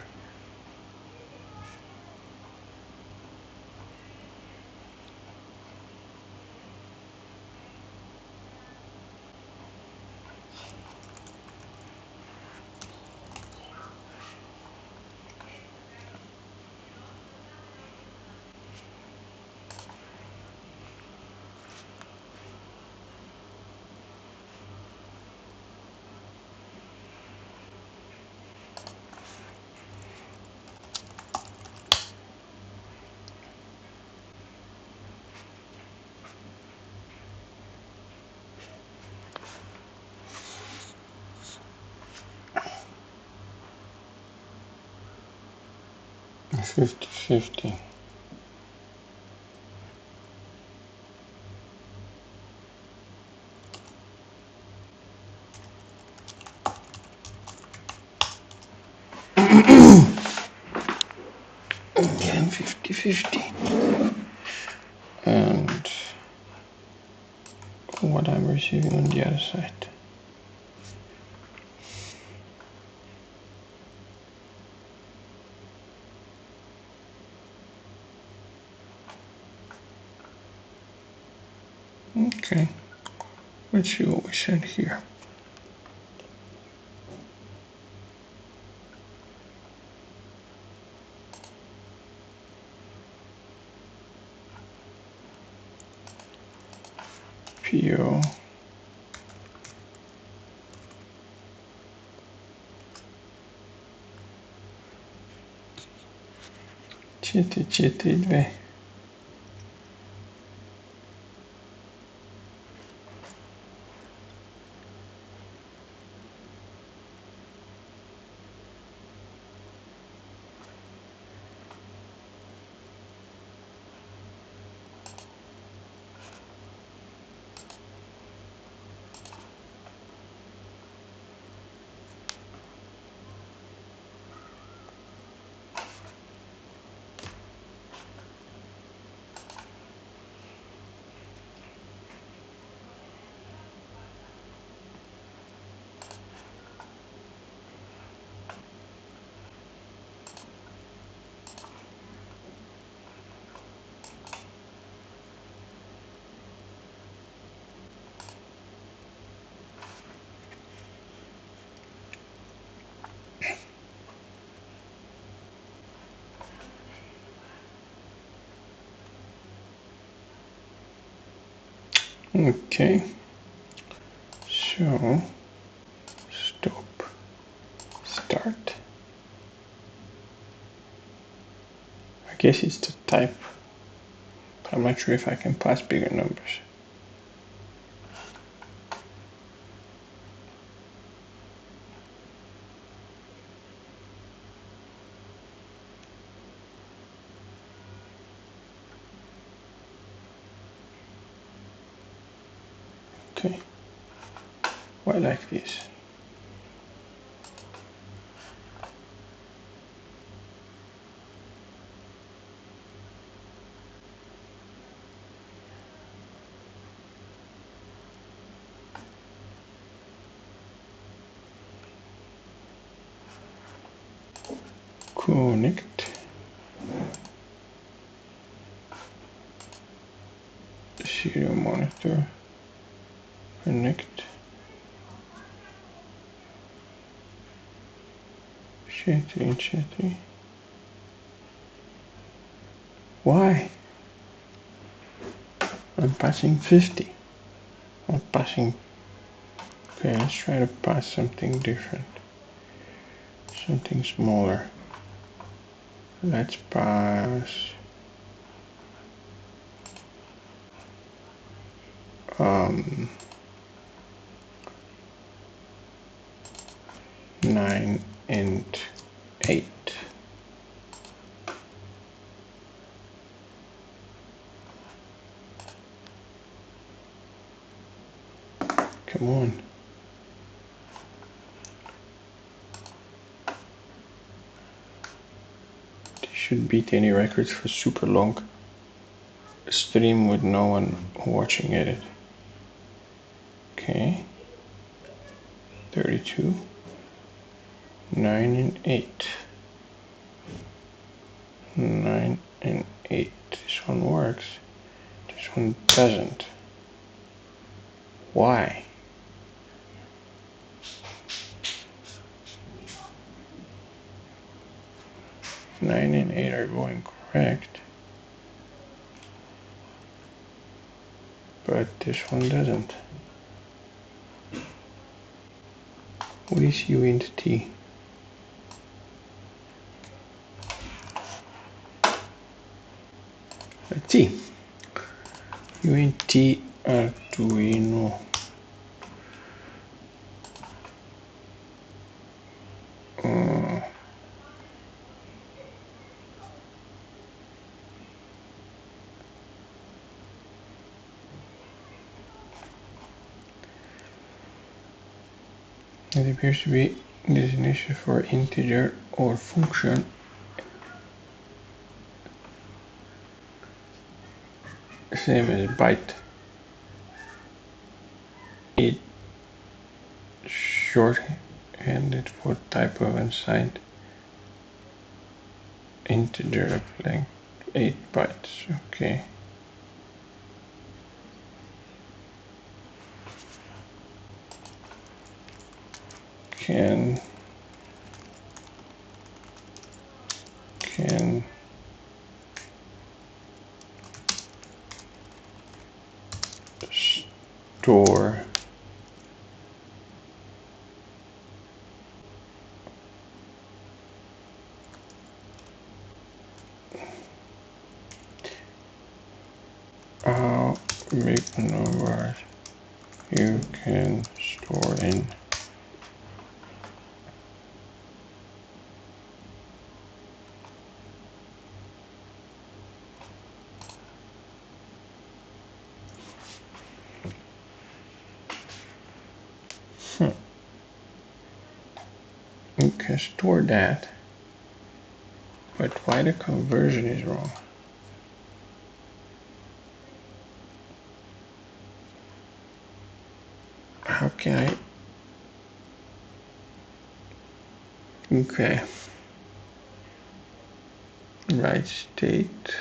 a 50-50. Again, 50-50. And what I'm receiving on the other side. Okay, let's see what we send here. PO CT2. Okay, so stop, start. I guess it's the type, but I'm not sure if I can pass bigger numbers. Okay, why like this? Connect serial monitor, connect SHA-3. Why? I'm passing 50. I'm passing. Okay, let's try to pass something different. Something smaller. Let's pass 9 and 8. Come on. This should beat any records for super long stream with no one watching it. Okay. 32. 9 and 8. 9 and 8. This one works. This one doesn't. Why? Nine and 8 are going correct, but this one doesn't. What is U into T? Let's see. U into T Arduino. It appears to be designation for integer or function. Same as byte. It shorthanded for type of unsigned integer of length 8 bytes. Okay. Can big numbers you can store in you can store that, but why the conversion is wrong? How can I? Okay. Write state.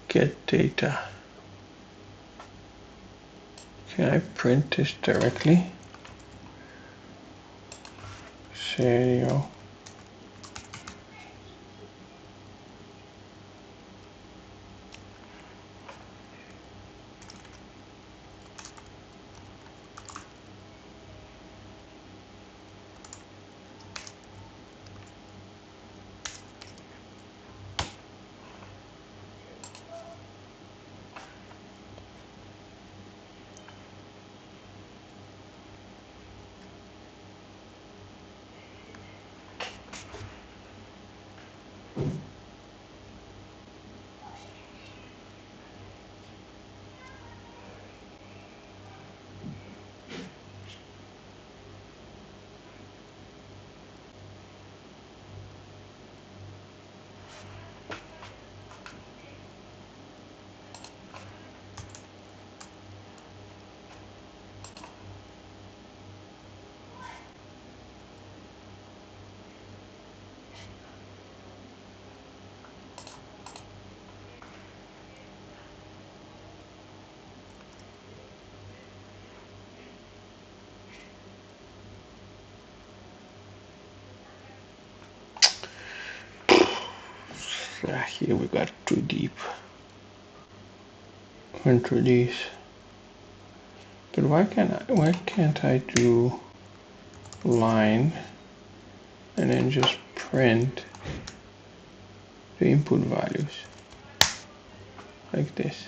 Get data. Can I print this directly? Serial. Here we got too deep into these. But why can't I do line and then just print the input values like this?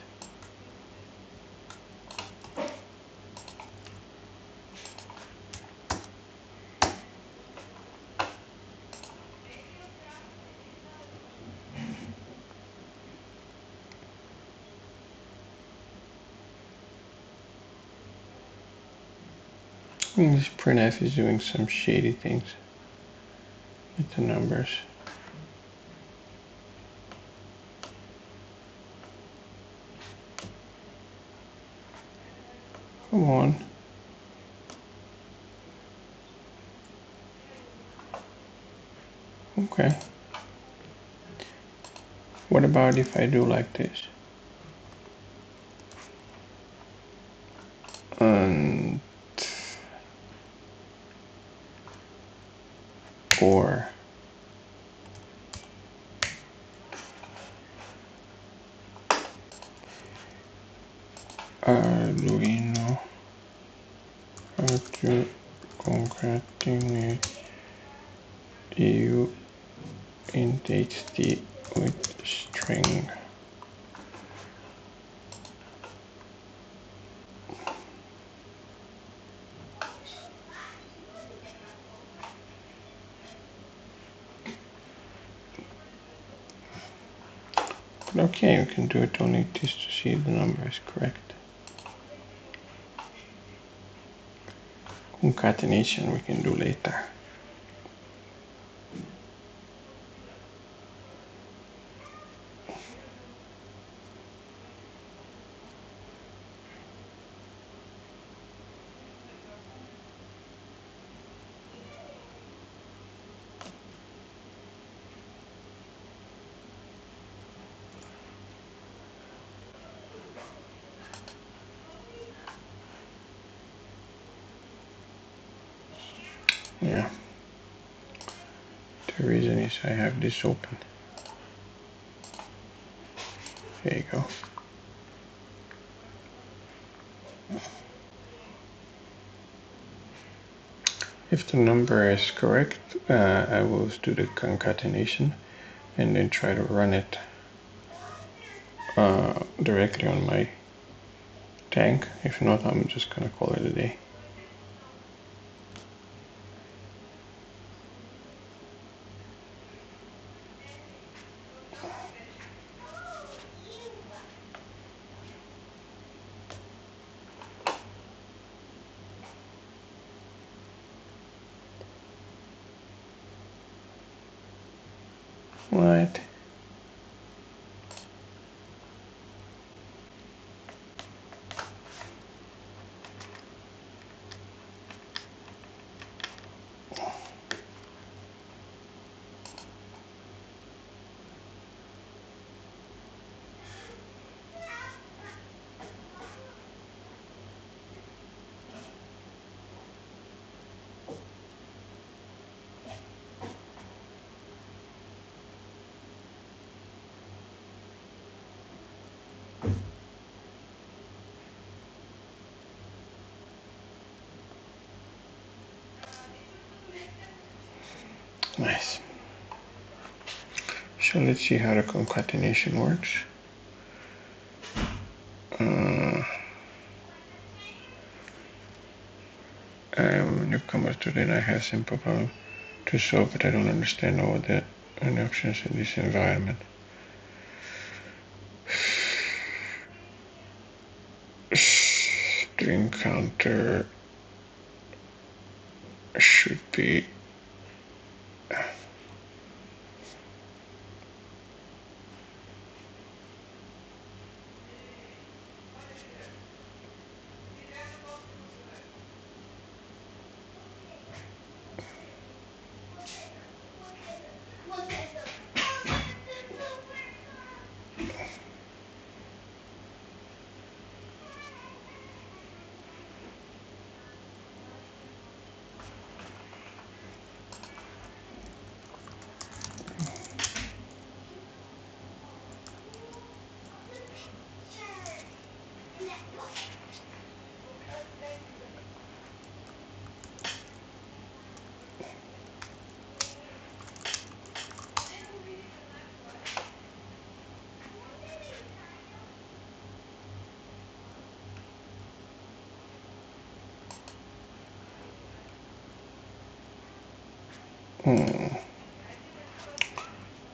This printf is doing some shady things with the numbers. Come on. Okay. What about if I do like this? Or Arduino, how to concatenate EU in txt with string. Okay, you can do it, don't need this to see if the number is correct. Concatenation we can do later. Yeah. The reason is I have this open. There you go. If the number is correct, I will do the concatenation and then try to run it directly on my tank. If not, I'm just gonna call it a day. Right. Nice. So let's see how the concatenation works. I'm a newcomer today and I have simple problem to solve, but I don't understand all the options in this environment. String counter should be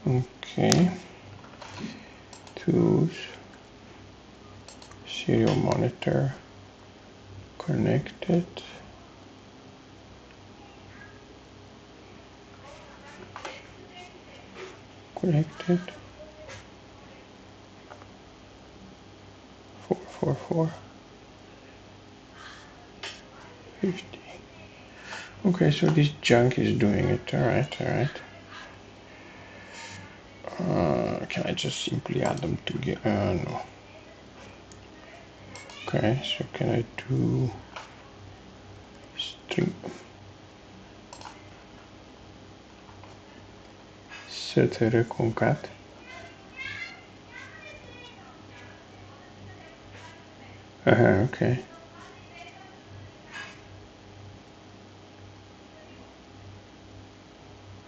okay. Tools, serial monitor, connected. Connected. 444. 50. Okay, so this junk is doing it. Alright, alright. Can I just simply add them together? No. Okay, so can I do string ctr concat? Okay.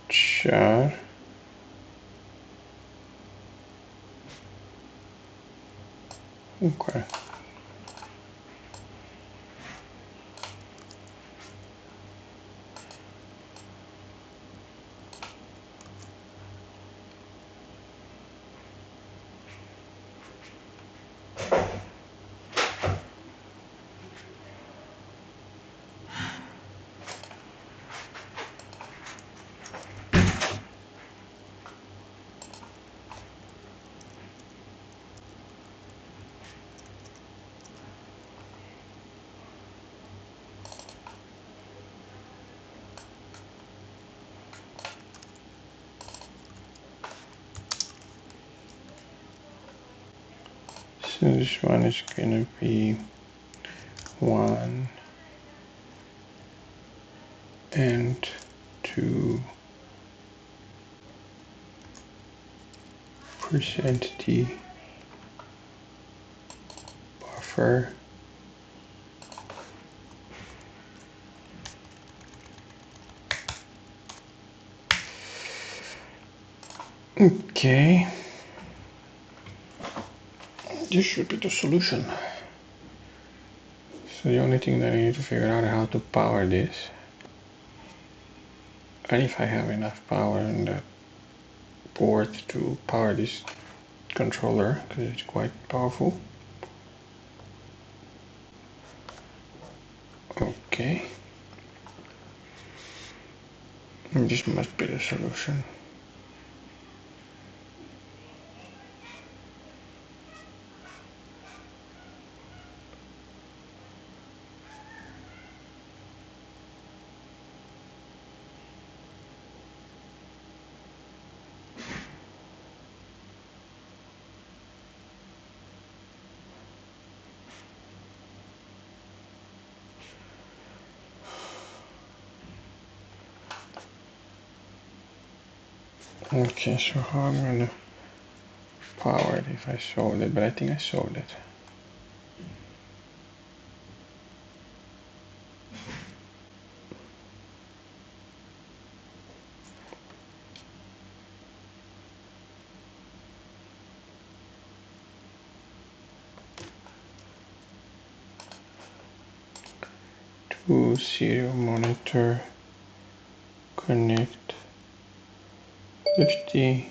Char. Okay. So this one is gonna be 1 and 2 percent %t buffer. Okay. This should be the solution. So the only thing that I need to figure out is how to power this. And if I have enough power in that board to power this controller, because it's quite powerful. Okay. And this must be the solution. Okay, so how I'm gonna power it if I solved it, but I think I solved it. To serial monitor, connect 50.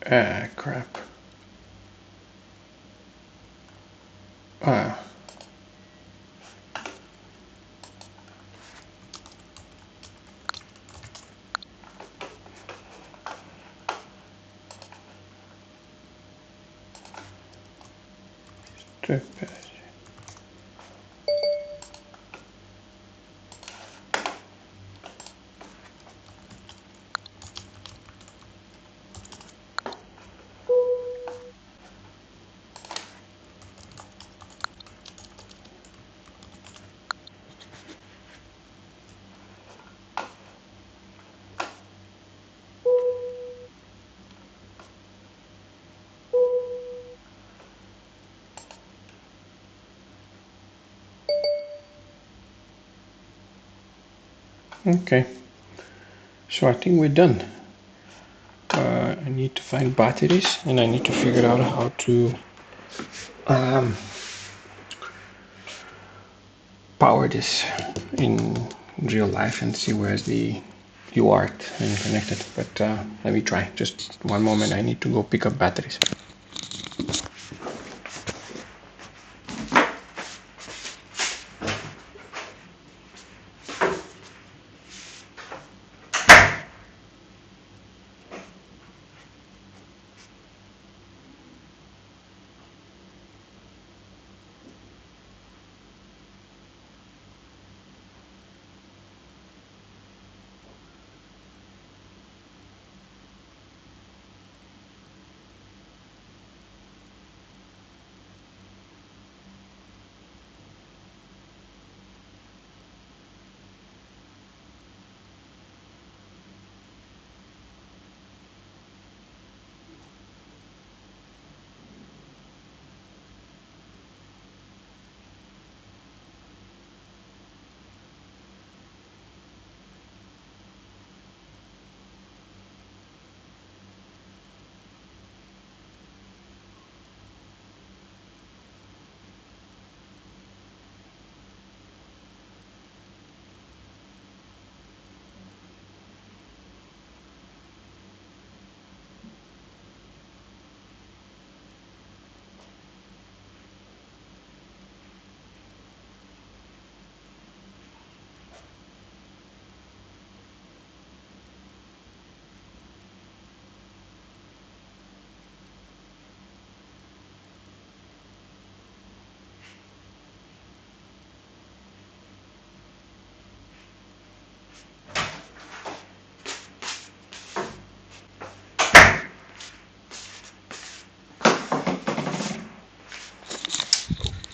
Ah, crap. Ah. Stupid. Okay, so I think we're done. I need to find batteries and I need to figure out how to power this in real life and see where's the UART and connect it. But let me try. Just one moment, I need to go pick up batteries.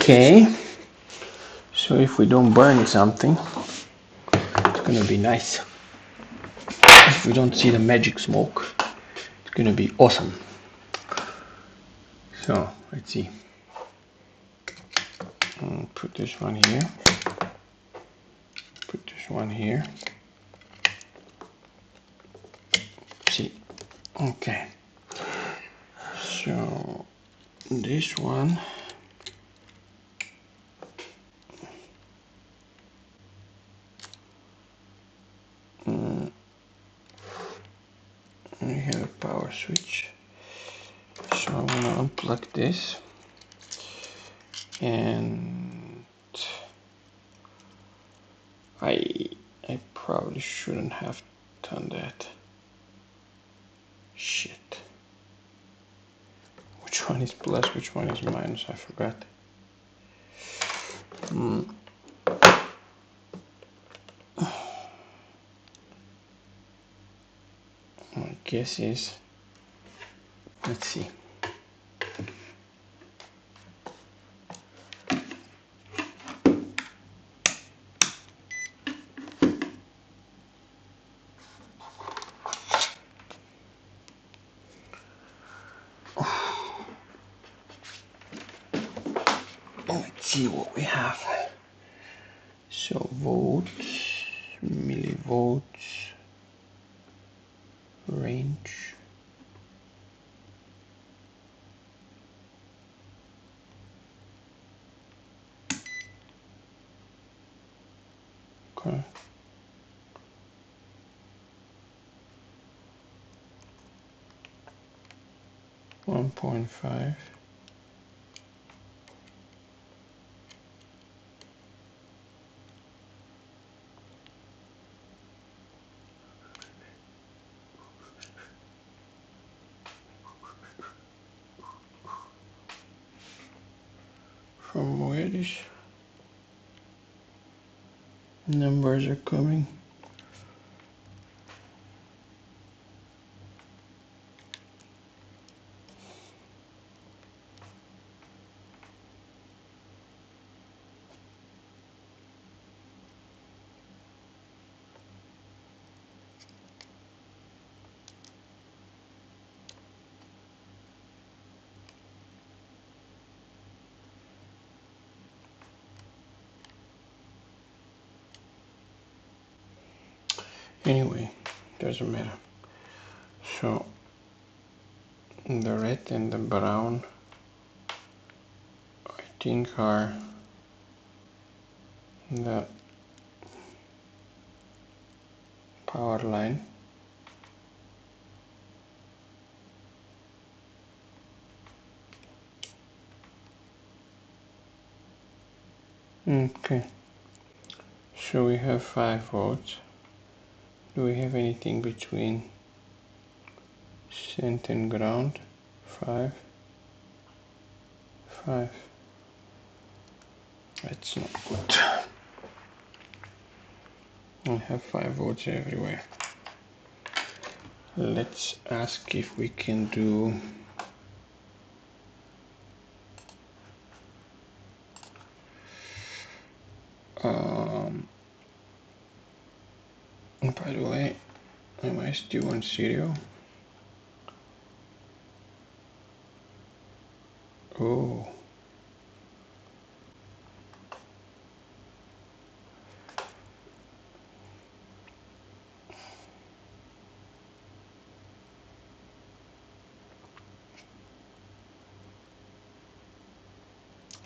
Okay, so if we don't burn something, it's gonna be nice. If we don't see the magic smoke, it's gonna be awesome. So let's see. Put this one here. Put this one here. See. Okay. So this one we have a power switch, so I'm gonna unplug this, and I probably shouldn't have done that. Shit. Which one is plus, which one is minus? I forgot. My guess is, let's see. Let's see what we have. So volts, millivolts, range. Okay. .5. From where these numbers are coming. Anyway, doesn't matter. So the red and the brown, I think, are the power line. Okay, so we have 5 volts. Do we have anything between center and ground? 5. That's not good. I have 5 volts everywhere. Let's ask if we can do by the way, am I still on serial? Oh,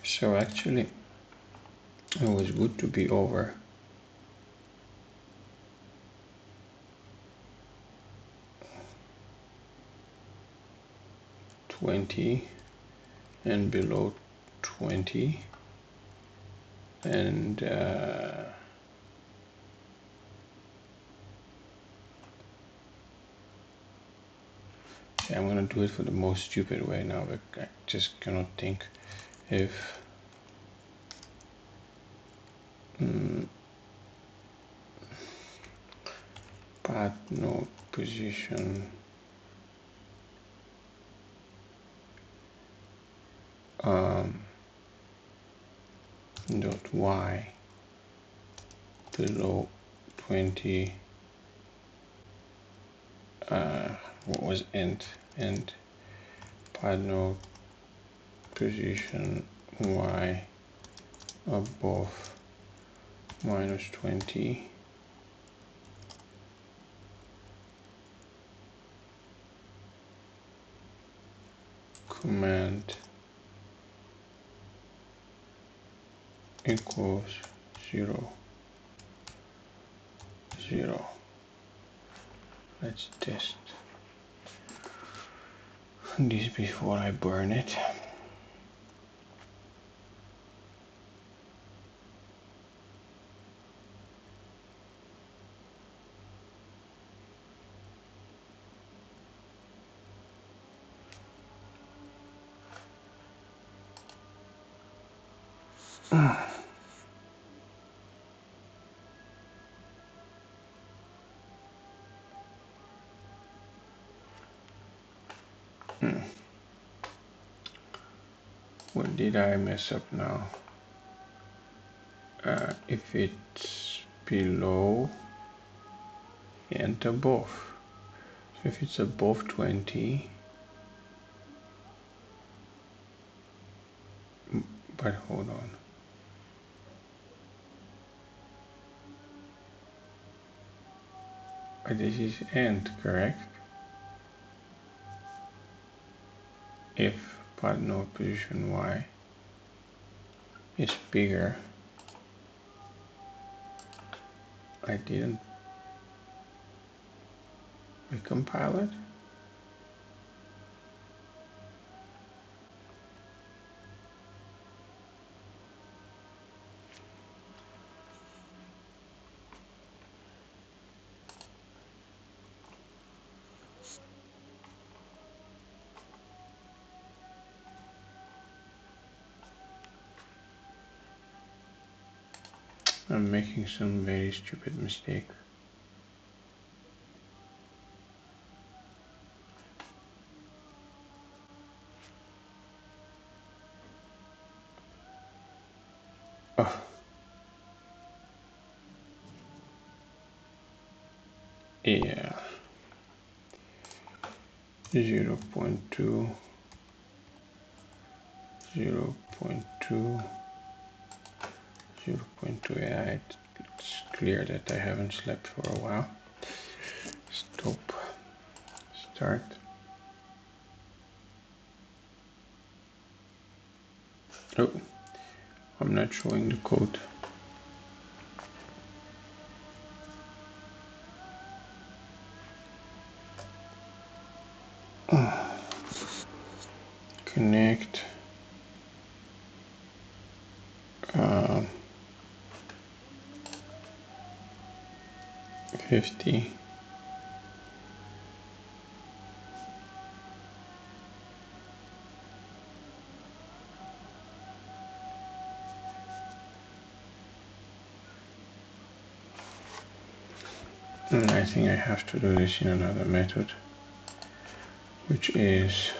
so actually it was good to be over 20 and below 20, and I'm gonna do it for the most stupid way now, but I just cannot think if path node position dot y below 20, what was end path node position y above minus 20. command equals 0, 0. Let's test this before I burn it. What did I mess up now? If it's below and above. So if it's above 20, but hold on. This is end, correct? If partner position Y is bigger, I didn't recompile it. I'm making some very stupid mistake. Oh. Yeah. 0.2, 0.2, 0.2. Yeah, it's clear that I haven't slept for a while. Stop. Start. Oh, I'm not showing the code. Connect. 50. And I think I have to do this in another method, which is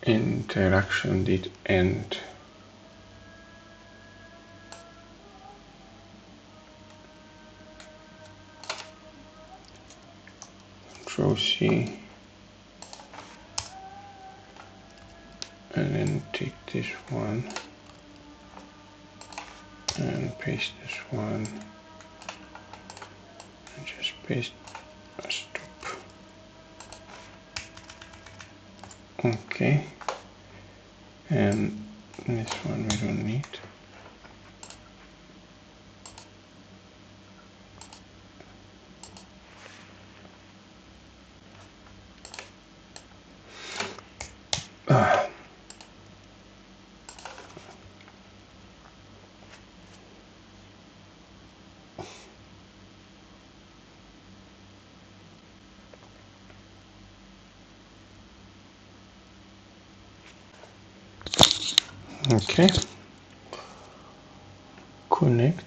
interaction did end. Control C, and then take this one and paste this one and just paste a stop. Okay, and this one we don't need. Okay, connect.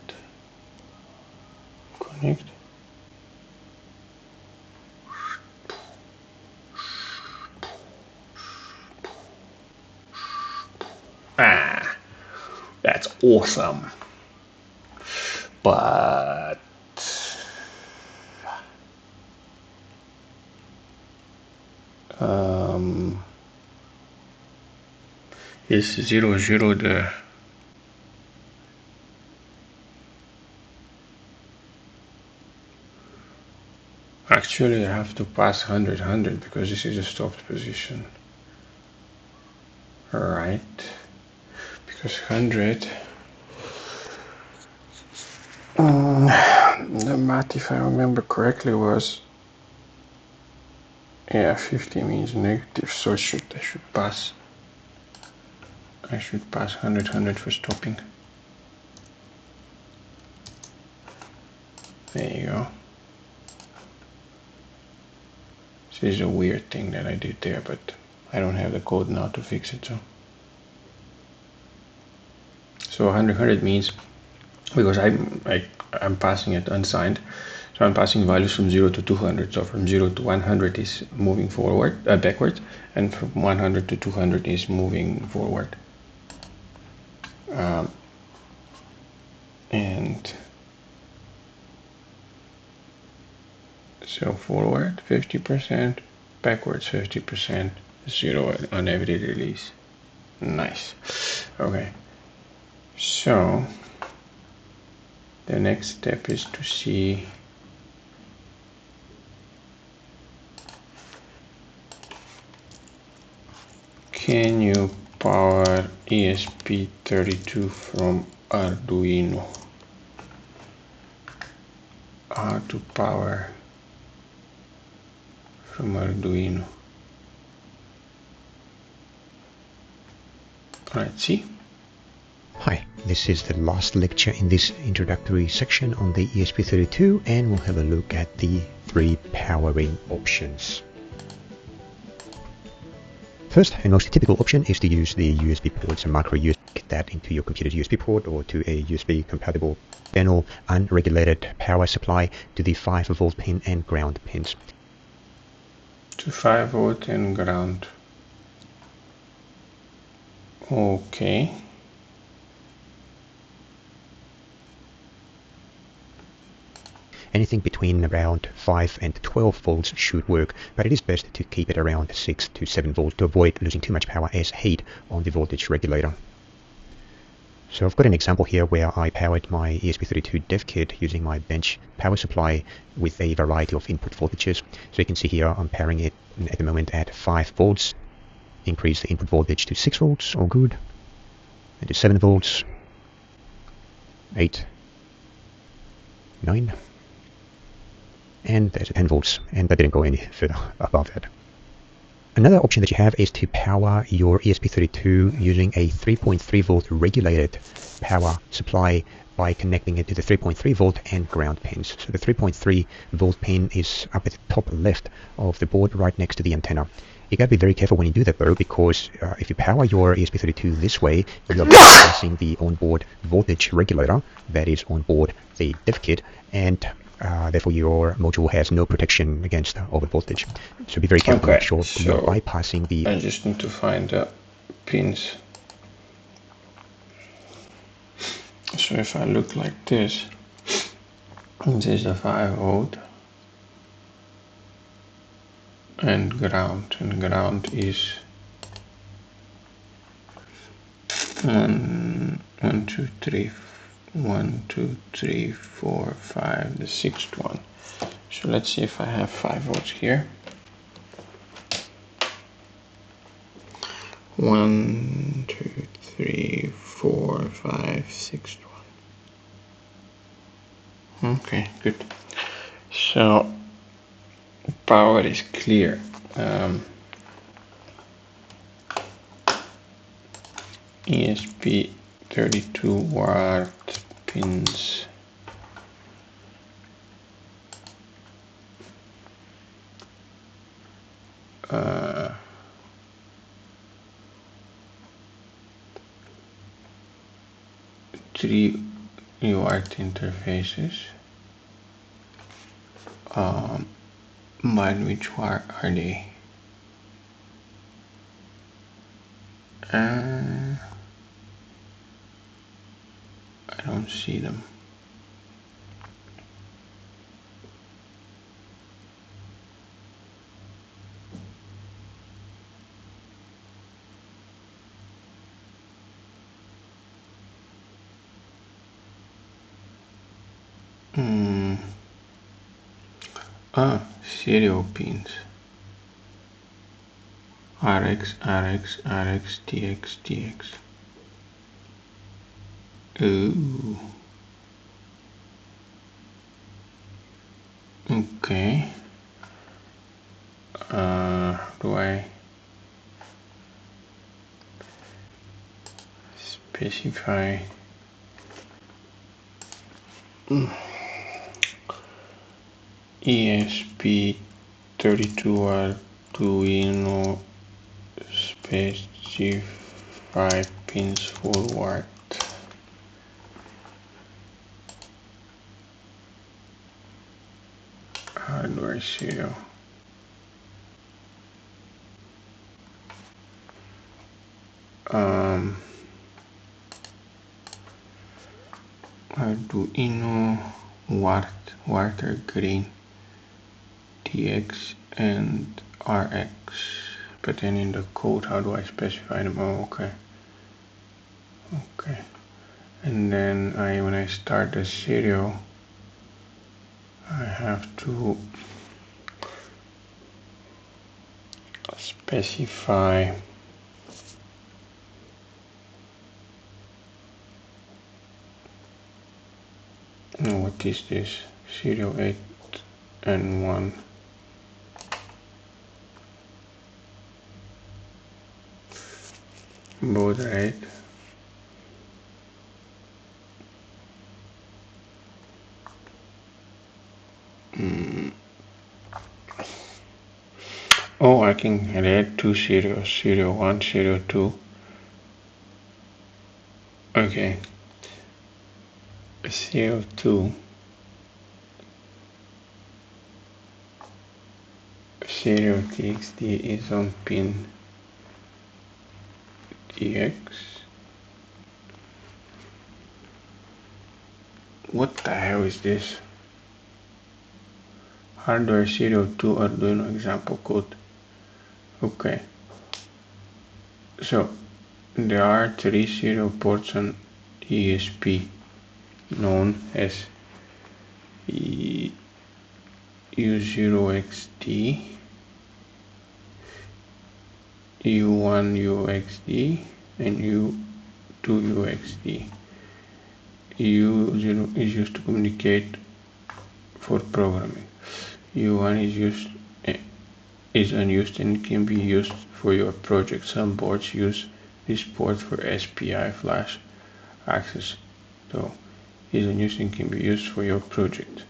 Ah, that's awesome. But is 0, 0 the Actually, I have to pass 100 because this is a stopped position. Right, because 100, the math, if I remember correctly, was, yeah, 50 means negative, so I should pass 100 for stopping. There you go. This is a weird thing that I did there, but I don't have the code now to fix it. So 100 means, because I'm passing it unsigned, so I'm passing values from 0 to 200. So from 0 to 100 is moving forward, backwards, and from 100 to 200 is moving forward. And so forward 50%, backwards 50%, 0 on every release. Nice. Okay. So the next step is to see can you power ESP32 from Arduino. How to power from Arduino. Let's see. Hi, this is the last lecture in this introductory section on the ESP32, and we'll have a look at the 3 powering options. First and most typical option is to use the USB ports and micro USB, get that into your computer's USB port or to a USB compatible panel unregulated power supply to the 5V pin and ground pins. To 5V and ground. Okay. Anything between around 5 and 12 volts should work, but it is best to keep it around 6 to 7 volts to avoid losing too much power as heat on the voltage regulator. So I've got an example here where I powered my ESP32 dev kit using my bench power supply with a variety of input voltages. So you can see here I'm powering it at the moment at 5 volts. Increase the input voltage to 6 volts, all good. And to 7 volts, 8, 9, and there's 10 volts, and that didn't go any further above that. Another option that you have is to power your ESP32 using a 3.3 volt regulated power supply by connecting it to the 3.3 volt and ground pins. So the 3.3 volt pin is up at the top left of the board right next to the antenna. You got to be very careful when you do that though, because if you power your ESP32 this way, you are bypassing the onboard voltage regulator that is on board the dev kit, and therefore your module has no protection against over voltage. So be very careful to make sure you're bypassing the... I just need to find the pins. So if I look like this is the 5V and ground is 1, 2, 3, 1, 2, 3, 4, 5, the 6th one. So let's see if I have 5V here. 1, 2, 3, 4, 5, 6th one. Okay, good. So power is clear. ESP32 watt pins. Three UART interfaces. But which are they? I don't see them. serial pins. RX, RX, RX, TX, TX. Ooh. Okay. Do I specify ESP32 Arduino specify pins forward? Hardware serial. Arduino water green TX and RX, but then in the code how do I specify them? Oh, okay, and then when I start the serial I have to specify what is this? Serial 8 and 1. Baud rate. Oh, I can add two serials, serial 1, serial 2. Okay. Serial 2. Serial TXT is on pin TX. What the hell is this? Hardware serial 2 Arduino example code. Okay. So there are 3 serial ports on ESP known as U0XD, U1UXD, and U2UXD. U0 is used to communicate for programming. U1 is unused and can be used for your project. Some boards use this port for SPI flash access, so is unused and can be used for your project.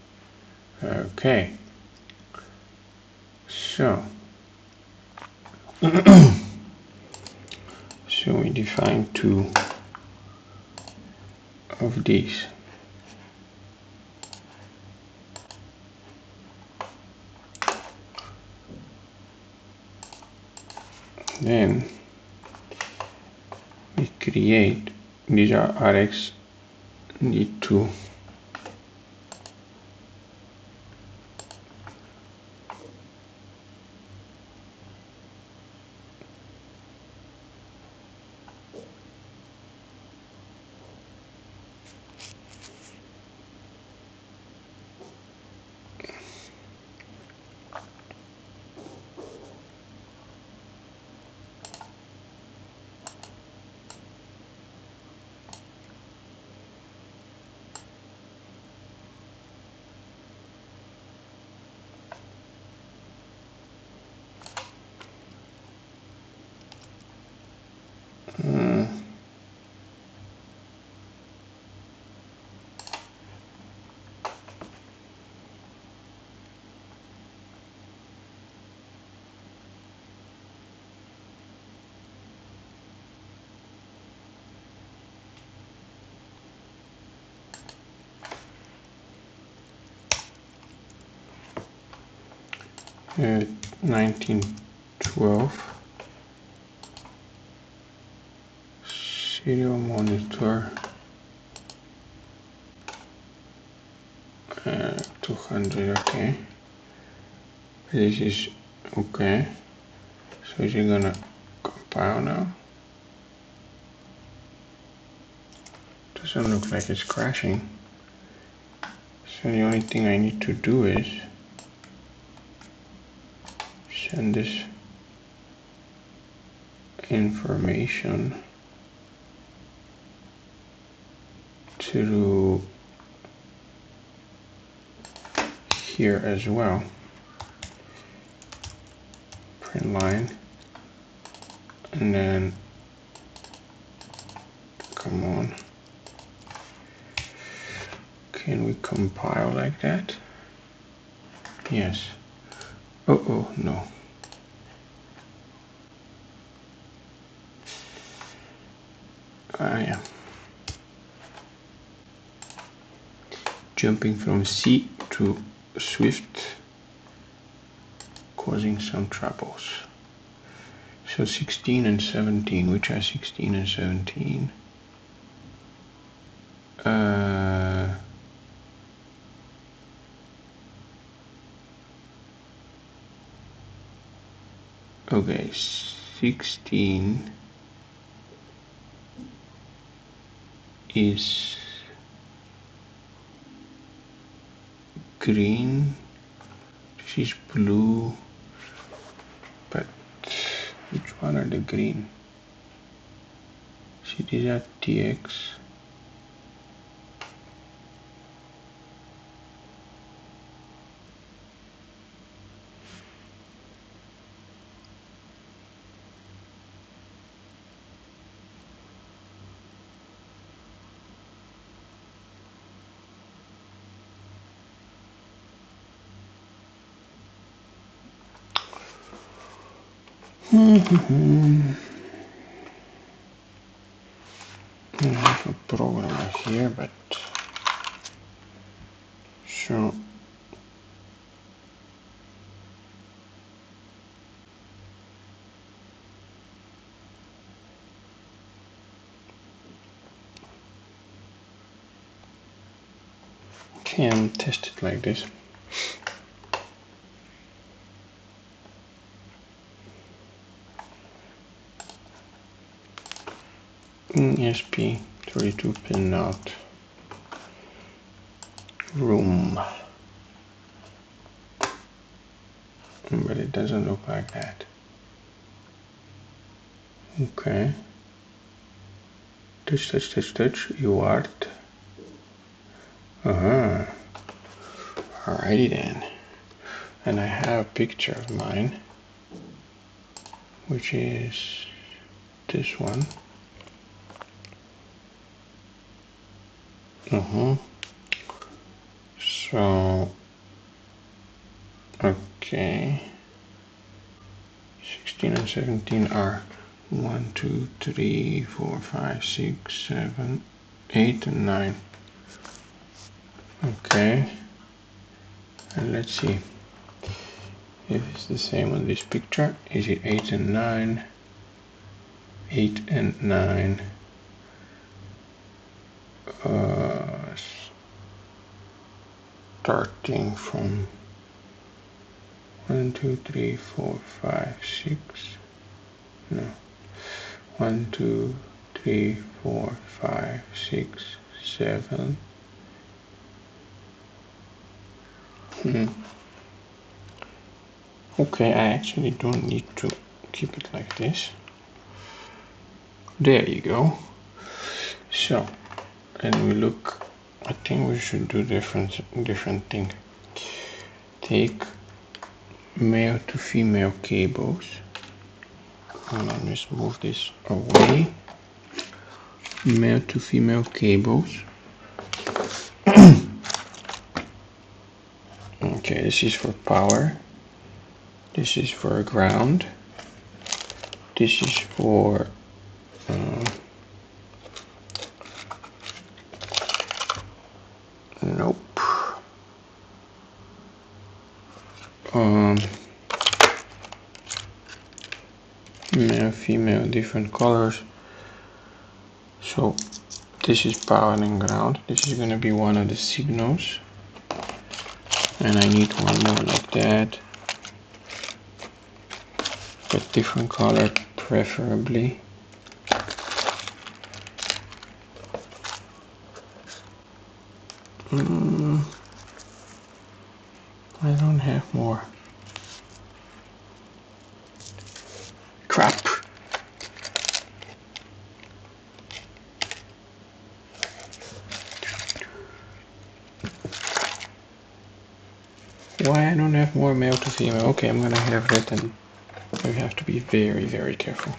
Okay, so so we define 2 of these. Then we create, these are RX, need to uh, 1912 serial monitor 200. Okay, this is okay. So is it gonna compile now? Doesn't look like it's crashing. So the only thing I need to do is send this information through here as well. Print line, and then come on, can we compile like that? Yes. Oh no. Yeah. Jumping from C to Swift, causing some troubles. So 16 and 17, which are 16 and 17? Okay, 16 is green, this is blue, but which one are the green? See, these are TX. I have a program here, but so can test it like this. ESP32 pin out room, but it doesn't look like that. Okay, touch, UART. Alrighty then. And I have a picture of mine, which is this one. So, okay, 16 and 17 are 1, 2, 3, 4, 5, 6, 7, 8, and 9. Okay, and let's see if it's the same on this picture. Is it 8 and 9? 8 and 9. Starting from 1, 2, 3, 4, 5, 6. No. 1, 2, 3, 4, 5, 6, 7. Okay, I actually don't need to keep it like this. There you go. So, and we look, I think we should do different thing. Take male to female cables. Hold on, let's move this away. Male to female cables. Okay, this is for power. This is for ground. This is for nope. Male, female, different colors. So this is power and ground. This is gonna be one of the signals, and I need one more like that, but different color preferably. I don't have more. Crap. Why I don't have more male to female? Okay, I'm gonna have that, and we have to be very, very careful.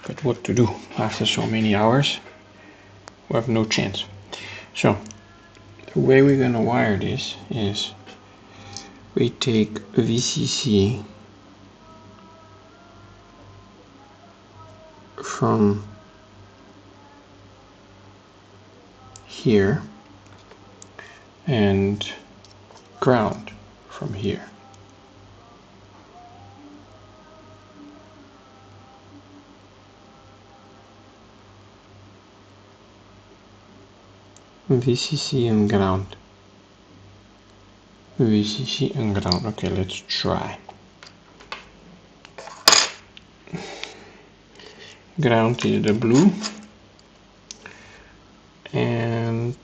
But what to do after so many hours? We have no chance. So the way we're gonna wire this is we take VCC from here and ground from here. VCC and ground. VCC and ground. Okay, let's try. Ground is the blue, and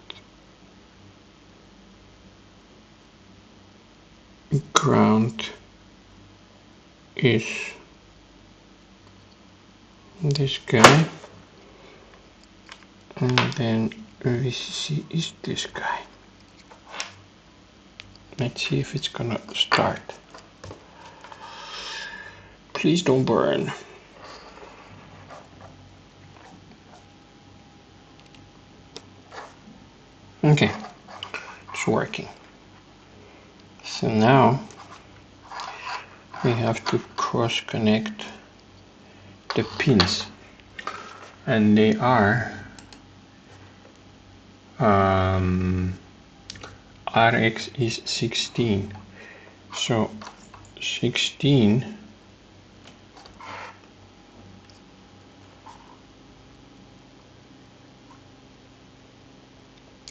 ground is this guy, and then VCC is this guy. Let's see if it's gonna start. Please don't burn. Okay, it's working. So now we have to cross connect the pins, and they are RX is 16, so 16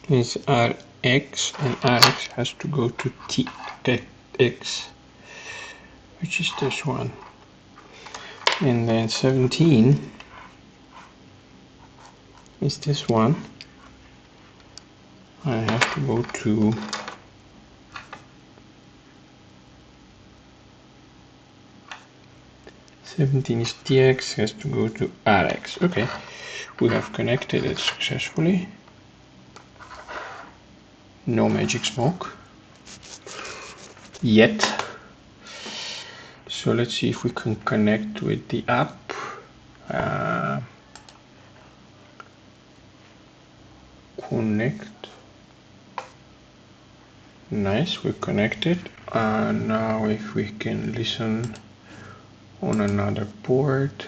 is RX, and RX has to go to TX, which is this one, and then 17 is this one. I have to go to '17 is TX, has to go to RX. Okay, we have connected it successfully. No magic smoke yet. So let's see if we can connect with the app. Connect. Nice, we're connected. Now if we can listen on another port,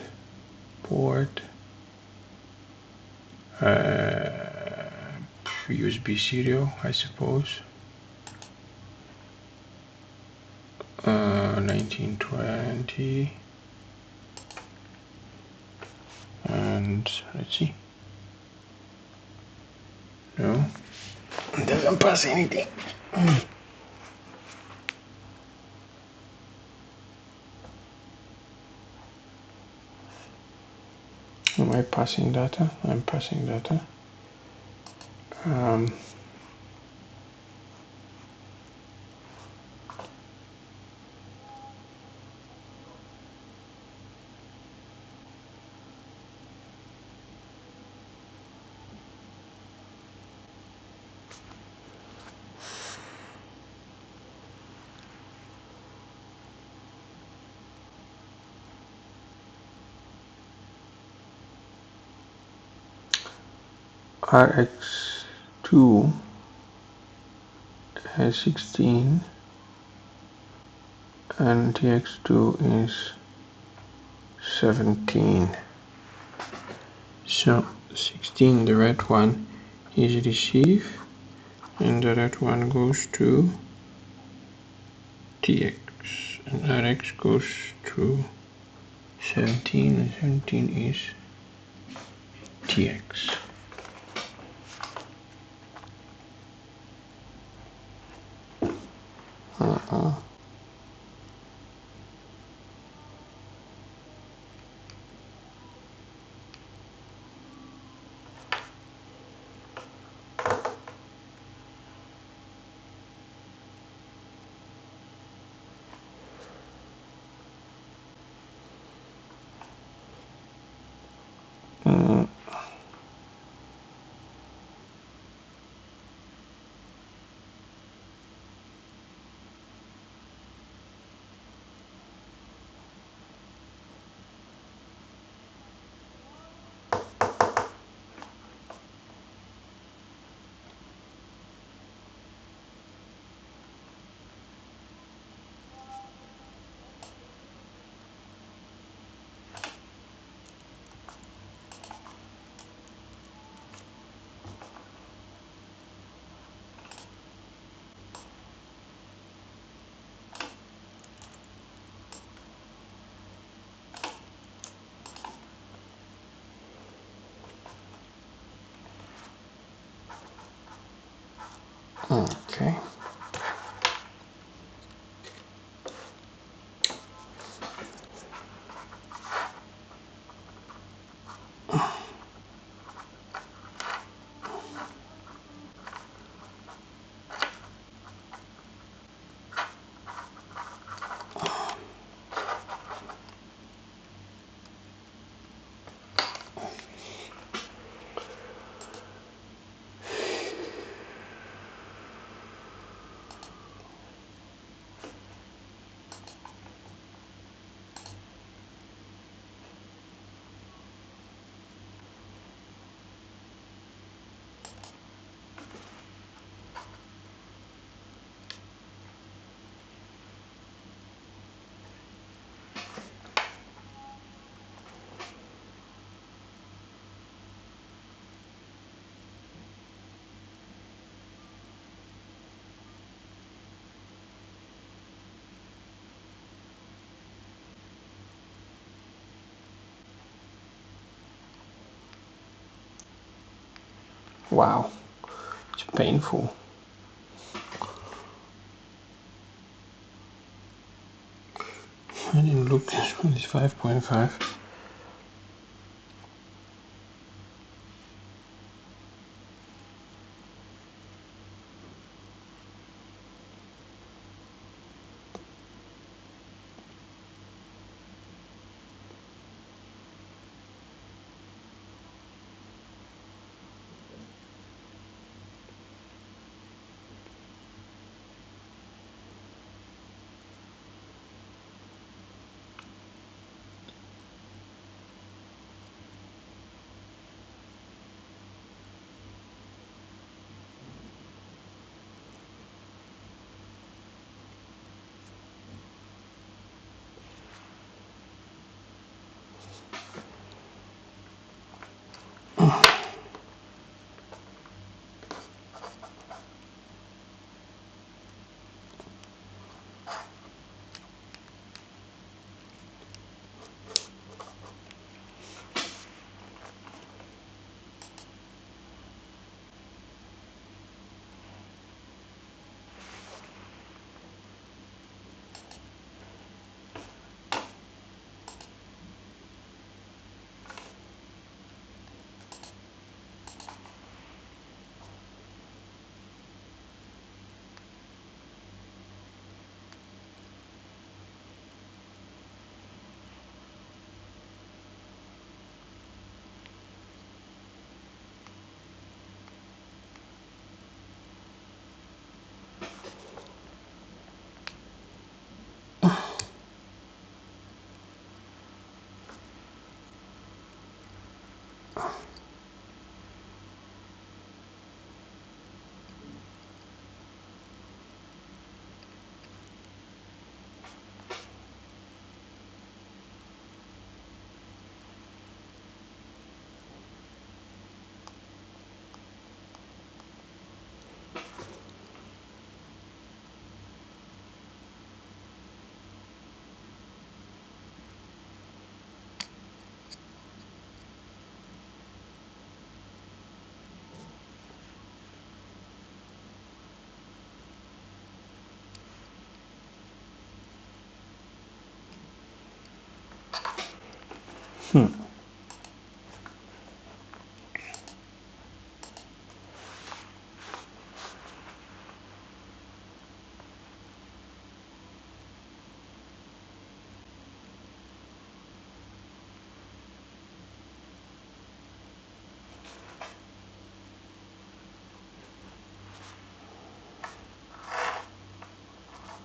USB serial, I suppose. 1920, and let's see. No, it doesn't pass anything. Am I passing data? I'm passing data. RX2 has 16 and TX2 is 17. So 16, the red one, is receive, and the red one goes to TX, and RX goes to 17, and 17 is TX. Okay. Wow, it's painful. I didn't look this one is 5.5.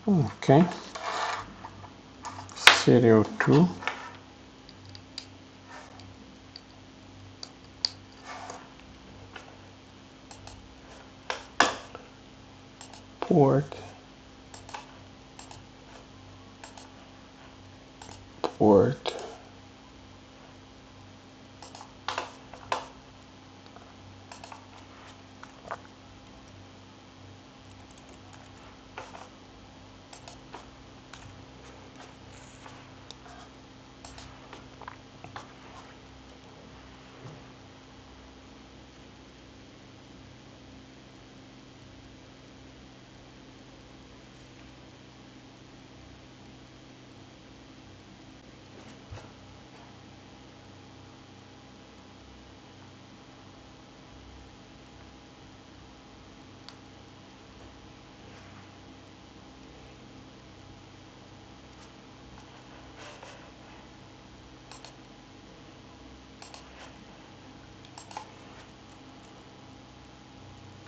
Okay, serial 2. Port, port,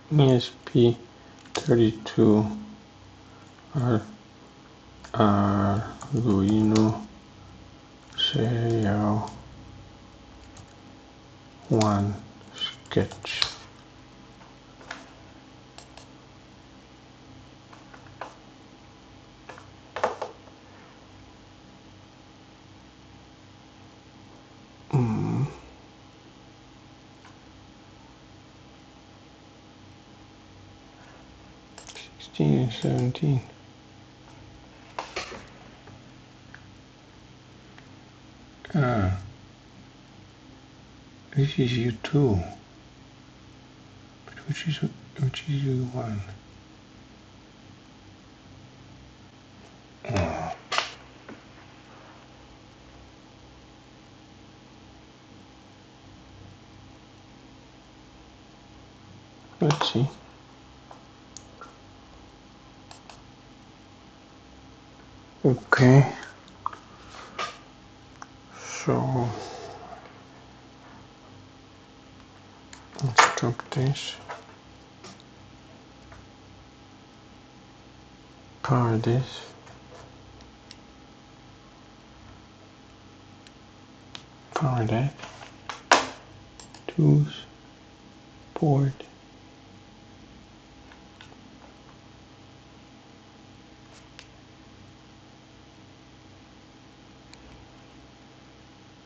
ESP32 Arduino serial 1 sketch. Mm. 16 and 17. Ah, this is U2. But which is U1? Oh. Let's see. Okay. So let's drop this. Power this. Power that. Tools. Board.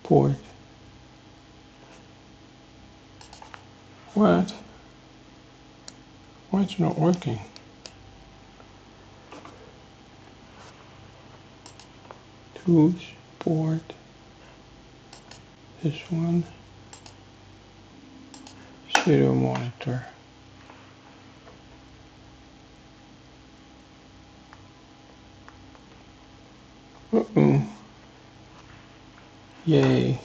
Board. What? Why it's not working? Tools. Board. This one. Serial monitor. Uh-oh. Yay.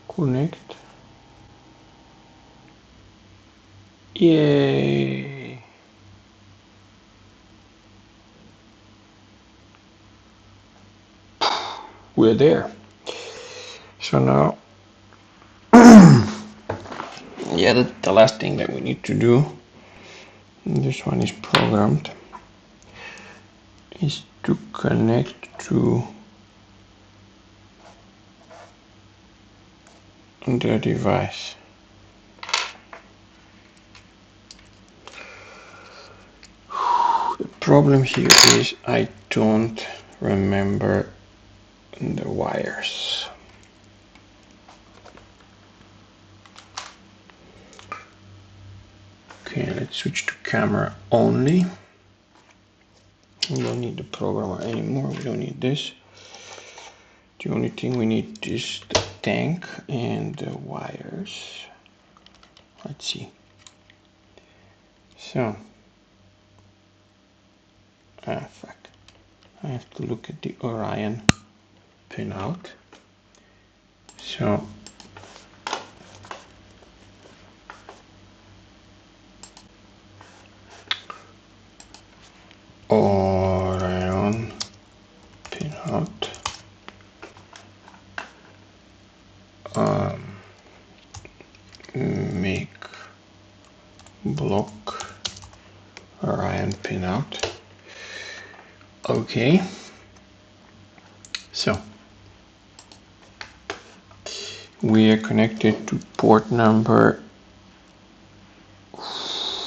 Connect. Yay. We're there. So now, yeah, the last thing that we need to do, this one is programmed, is to connect to the device. The problem here is I don't remember the wires. Okay, let's switch to camera only. We don't need the programmer anymore, we don't need this. The only thing we need is the tank and the wires. Let's see. So, fuck. I have to look at the Orion pinout. So, Orion pinout. Make block Orion pin out. Okay, so we are connected to port number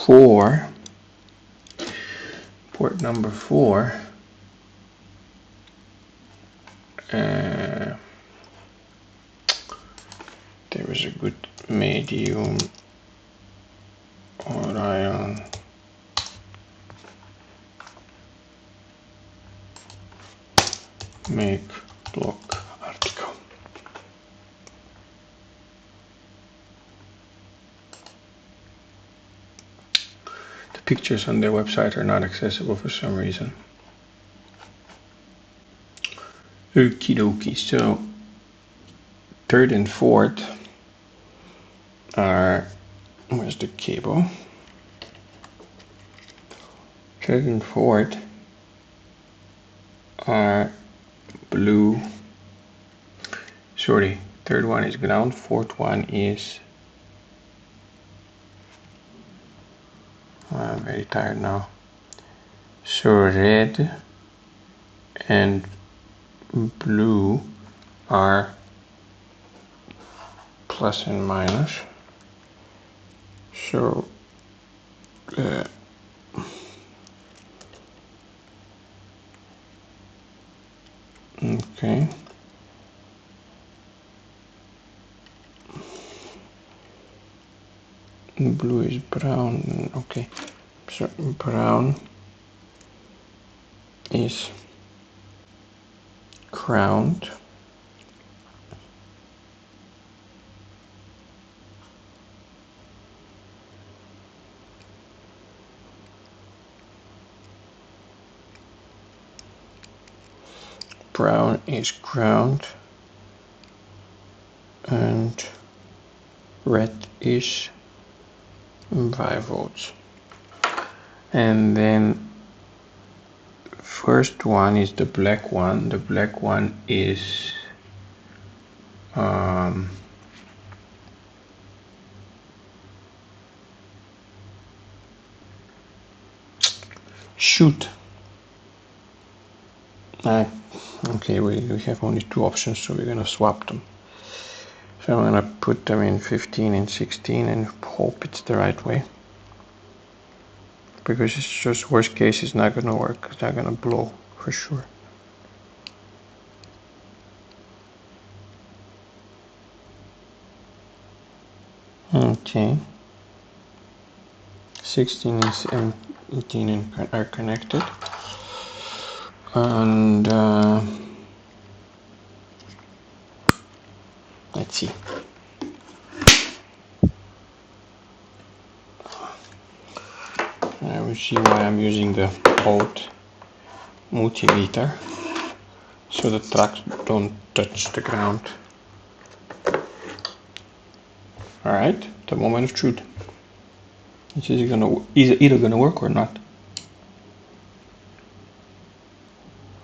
4. Port number 4. There is a good medium or ion. Make block article. The pictures on their website are not accessible for some reason. Okie dokie, so 3rd and 4th are, where's the cable? 3rd and 4th are blue, sorry, 3rd one is ground, 4th one is, I'm very tired now, so red and blue are plus and minus, so okay, blue is brown, okay, so brown is ground, brown is ground, and red is 5 volts. And then first one is the black one. The black one is shoot. Okay, we have only 2 options, so we're gonna swap them. So I'm gonna put them in 15 and 16 and hope it's the right way. Because it's just worst case, it's not gonna work. It's not gonna blow for sure. Okay. 16 and 17 are connected. And let's see. I will see why I'm using the old multimeter, so the tracks don't touch the ground. Alright, the moment of truth. This is either gonna work or not.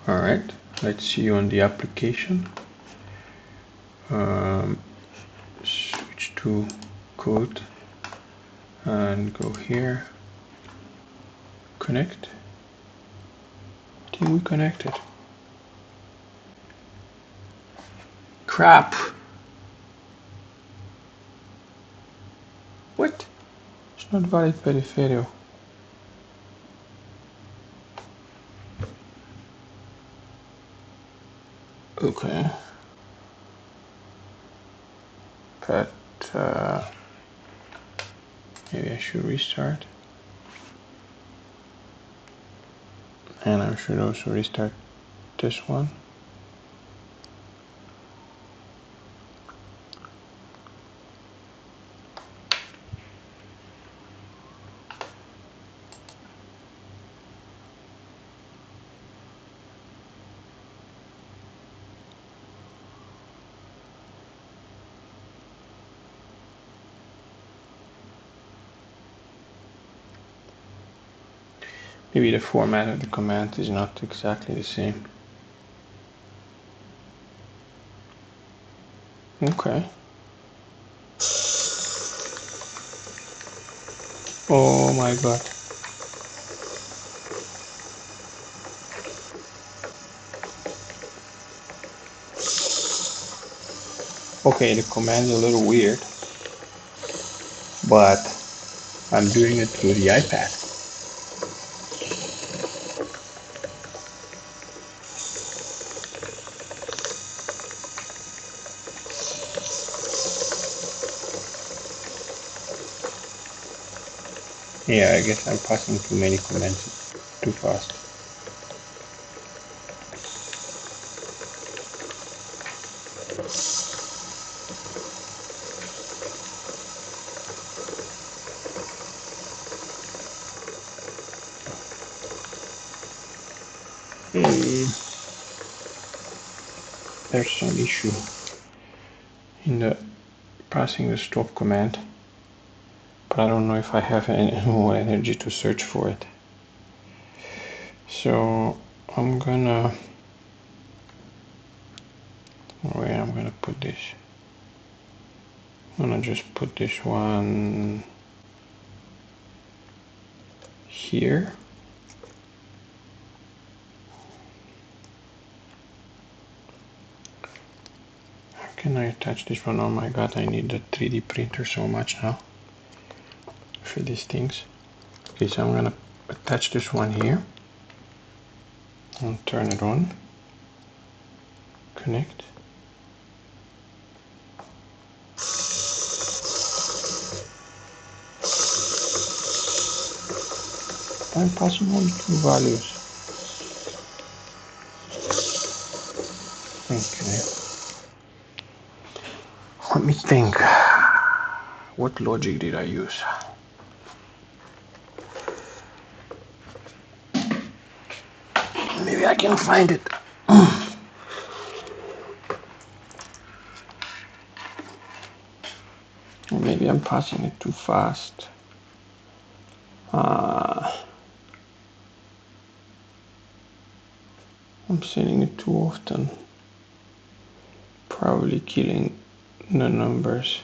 Alright, let's see on the application. Switch to code and go here. Connect. I think we connected. Crap! What? It's not valid peripheral. Okay. But maybe I should restart. And I should also restart this one. Maybe the format of the command is not exactly the same. Okay. Oh my god. Okay, the command's a little weird, but I'm doing it through the iPad. Yeah, I guess I'm passing too many commands too fast. There's some issue in the passing the stop command, but I don't know if I have any more energy to search for it. So I'm gonna put this. I'm gonna just put this one here. How can I attach this one? Oh my god, I need the 3D printer so much now for these things. Okay, so I'm gonna attach this one here and turn it on. Connect. I'm passing on two values. Okay. Let me think. What logic did I use? Maybe I can find it. Maybe I'm passing it too fast. I'm setting it too often. Probably killing the numbers.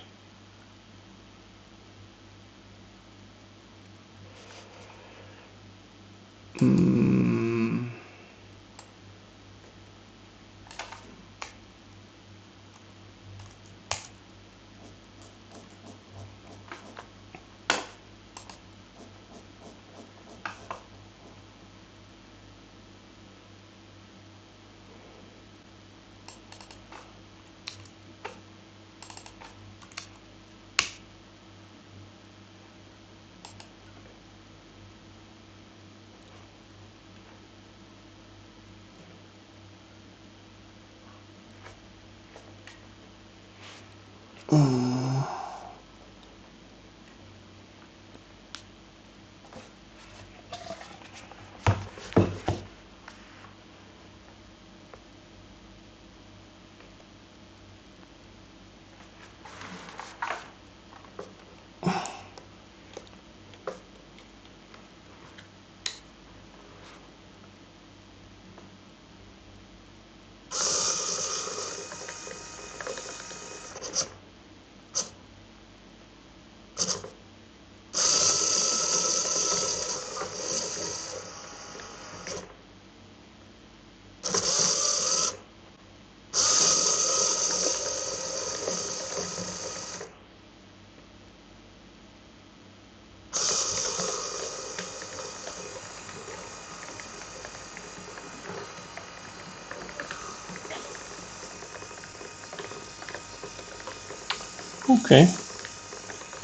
Okay.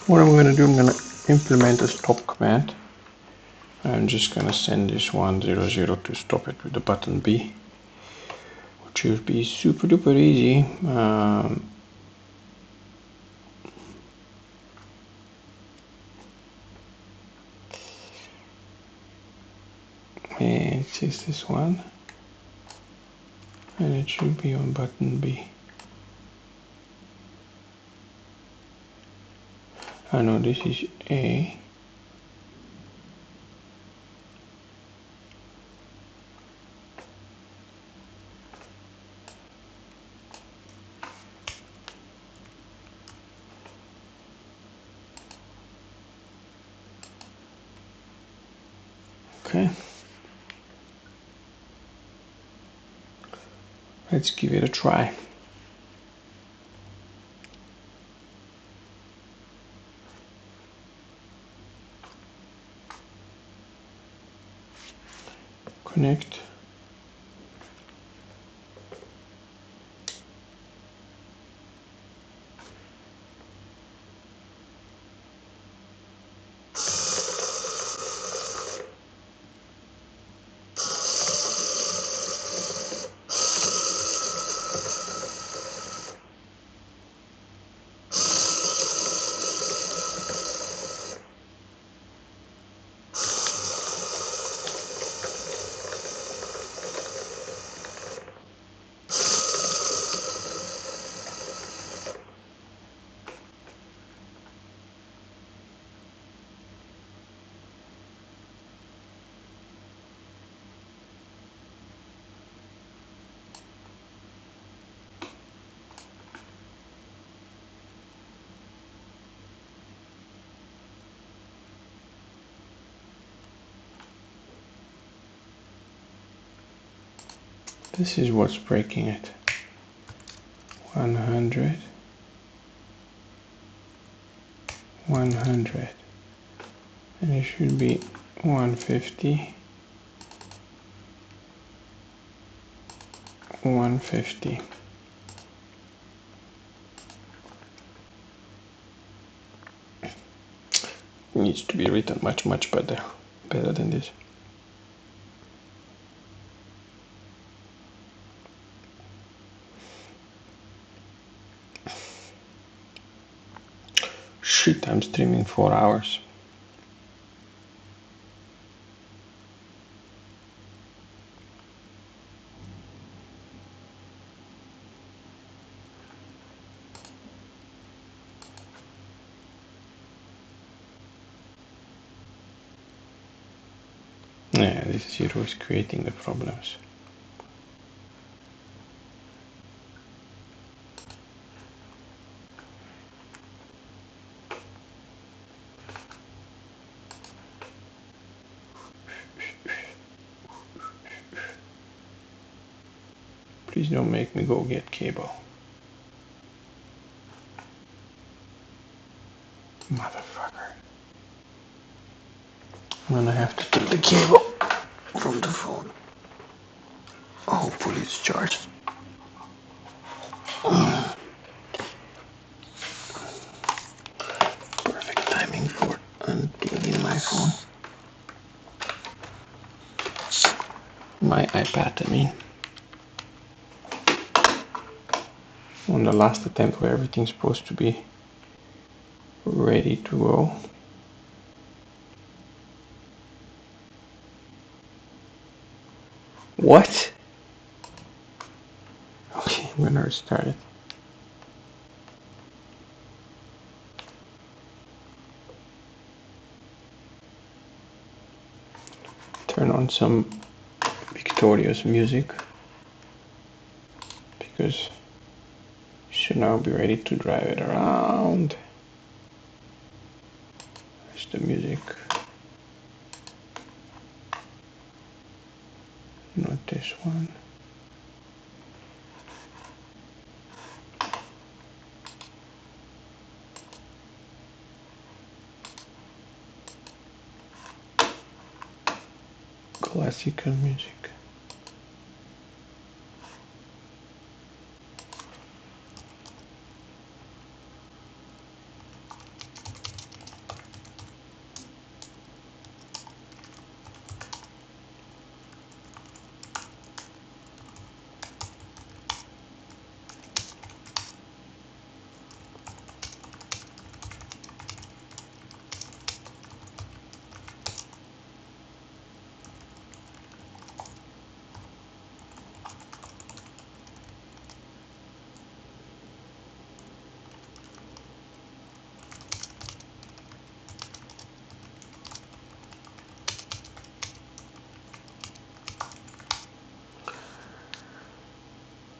What I'm going to do, I'm going to implement a stop command. I'm just going to send this 100 to stop it with the button B, which should be super duper easy. And it's this one, and it should be on button B. I know this is A. Okay. Let's give it a try. connect. This is what's breaking it. 100, 100, and it should be 150, 150. It needs to be written much better than this. Shit, I'm streaming 4 hours. Yeah, this zero is creating the problems. Please don't make me go get cable. Motherfucker. I'm gonna have to take the cable from the phone. Hopefully it's charged. Perfect timing for unplugging my phone. My iPad, I mean. On the last attempt where everything's supposed to be ready to go. What? Okay, I'm gonna restart it. Turn on some Victorious music because it should now be ready to drive it around. There's the music. Not this one. Classical music.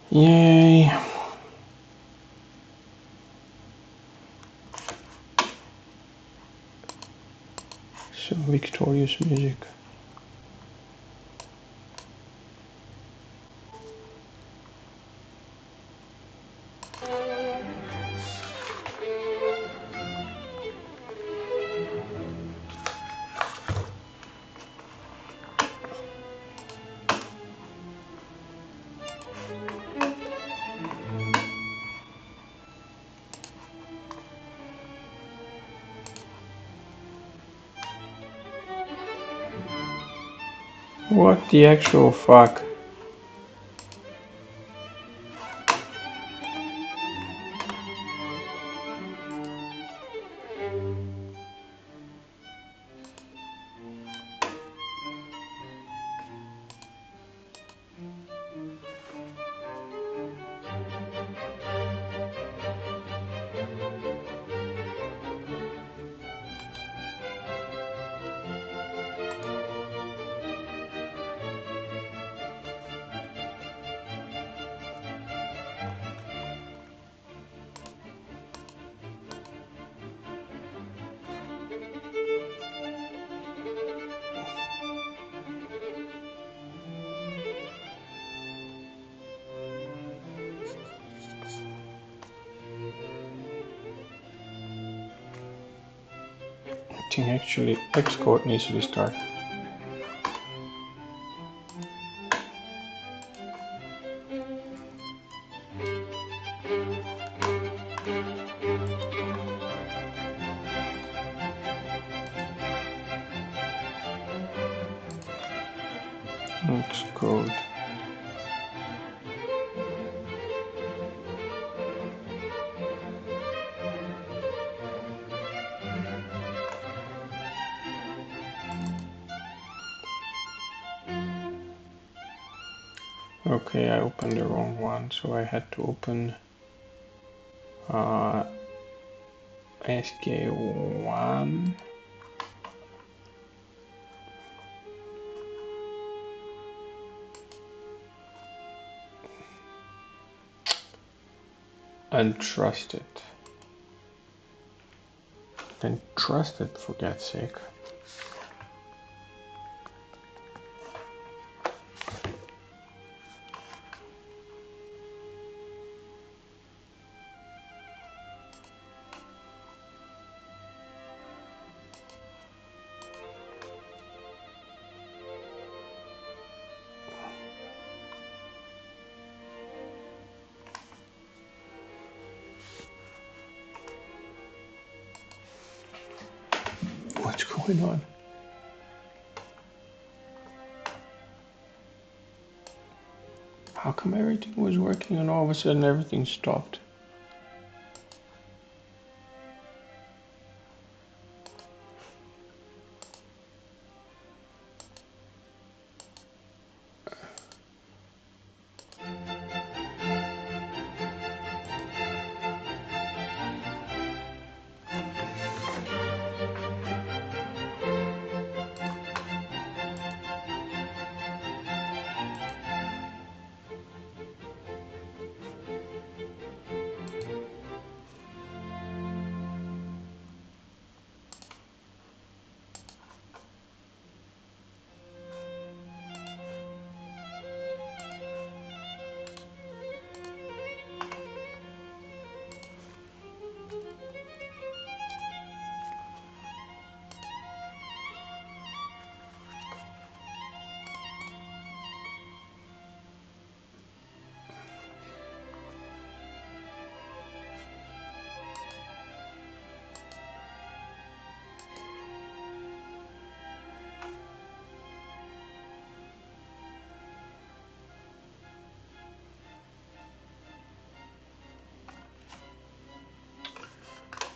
Yay. So Victorious music. What the actual fuck? I think actually Xcode needs to restart. Xcode. Okay, I opened the wrong one, so I had to open SK1. Untrusted. Then trusted, for God's sake. What's going on? How come everything was working and all of a sudden everything stopped?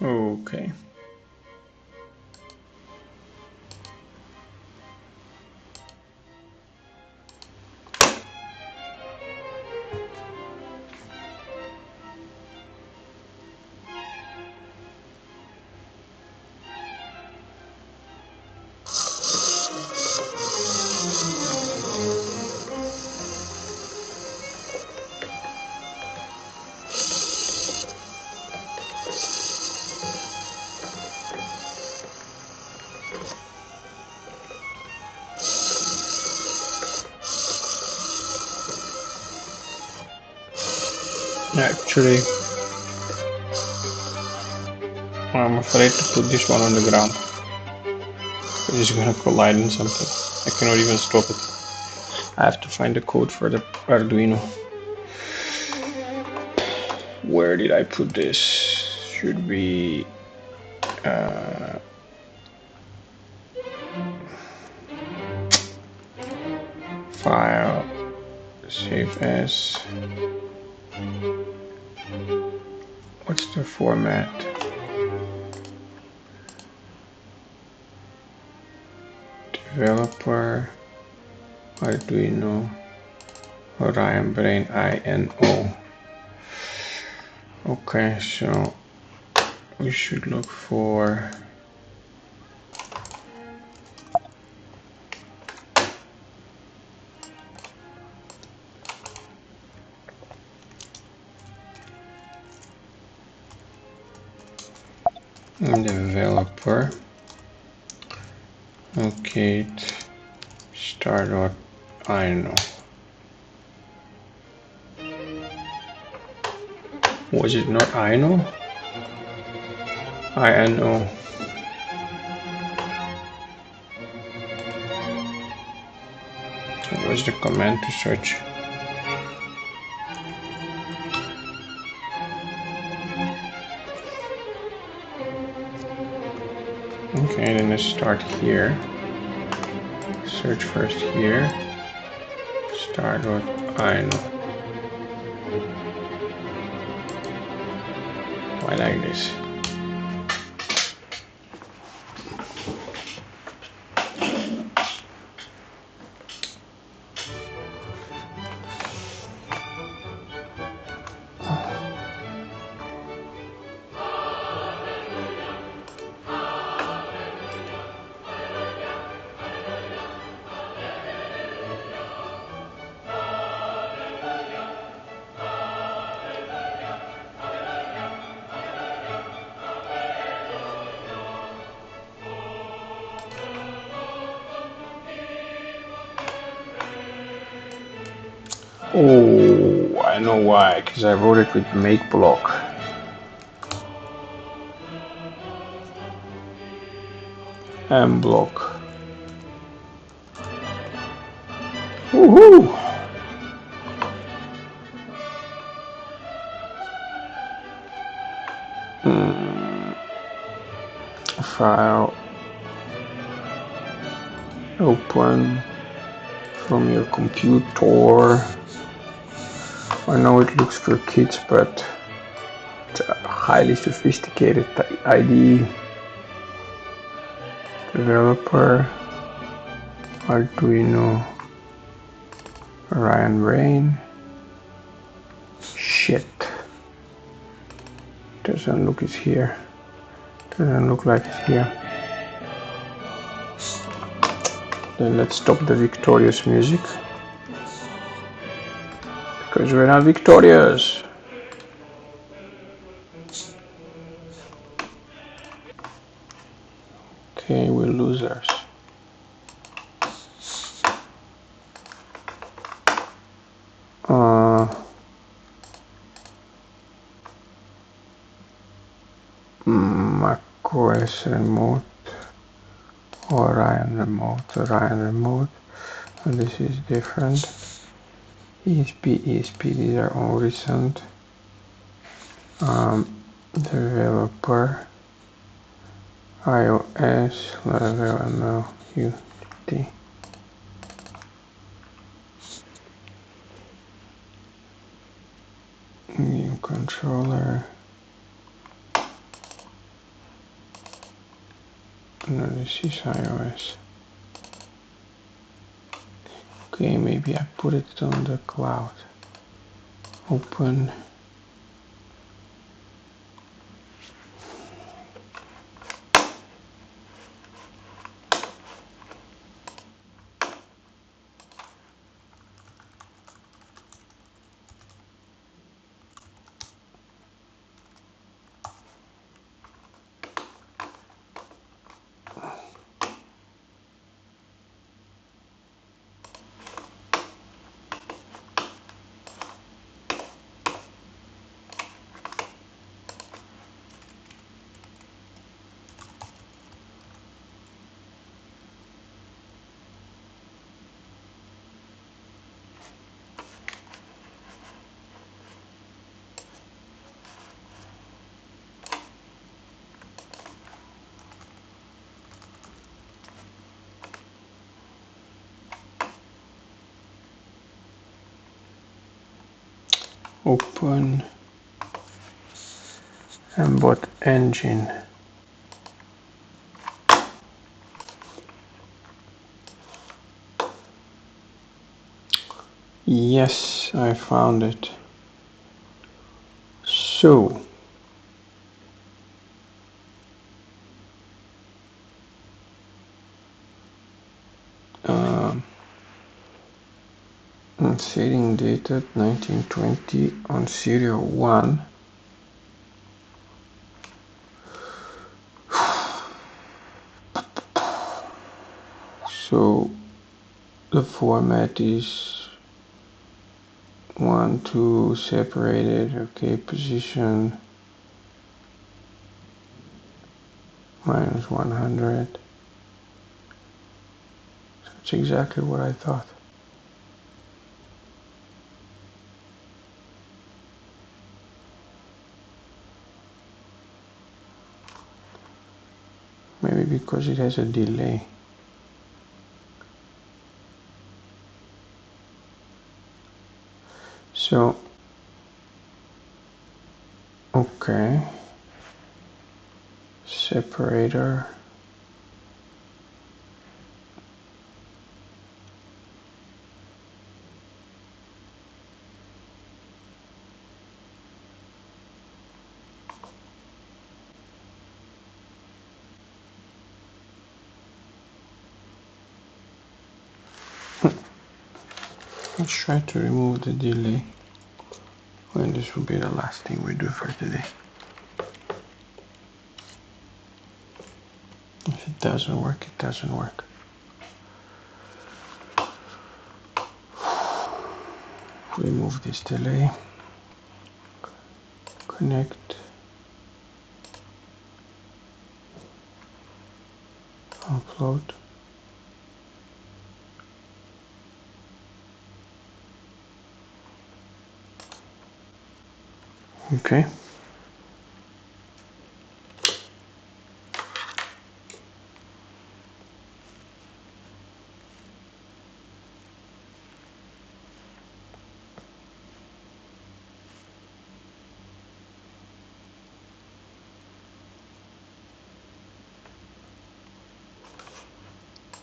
Okay. Actually, I'm afraid to put this one on the ground. It's gonna collide in something. I cannot even stop it. I have to find the code for the Arduino. Where did I put this? Should be file, save as. What's the format? Developer, Arduino, Orion Brain, INO. Okay, so we should look for developer. Okay, start.ino. Was it not INO? INO. So what's the command to search? Okay, then let's start here. Search first here. Start.ino. I like this. Oh, I know why, because I wrote it with make block. M block. Woohoo! File. Open from your computer. I know it looks for kids, but it's a highly sophisticated IDE. Developer, Arduino, Orion Brain. Shit. Doesn't look it's here. Doesn't look like it's here. Then let's stop the victorious music. Because we're not victorious. Okay, we're losers. macOS remote, Orion remote, and this is different. ESP, these are all recent. Developer, iOS, level ML, UT. New controller. No, this is iOS. Okay, maybe I put it on the cloud. Open. open mbot engine. Yes, I found it. So setting dated 1920 on serial 1. So the format is 1, 2 separated, okay, position minus 100. That's exactly what I thought. Maybe because it has a delay. So, okay, separator. Let's try to remove the delay. And this will be the last thing we do for today. If it doesn't work, it doesn't work. Remove this delay. Connect. Upload. Okay.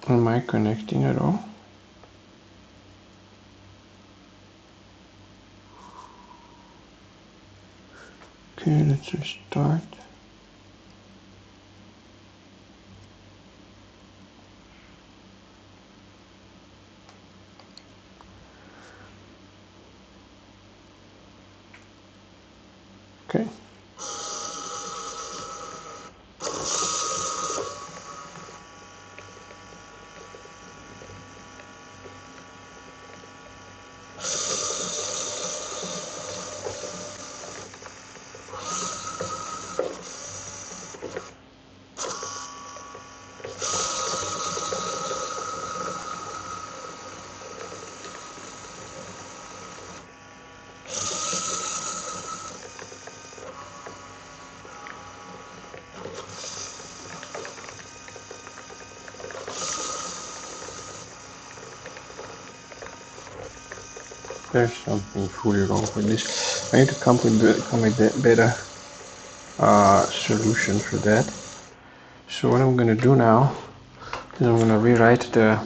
Am I connecting at all? Okay, let's restart. Okay. There's something fully wrong with this. I need to come with a better solution for that. So what I'm going to do now is I'm going to rewrite the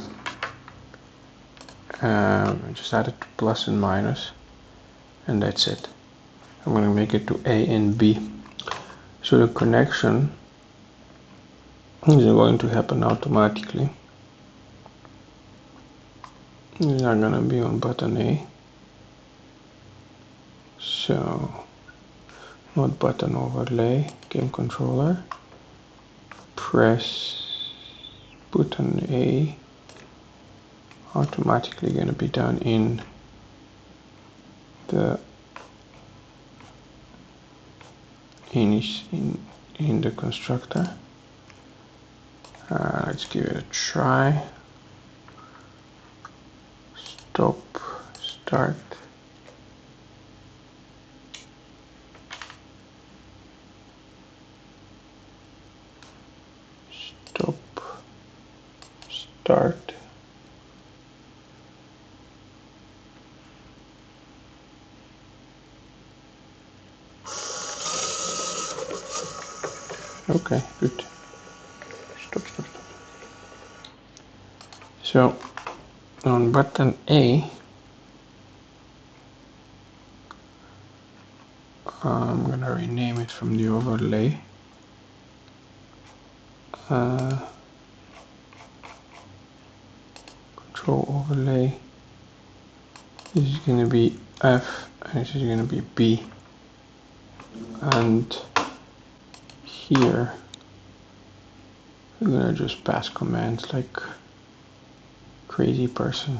just add it to plus and minus, and that's it. I'm going to make it to A and B. So the connection is going to happen automatically. These are going to be on button A. So not button overlay, game controller, press button A, automatically going to be done in the in the constructor. Let's give it a try. Stop, start. Stop, start. Okay, good. Stop, stop, stop. So on button A, I'm gonna rename it from the overlay. Control overlay. This is gonna be F, and this is gonna be B. And here, I'm gonna just pass commands like crazy person.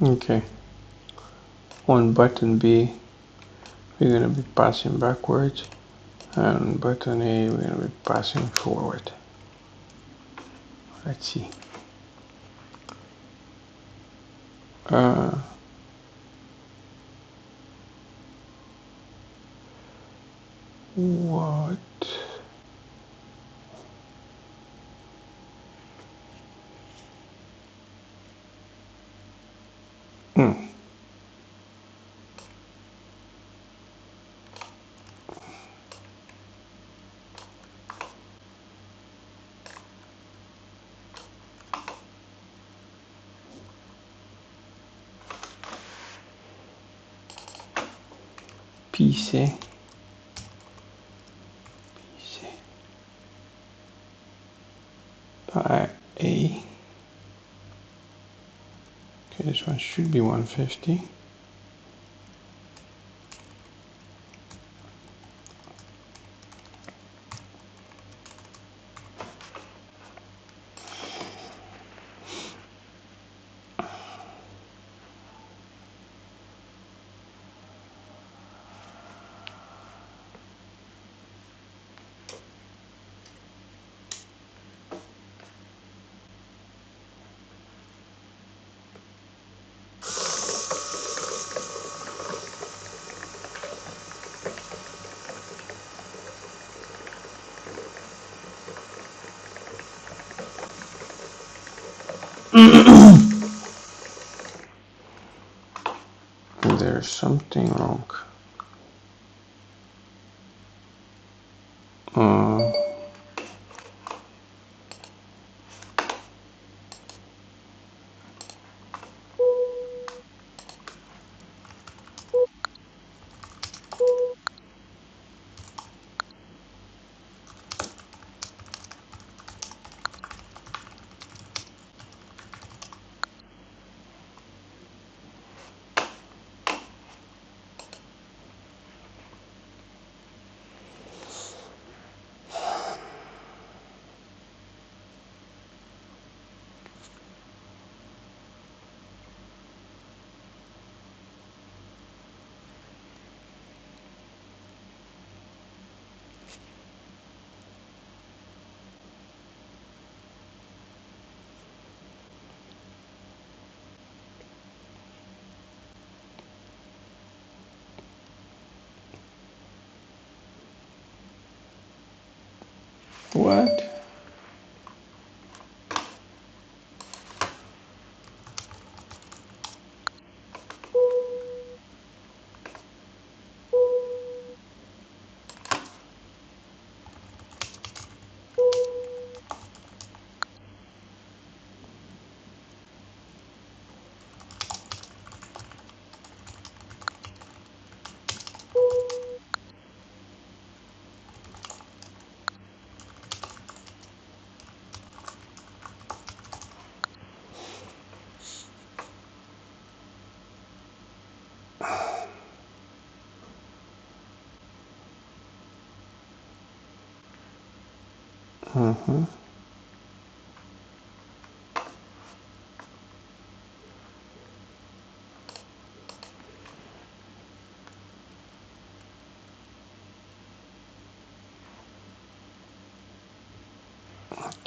Okay. On button B, we're gonna be passing backwards, and on button A, we're gonna be passing forward. Let's see. What? PC. By A. Okay, this one should be 150. There's something wrong. What?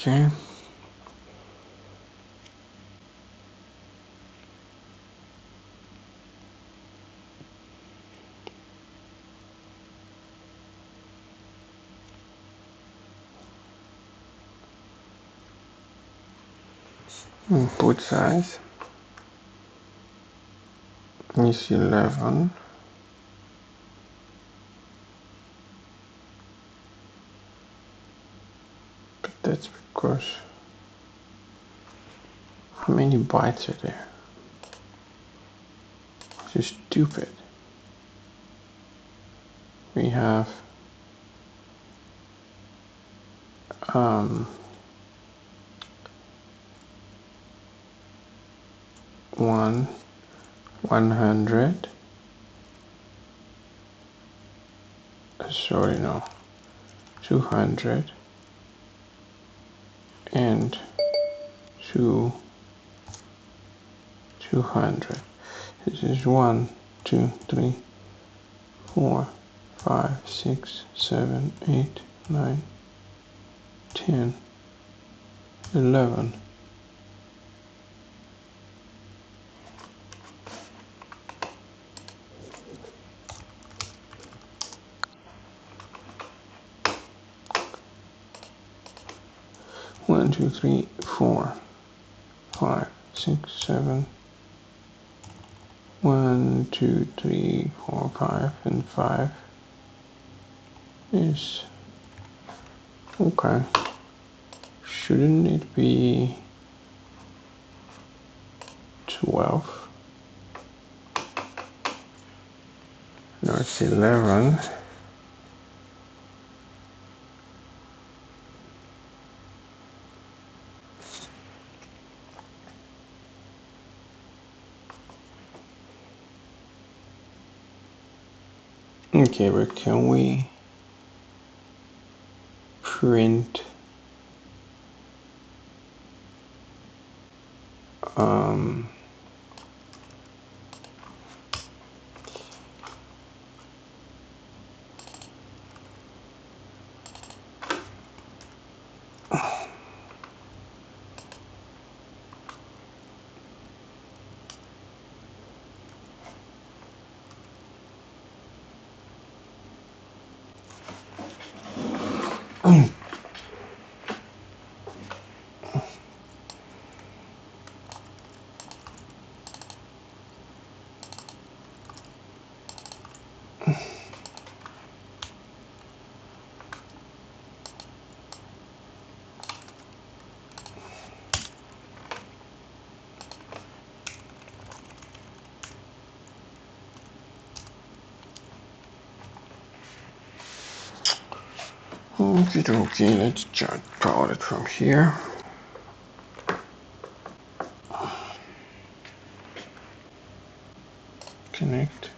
Okay. Input size is 11. But that's because how many bytes are there? This is stupid. We have 100. Sorry, no. 200 and 200. This is 1, 2, 3, 4, 5, 6, 7, 8, 9, 10, 11. One, two, three, 4, 5, 6, 7. 1, 2, 3, 4, 5, and 5 is okay. Shouldn't it be 12? No, it's 11. Okay, but can we print okay, let's just power it from here. Connect.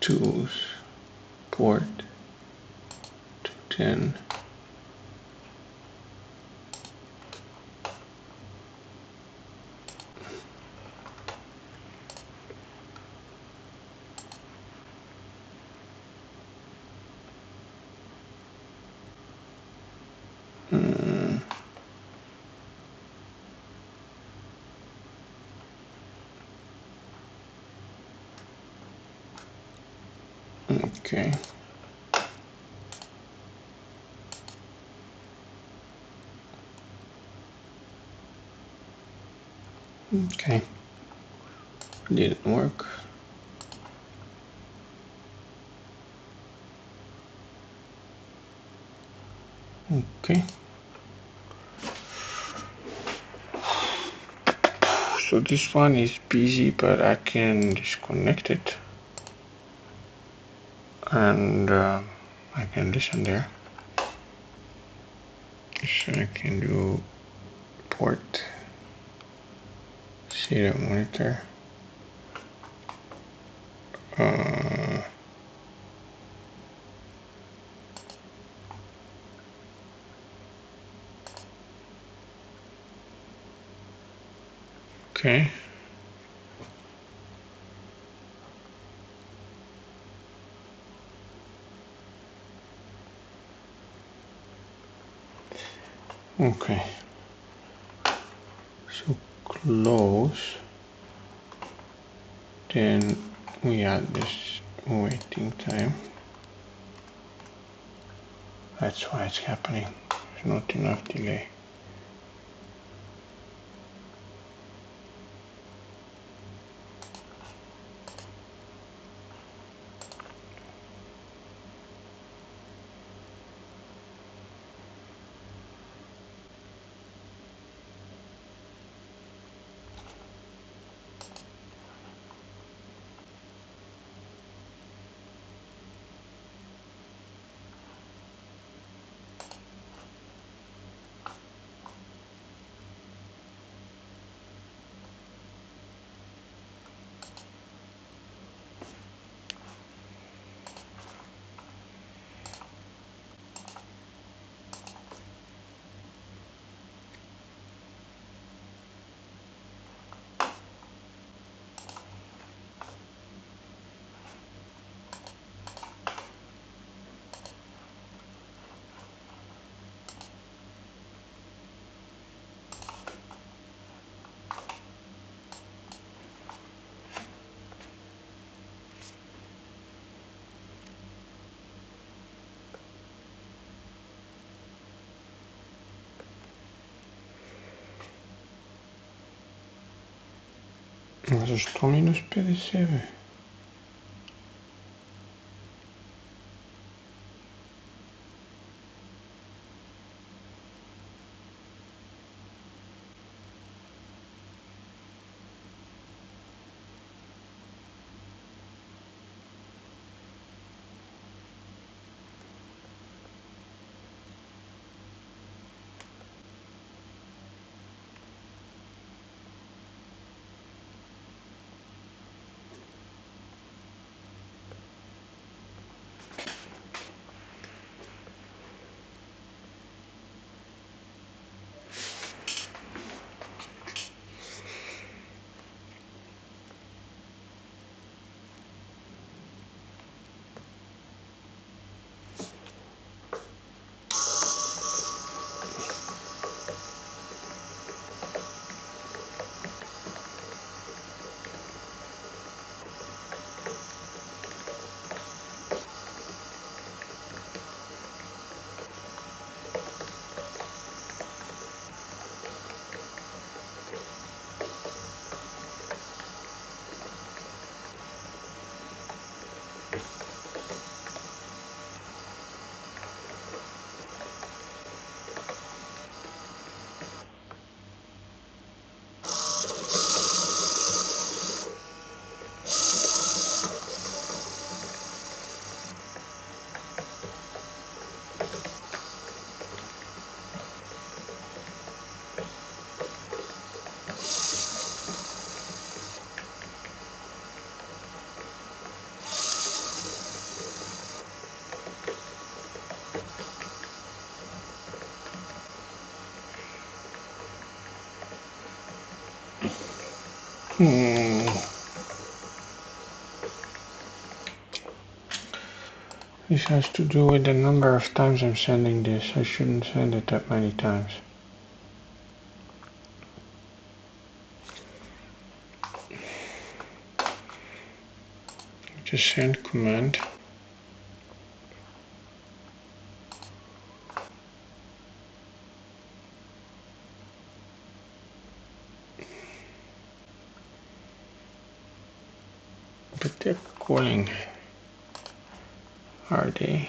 Tools, port 210. Okay. Okay. Didn't work. Okay. So this one is busy, but I can disconnect it and I can listen there. So I can do port serial monitor. Okay. Okay, so close, then we add this waiting time. That's why it's happening. There's not enough delay. Może to minus 57. This has to do with the number of times I'm sending this. I shouldn't send it that many times. Just send command. But they're calling. Are they?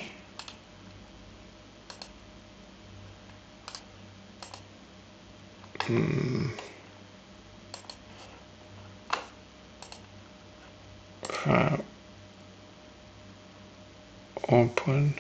File open.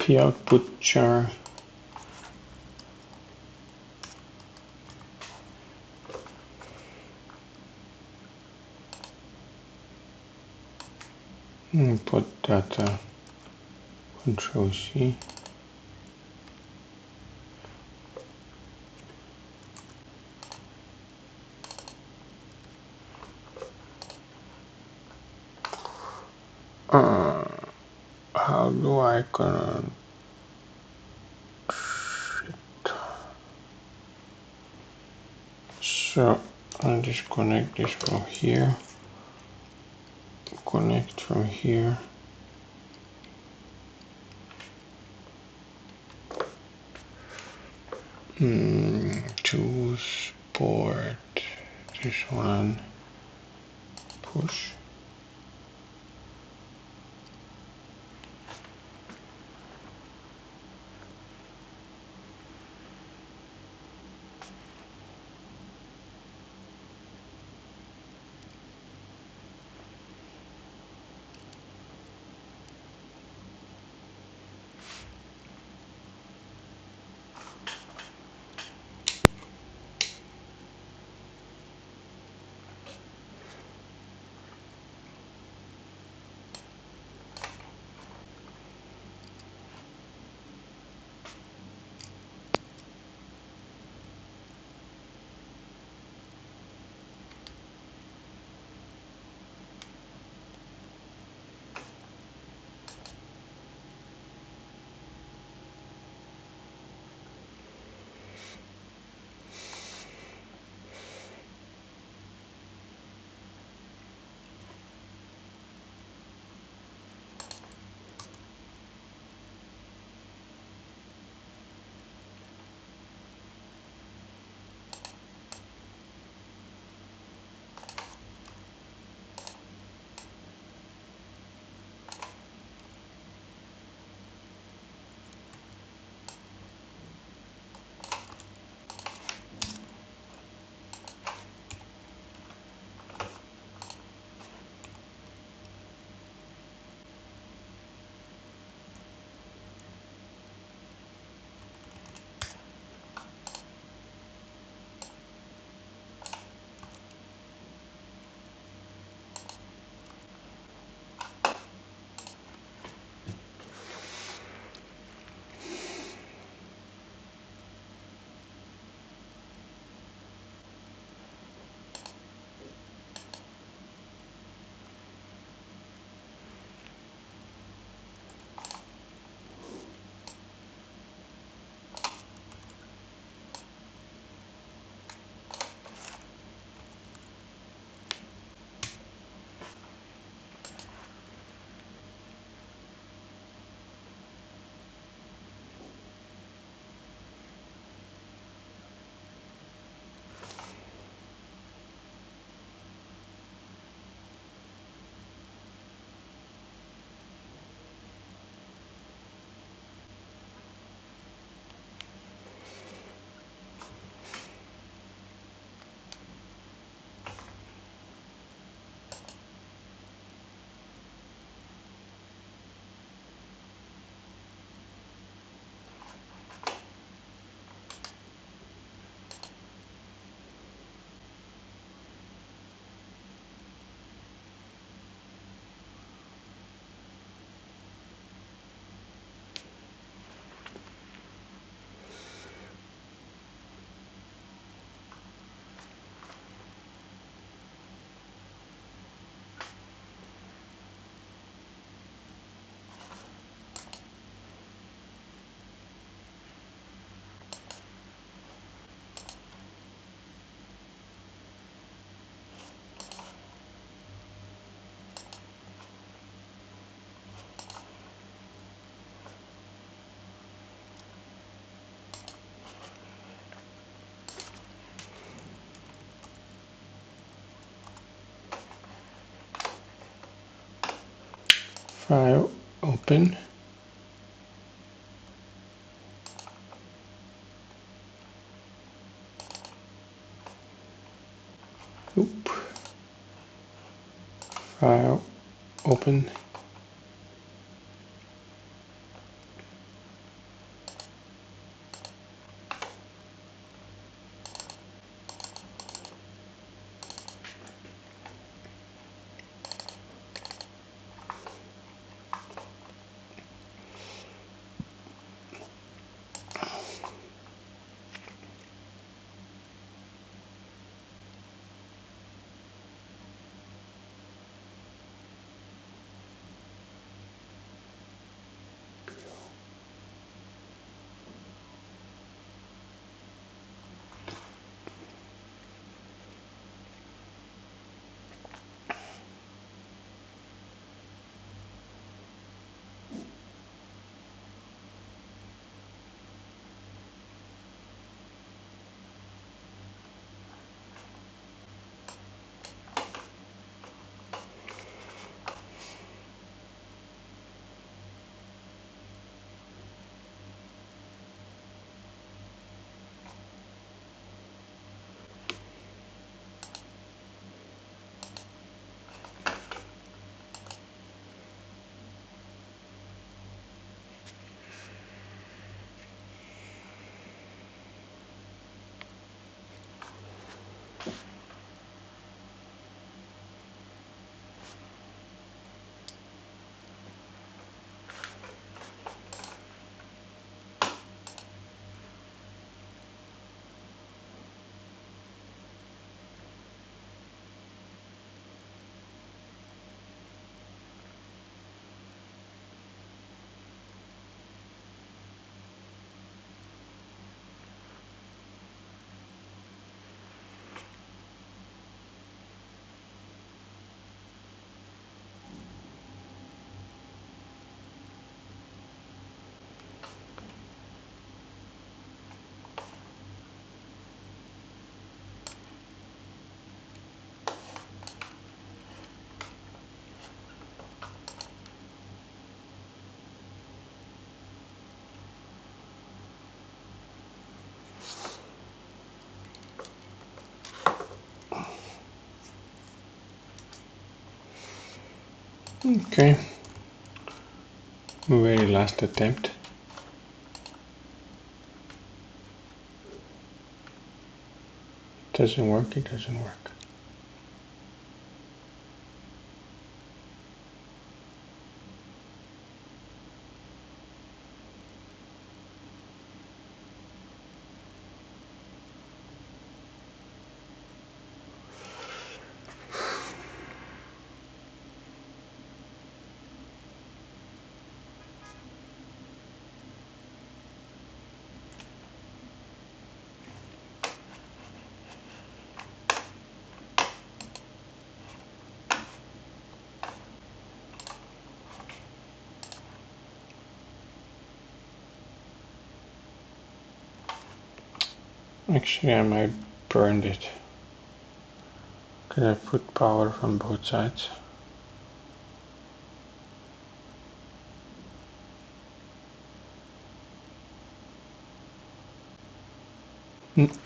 P output char. Input data, Control C. How do I connect? So I'll just connect this from here, connect from here. Choose port, this one, push. File, open. Oop. File, open. Okay, very last attempt. Doesn't work, it doesn't work. Actually, I might burn it. Could I put power from both sides? Mm.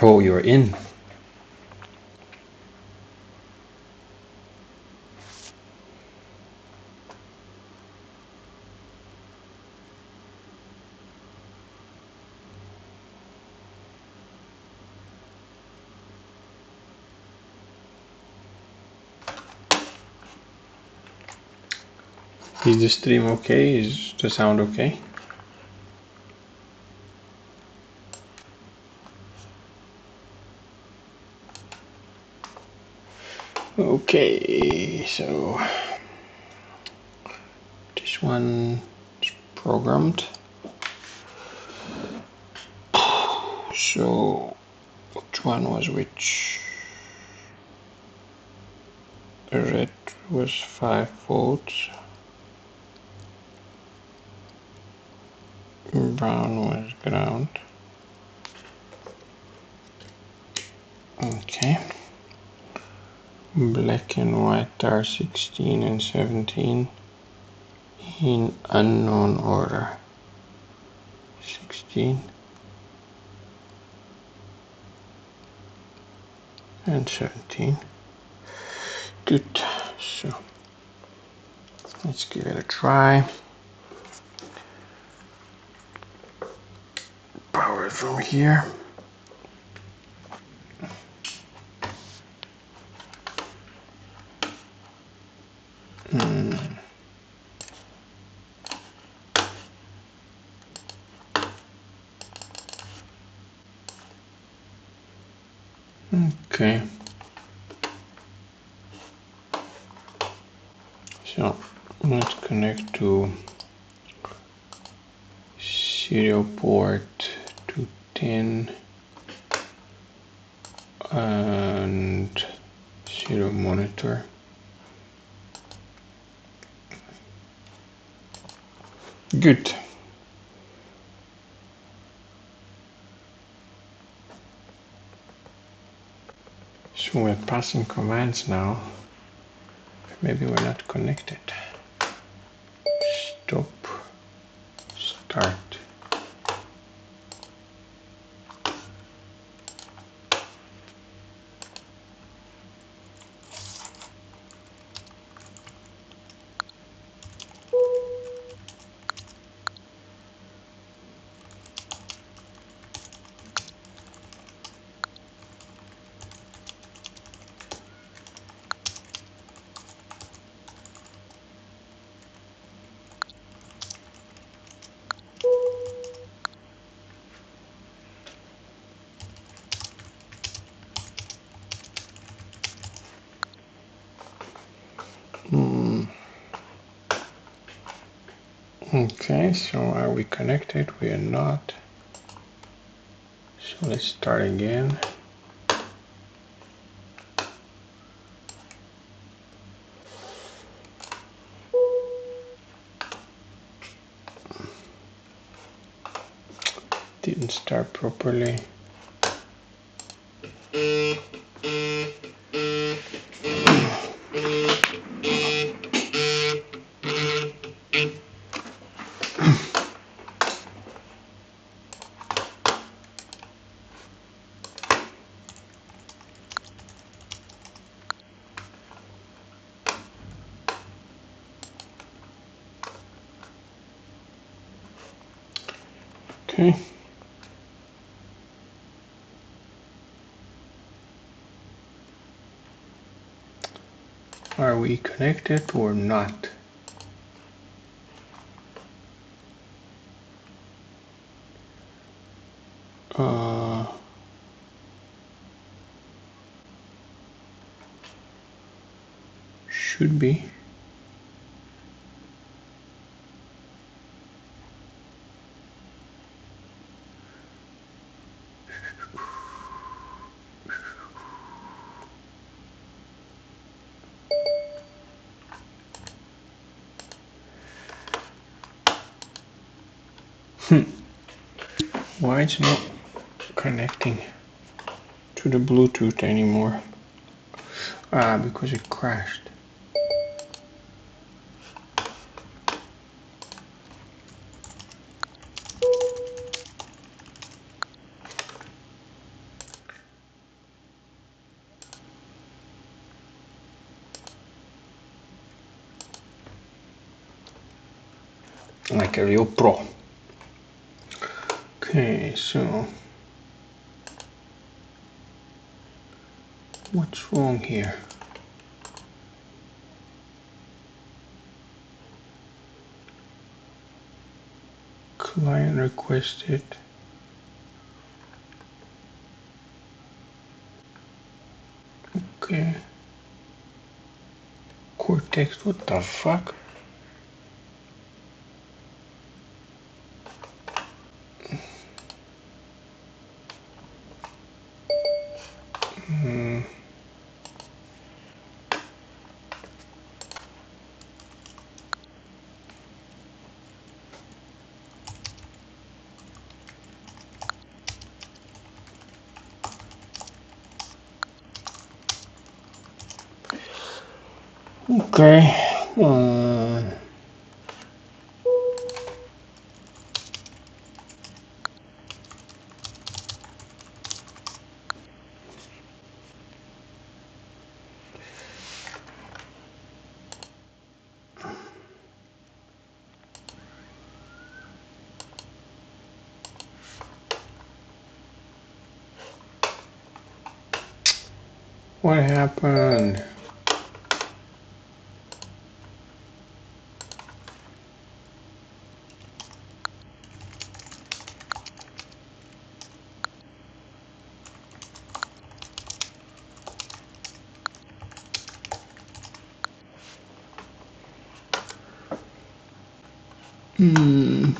Oh, you're in. Is the stream okay? Is the sound okay? Okay, so this one is programmed. So which one was which? red was 5 volts, brown was ground. Okay, black and white are 16 and 17 in unknown order. 16 and 17. Good. So let's give it a try. Power it from here. Okay. So let's connect to serial port 210 and serial monitor. Good. So we're passing commands now. Maybe we're not connected. Stop. Start. Okay, so are we connected? We are not. So let's start again. Didn't start properly. Okay. Are we connected or not? Should be. Why it's not connecting to the Bluetooth anymore? Because it crashed. Like a real pro. Okay, so what's wrong here? Client requested. Okay. Core text, what the fuck? Okay. What happened? Hmm.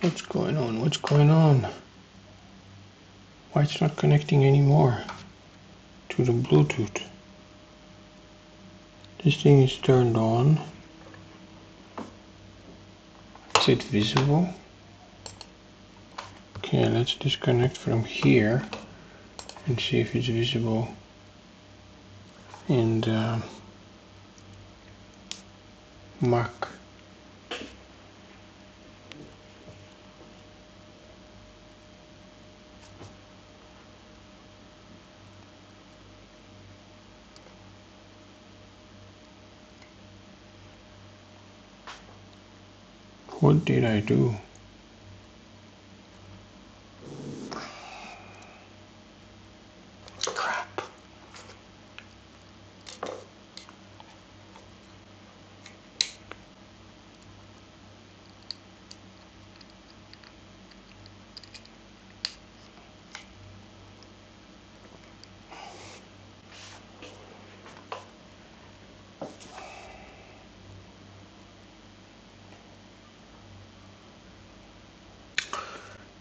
What's going on? What's going on? Why it's not connecting anymore to the Bluetooth? This thing is turned on. Is it visible? Okay, let's disconnect from here and see if it's visible in the Mac. What did I do? Crap.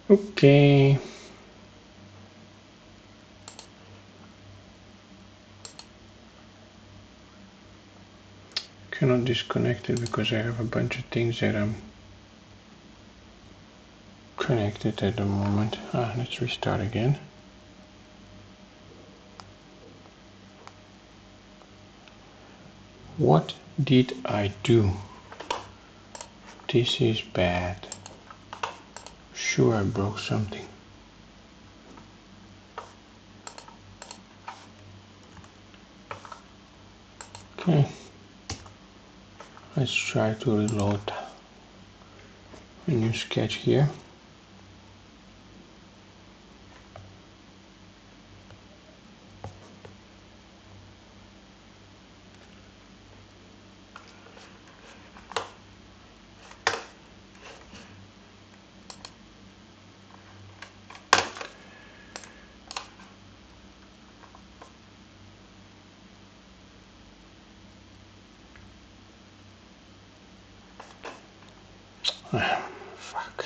Okay. Cannot disconnect it because I have a bunch of things that I'm connected at the moment. Let's restart again. What did I do? This is bad. Sure, I broke something. Okay. Let's try to reload a new sketch here. Fuck.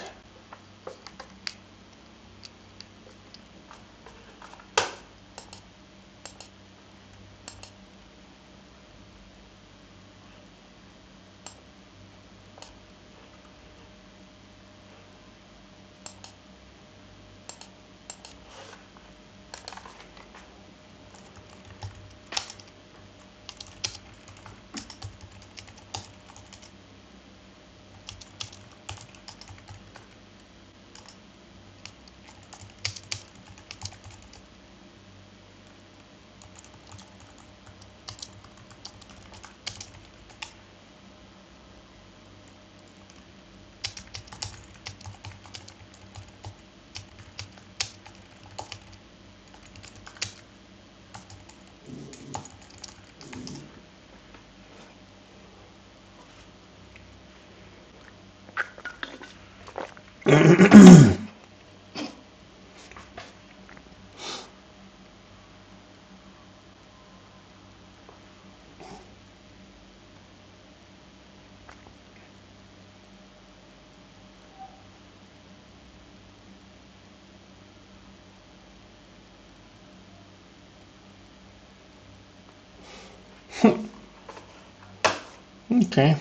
Okay,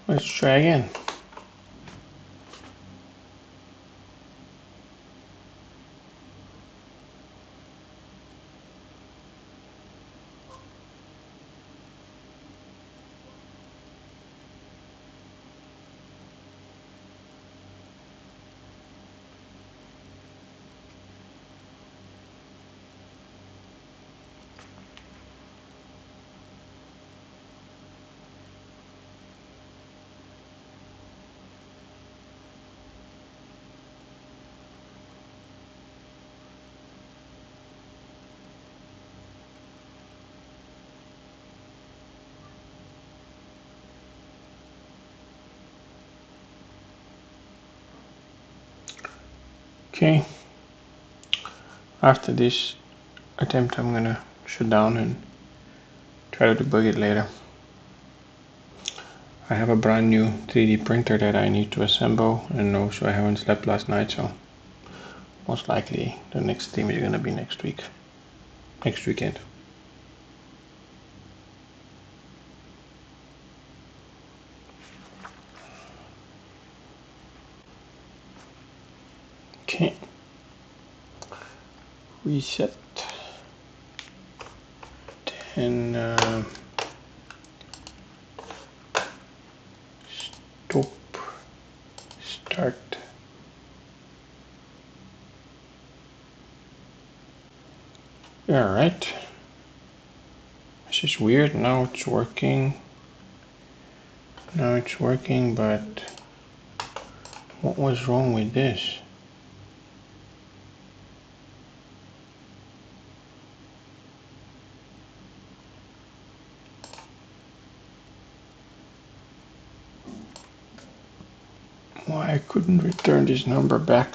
let's try again. Okay, after this attempt I'm gonna shut down and try to debug it later. I have a brand new 3D printer that I need to assemble, and also I haven't slept last night, so most likely the next stream is gonna be next weekend. Okay, reset, and stop, start. Alright, this is weird. Now it's working, but what was wrong with this? Why I couldn't return this number back?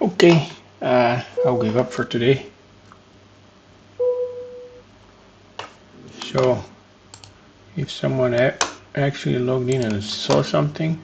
Okay, I'll give up for today. So, if someone actually logged in and saw something,